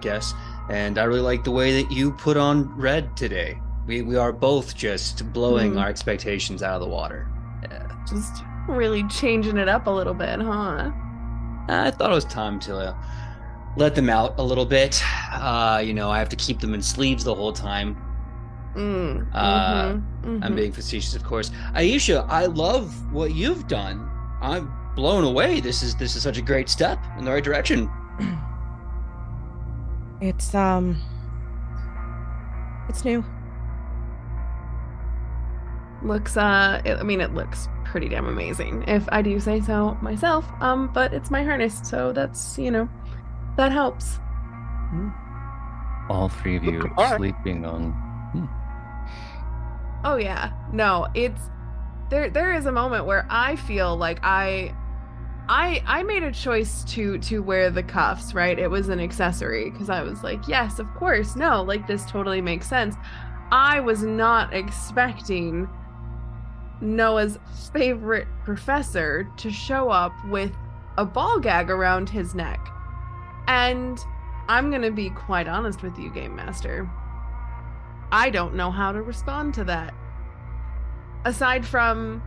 guess. And I really like the way that you put on red today. We are both just blowing our expectations out of the water. Yeah. Just really changing it up a little bit, huh? I thought it was time to let them out a little bit. I have to keep them in sleeves the whole time. I'm being facetious, of course. Aisha, I love what you've done. I'm blown away. This is such a great step in the right direction. It's new. It looks pretty damn amazing, if I do say so myself. But it's my harness, so that's, that helps. All three of you All right. sleeping on. Oh yeah. No, there is a moment where I feel like I made a choice to wear the cuffs, right? It was an accessory because I was like, yes, of course. No, like this totally makes sense. I was not expecting Noah's favorite professor to show up with a ball gag around his neck. And I'm going to be quite honest with you, Game Master. I don't know how to respond to that. Aside from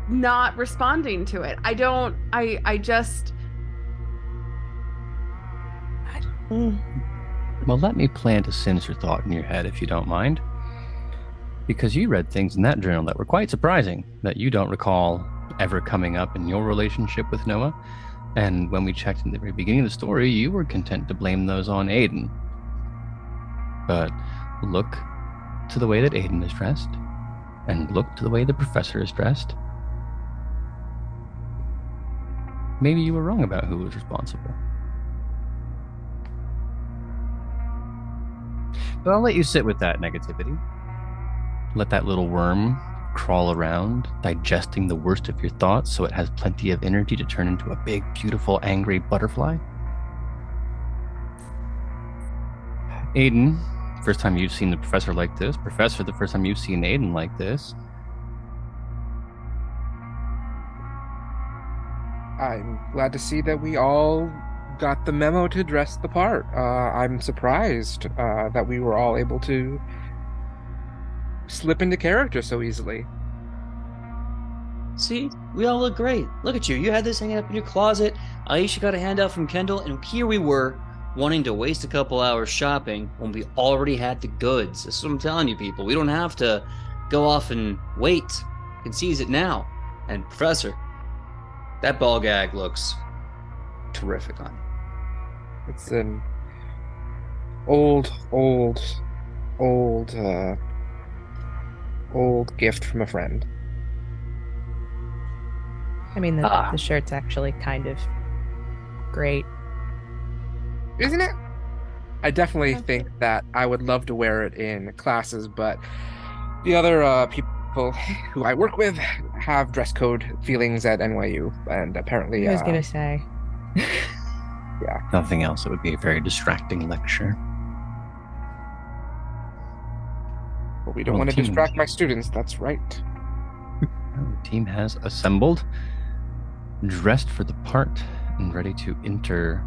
not responding to it. Well, let me plant a sinister thought in your head, if you don't mind. Because you read things in that journal that were quite surprising, that you don't recall ever coming up in your relationship with Noah. And when we checked in the very beginning of the story, you were content to blame those on Aiden. But look to the way that Aiden is dressed, and look to the way the professor is dressed. Maybe you were wrong about who was responsible. But I'll let you sit with that negativity. Let that little worm crawl around, digesting the worst of your thoughts so it has plenty of energy to turn into a big, beautiful, angry butterfly. Aiden, first time you've seen the professor like this. Professor, the first time you've seen Aiden like this. I'm glad to see that we all got the memo to dress the part. I'm surprised that we were all able to slip into character so easily. See, we all look great. Look at you. You had this hanging up in your closet. Aisha got a handout from Kendall, and here we were, wanting to waste a couple hours shopping when we already had the goods. This is what I'm telling you, people. We don't have to go off and wait. You can seize it now. And Professor, that ball gag looks terrific on you. It's an old gift from a friend. I mean, the shirt's actually kind of great. Isn't it? I definitely think that I would love to wear it in classes, but the other people who I work with have dress code feelings at NYU, and apparently... I was going to say. Yeah. Nothing else. It would be a very distracting lecture. But we don't want to distract my students, that's right. The team has assembled, dressed for the part, and ready to enter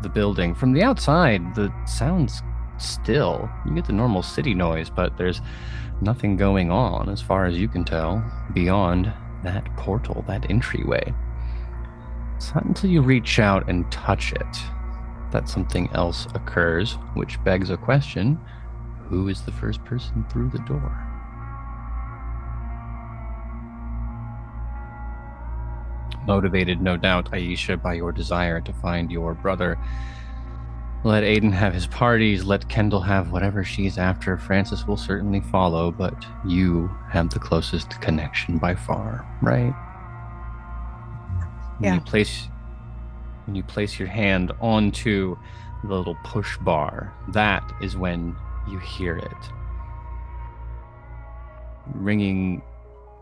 the building. From the outside, the sound's still. You get the normal city noise, but there's nothing going on, as far as you can tell, beyond that portal, that entryway. It's not until you reach out and touch it that something else occurs, which begs a question. Who is the first person through the door? Motivated, no doubt, Aisha, by your desire to find your brother. Let Aiden have his parties, let Kendall have whatever she's after. Francis will certainly follow, but you have the closest connection by far, right? Yeah. When you place your hand onto the little push bar, that is when you hear it ringing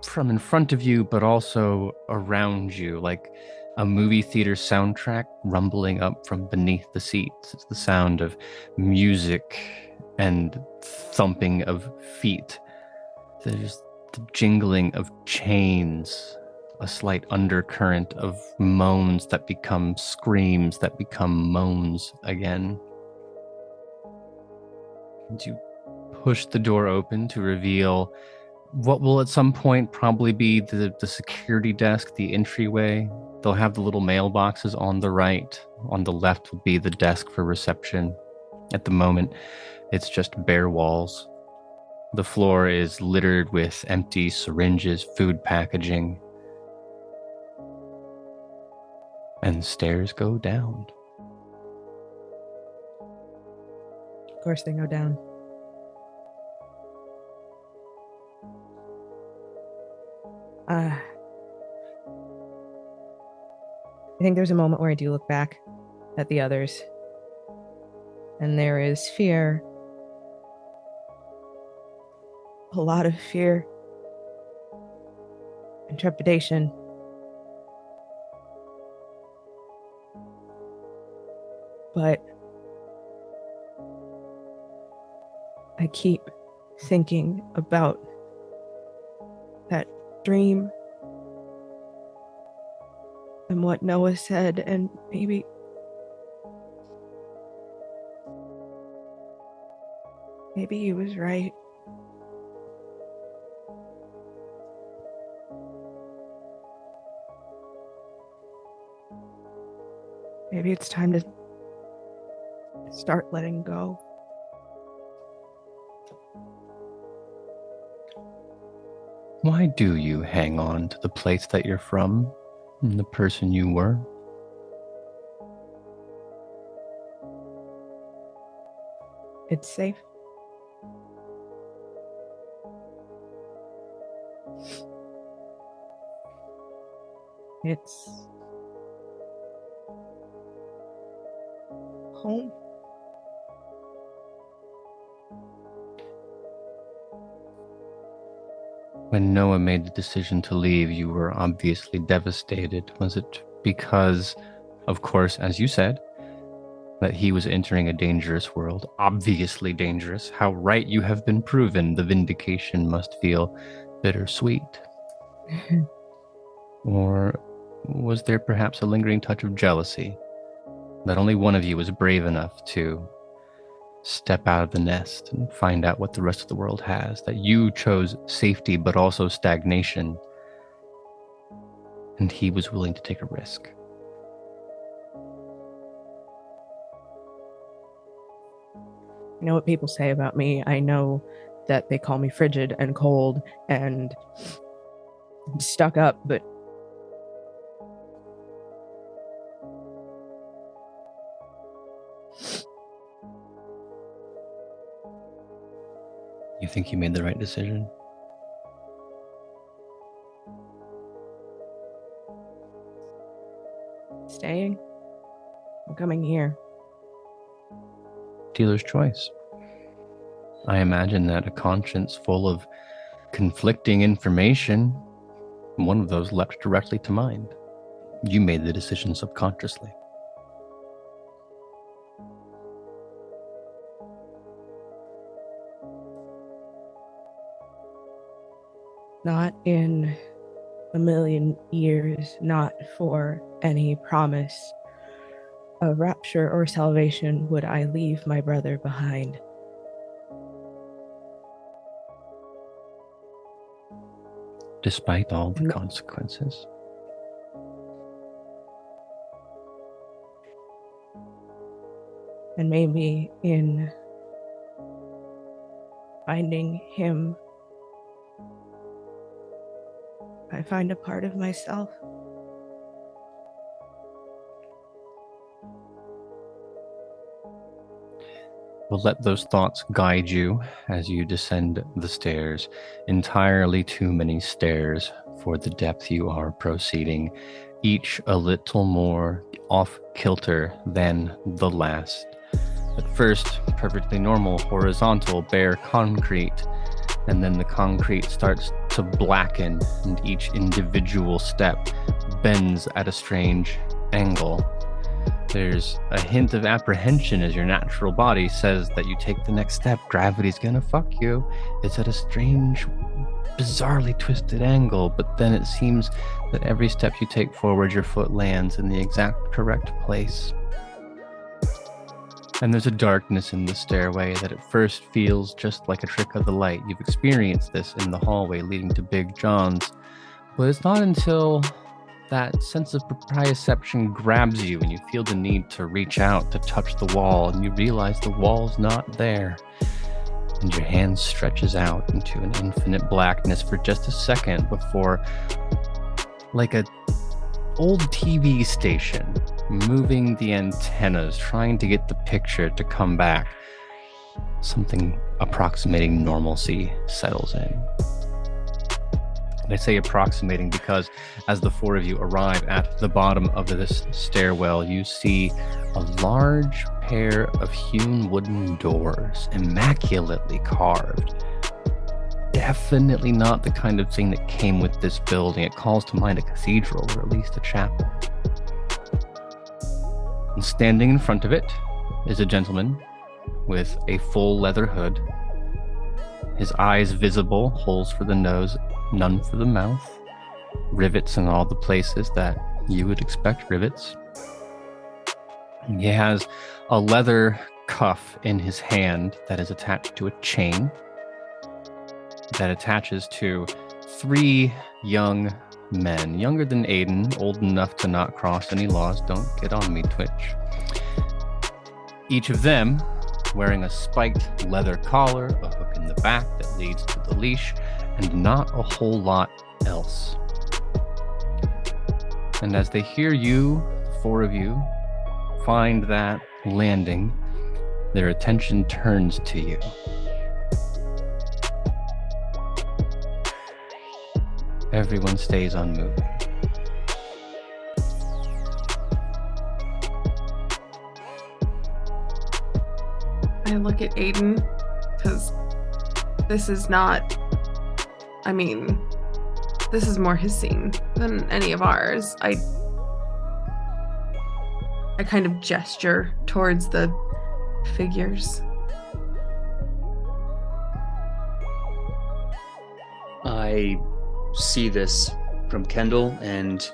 from in front of you, but also around you, like a movie theater soundtrack rumbling up from beneath the seats. It's the sound of music and thumping of feet. There's the jingling of chains, a slight undercurrent of moans that become screams that become moans again. And you push the door open to reveal what will at some point probably be the security desk, the entryway. They'll have the little mailboxes on the right. On the left will be the desk for reception. At the moment, it's just bare walls. The floor is littered with empty syringes, food packaging. And stairs go down. course, they go down. I think there's a moment where I do look back at the others, and there is fear. A lot of fear and trepidation. But I keep thinking about that dream and what Noah said, and maybe he was right. Maybe it's time to start letting go. Why do you hang on to the place that you're from and the person you were? It's safe. It's home. When Noah made the decision to leave, you were obviously devastated. Was it because, of course, as you said, that he was entering a dangerous world? Obviously dangerous. How right you have been proven. The vindication must feel bittersweet. Or was there perhaps a lingering touch of jealousy that only one of you was brave enough to step out of the nest and find out what the rest of the world has, that you chose safety but also stagnation, and he was willing to take a risk? I know what people say about me. I know that they call me frigid and cold and stuck up, but You think you made the right decision? staying, I'm coming here. Dealer's choice. I imagine that a conscience full of conflicting information, one of those leapt directly to mind. You made the decision subconsciously. Not in a million years, not for any promise of rapture or salvation would I leave my brother behind. Despite all the consequences. And maybe in finding him, I find a part of myself. Well, let those thoughts guide you as you descend the stairs. Entirely too many stairs for the depth you are proceeding, each a little more off-kilter than the last. At first, perfectly normal, horizontal, bare concrete, and then the concrete starts to blacken, and each individual step bends at a strange angle. There's a hint of apprehension as your natural body says that you take the next step. Gravity's gonna fuck you. It's at a strange, bizarrely twisted angle, but then it seems that every step you take forward, your foot lands in the exact correct place. And there's a darkness in the stairway that at first feels just like a trick of the light. You've experienced this in the hallway leading to Big John's, but it's not until that sense of proprioception grabs you and you feel the need to reach out to touch the wall, and you realize the wall's not there. And your hand stretches out into an infinite blackness for just a second before, like a old TV station, moving the antennas, trying to get the picture to come back. something approximating normalcy settles in. And I say approximating because as the four of you arrive at the bottom of this stairwell, you see a large pair of hewn wooden doors, immaculately carved. Definitely not the kind of thing that came with this building. It calls to mind a cathedral, or at least a chapel. And standing in front of it is a gentleman with a full leather hood, his eyes visible, holes for the nose, none for the mouth, rivets in all the places that you would expect rivets. And he has a leather cuff in his hand that is attached to a chain that attaches to 3 young men, younger than Aiden, old enough to not cross any laws. Don't get on me, Twitch. Each of them wearing a spiked leather collar, a hook in the back that leads to the leash, and not a whole lot else. And as they hear you, the 4 of you, find that landing, their attention turns to you. Everyone stays unmoving. I look at Aiden, because this is not, this is more his scene than any of ours. I kind of gesture towards the figures. I see this from Kendall, and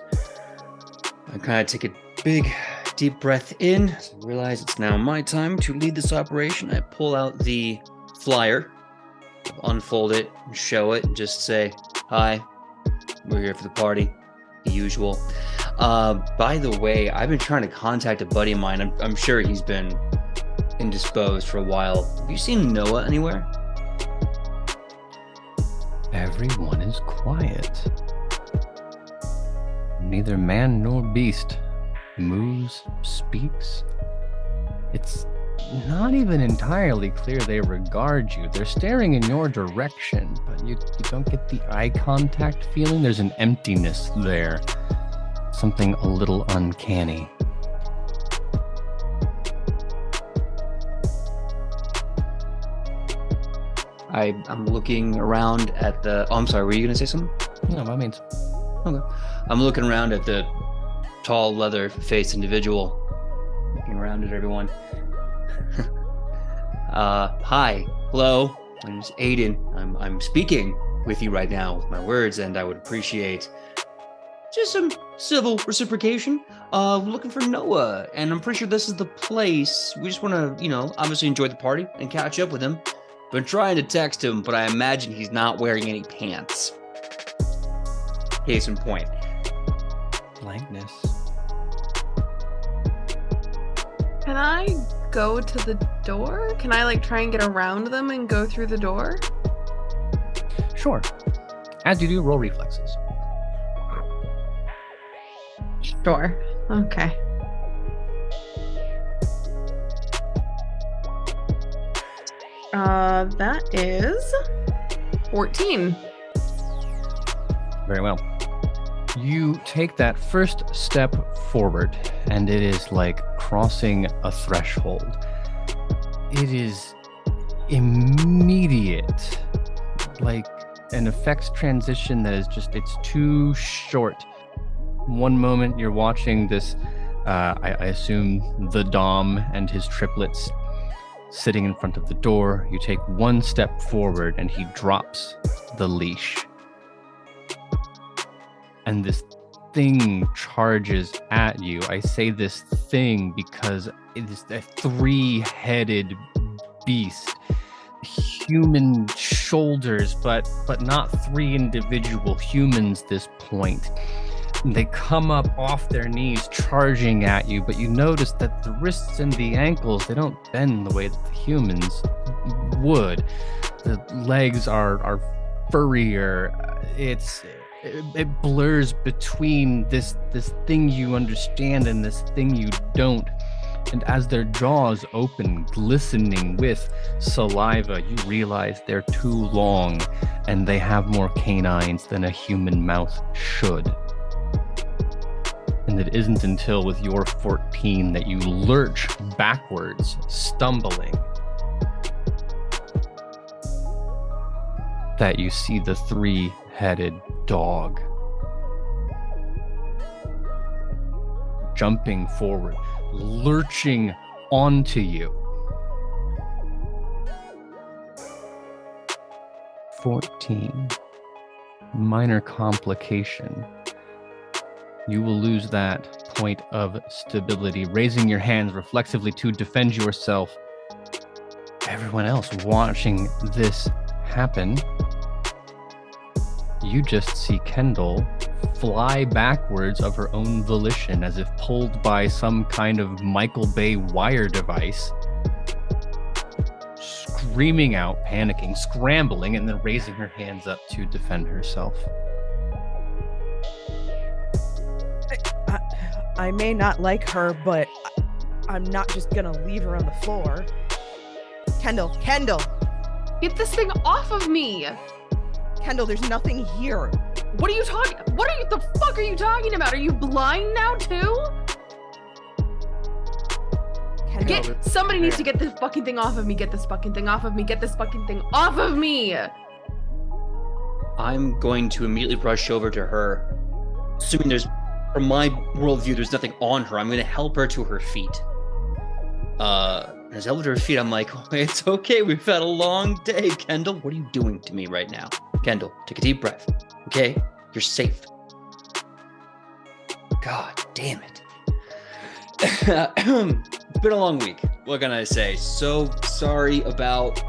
I kind of take a big, deep breath in, realize it's now my time to lead this operation. I pull out the flyer, unfold it, show it, and just say, "Hi, we're here for the party," the usual. By the way, I've been trying to contact a buddy of mine. I'm sure he's been indisposed for a while. Have you seen Noah anywhere? Everyone is quiet. Neither man nor beast moves, speaks. It's not even entirely clear they regard you. They're staring in your direction, but you don't get the eye contact feeling. There's an emptiness there. Something a little uncanny. I'm looking around at the... Oh, I'm sorry, were you going to say something? No, by means. Okay. I'm looking around at the tall, leather-faced individual. Looking around at everyone. Hi. Hello. My name's Aiden. I'm speaking with you right now with my words, and I would appreciate just some civil reciprocation. Looking for Noah, and I'm pretty sure this is the place. We just want to, obviously enjoy the party and catch up with him. Been trying to text him, but I imagine he's not wearing any pants. Case in point. Blankness. Can I go to the door? Can I try and get around them and go through the door? Sure. As you do, roll reflexes. Sure. Okay. That is 14. Very well. You take that first step forward, and it is like crossing a threshold. It is immediate, like an effects transition that is just, it's too short. One moment you're watching this, I assume the Dom and his triplets sitting in front of the door. You take one step forward and he drops the leash. And this thing charges at you. I say this thing because it is a 3-headed beast. Human shoulders, but not 3 individual humans this point. They come up off their knees charging at you, but you notice that the wrists and the ankles, they don't bend the way that the humans would. The legs are furrier. It blurs between this thing you understand and this thing you don't. And as their jaws open, glistening with saliva, you realize they're too long and they have more canines than a human mouth should. And it isn't until with your 14 that you lurch backwards, stumbling, that you see the three-headed dog jumping forward, lurching onto you. 14. Minor complication. You will lose that point of stability, raising your hands reflexively to defend yourself. Everyone else watching this happen, you just see Kendall fly backwards of her own volition as if pulled by some kind of Michael Bay wire device, screaming out, panicking, scrambling, and then raising her hands up to defend herself. I may not like her, but I'm not just gonna leave her on the floor. Kendall! Get this thing off of me! Kendall, there's nothing here. What the fuck are you talking about? Are you blind now too? Kendall, Somebody needs to get this fucking thing off of me. Get this fucking thing off of me. Get this fucking thing off of me. I'm going to immediately rush over to her. Assuming from my worldview, there's nothing on her. I'm going to help her to her feet. As I help her to her feet, I'm like, it's okay. We've had a long day. Kendall, what are you doing to me right now? Kendall, take a deep breath. Okay? You're safe. God damn it. It's been a long week. What can I say? So sorry about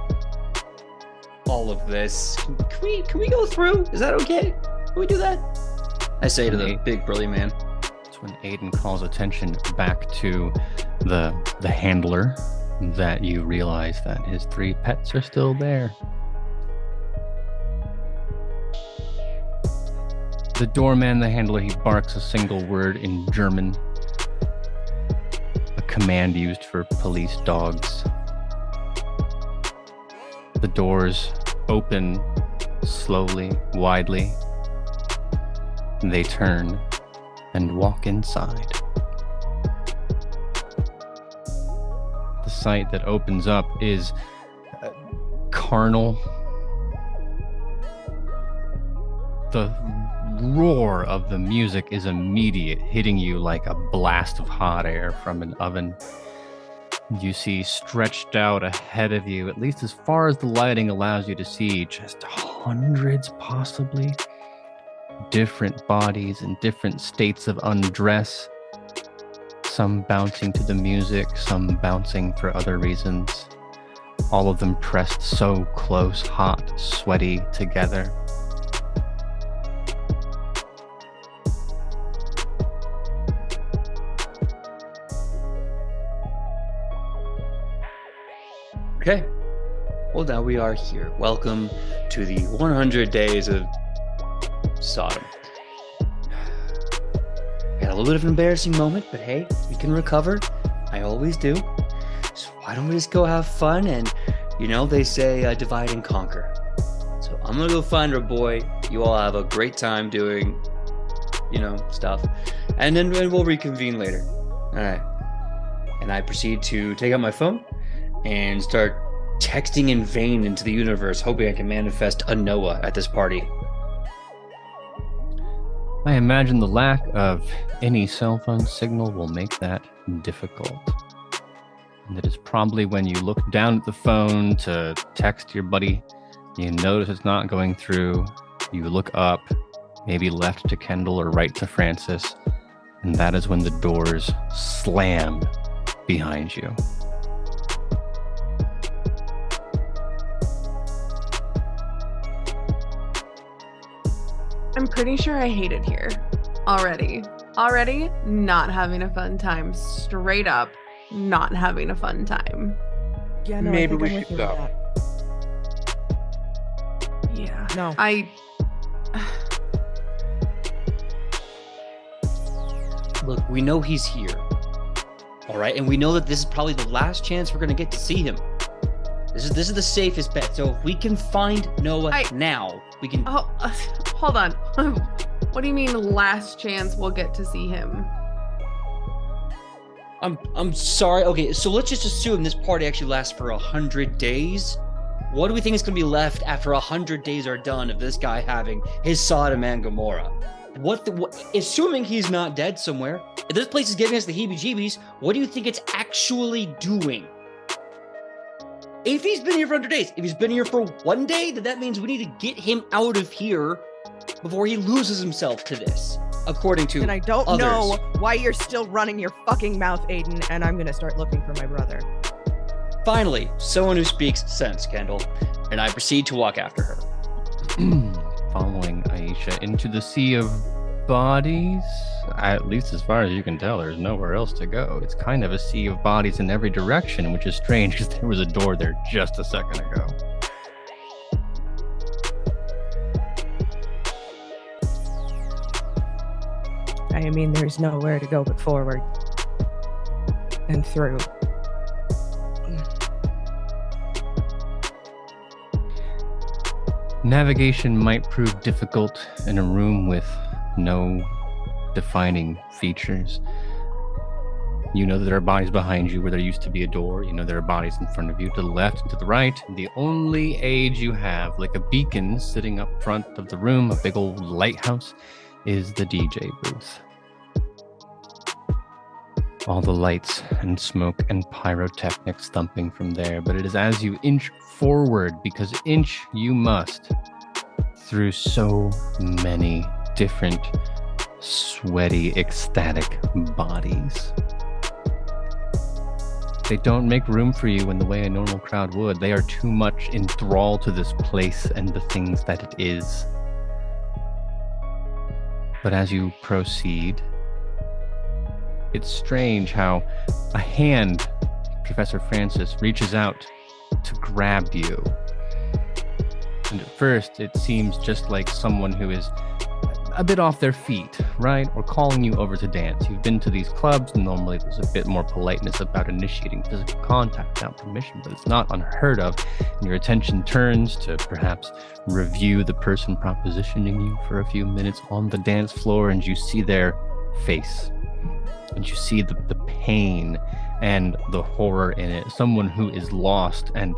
all of this. Can we go through? Is that okay? Can we do that? I say to the big burly man. That's when Aiden calls attention back to the handler, that you realize that his 3 pets are still there. The doorman, the handler, he barks a single word in German, a command used for police dogs. The doors open slowly, widely. They turn and walk inside. The sight that opens up is carnal. The roar of the music is immediate, hitting you like a blast of hot air from an oven. You see stretched out ahead of you, at least as far as the lighting allows you to see, just hundreds, possibly, different bodies in different states of undress. Some bouncing to the music, some bouncing for other reasons. All of them pressed so close, hot, sweaty together. Okay. Well, now we are here. Welcome to the 100 days of Sodom. Got a little bit of an embarrassing moment, but hey, we can recover. I always do. So why don't we just go have fun? And, they say divide and conquer. So I'm going to go find her boy. You all have a great time doing, stuff. And then we'll reconvene later. All right. And I proceed to take out my phone and start texting in vain into the universe, hoping I can manifest a Noah at this party. I imagine the lack of any cell phone signal will make that difficult. And it is probably when you look down at the phone to text your buddy, you notice it's not going through, you look up, maybe left to Kendall or right to Francis, and that is when the doors slam behind you. I'm pretty sure I hate it here already. Already not having a fun time. Straight up not having a fun time. Yeah, no, Maybe I think we I'm with should you go. on that. Yeah. No. Look, we know he's here. All right, and we know that this is probably the last chance we're going to get to see him. This is the safest bet. So if we can find Noah now, we can. Oh, hold on. What do you mean last chance we'll get to see him? I'm sorry. Okay, so let's just assume this party actually lasts for 100 days. What do we think is going to be left after 100 days are done of this guy having his Sodom and Gomorrah? What, assuming he's not dead somewhere, if this place is giving us the heebie-jeebies, what do you think it's actually doing? If he's been here for 100 days, if he's been here for 1 day, then that means we need to get him out of here before he loses himself to this, according to And I don't others. know why you're still running your fucking mouth, Aiden, and I'm gonna start looking for my brother. Finally, someone who speaks sense, Kendall, and I proceed to walk after her. Following Aisha into the sea of bodies. At least as far as you can tell, there's nowhere else to go. It's kind of a sea of bodies in every direction, which is strange because there was a door there just a second ago. I mean, there's nowhere to go but forward and through. Navigation might prove difficult in a room with no defining features. You know that there are bodies behind you where there used to be a door. You know there are bodies in front of you to the left and to the right. And the only aid you have, like a beacon sitting up front of the room, a big old lighthouse, is the DJ booth. All the lights and smoke and pyrotechnics thumping from there. But it is as you inch forward, because inch you must, through so many different sweaty, ecstatic bodies. They don't make room for you in the way a normal crowd would. They are too much enthralled to this place and the things that it is. But as you proceed, it's strange how a hand, Professor Francis, reaches out to grab you. And at first, it seems just like someone who is a bit off their feet, right? Or calling you over to dance. You've been to these clubs, and normally there's a bit more politeness about initiating physical contact without permission, but it's not unheard of. And your attention turns to perhaps review the person propositioning you for a few minutes on the dance floor, and you see their face. And you see the pain and the horror in it. Someone who is lost and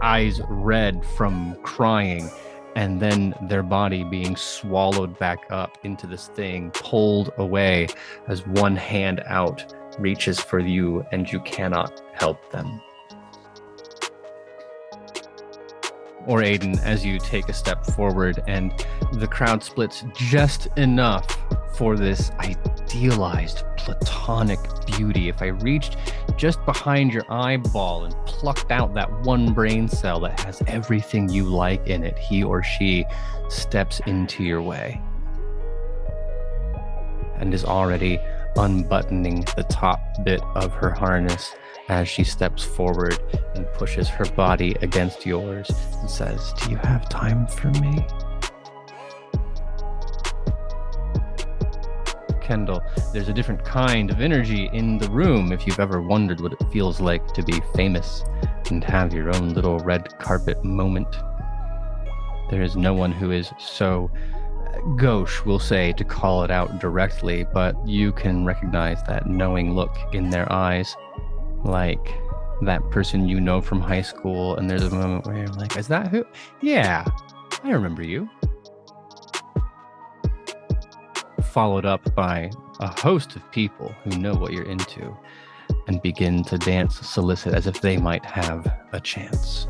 eyes red from crying, and then their body being swallowed back up into this thing, pulled away as one hand out reaches for you and you cannot help them. Or Aiden, as you take a step forward and the crowd splits just enough for this idealized platonic beauty. If I reached just behind your eyeball and plucked out that one brain cell that has everything you like in it, he or she steps into your way and is already unbuttoning the top bit of her harness as she steps forward and pushes her body against yours and says, "Do you have time for me?" Kendall, there's a different kind of energy in the room if you've ever wondered what it feels like to be famous and have your own little red carpet moment. There is no one who is so gauche, we'll say, to call it out directly, but you can recognize that knowing look in their eyes, like that person you know from high school, and there's a moment where you're like, is that who? Yeah, I remember you. Followed up by a host of people who know what you're into and begin to dance solicit as if they might have a chance.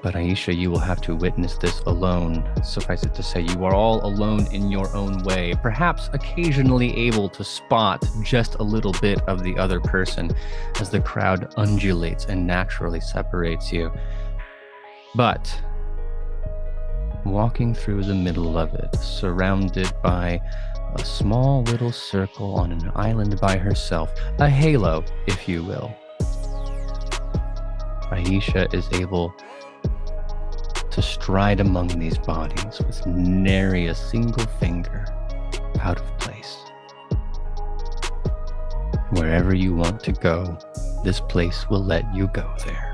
But Aisha, you will have to witness this alone. Suffice it to say, you are all alone in your own way, perhaps occasionally able to spot just a little bit of the other person as the crowd undulates and naturally separates you. But walking through the middle of it, surrounded by a small little circle on an island by herself, a halo, if you will, Aisha is able to stride among these bodies with nary a single finger out of place. Wherever you want to go, this place will let you go there.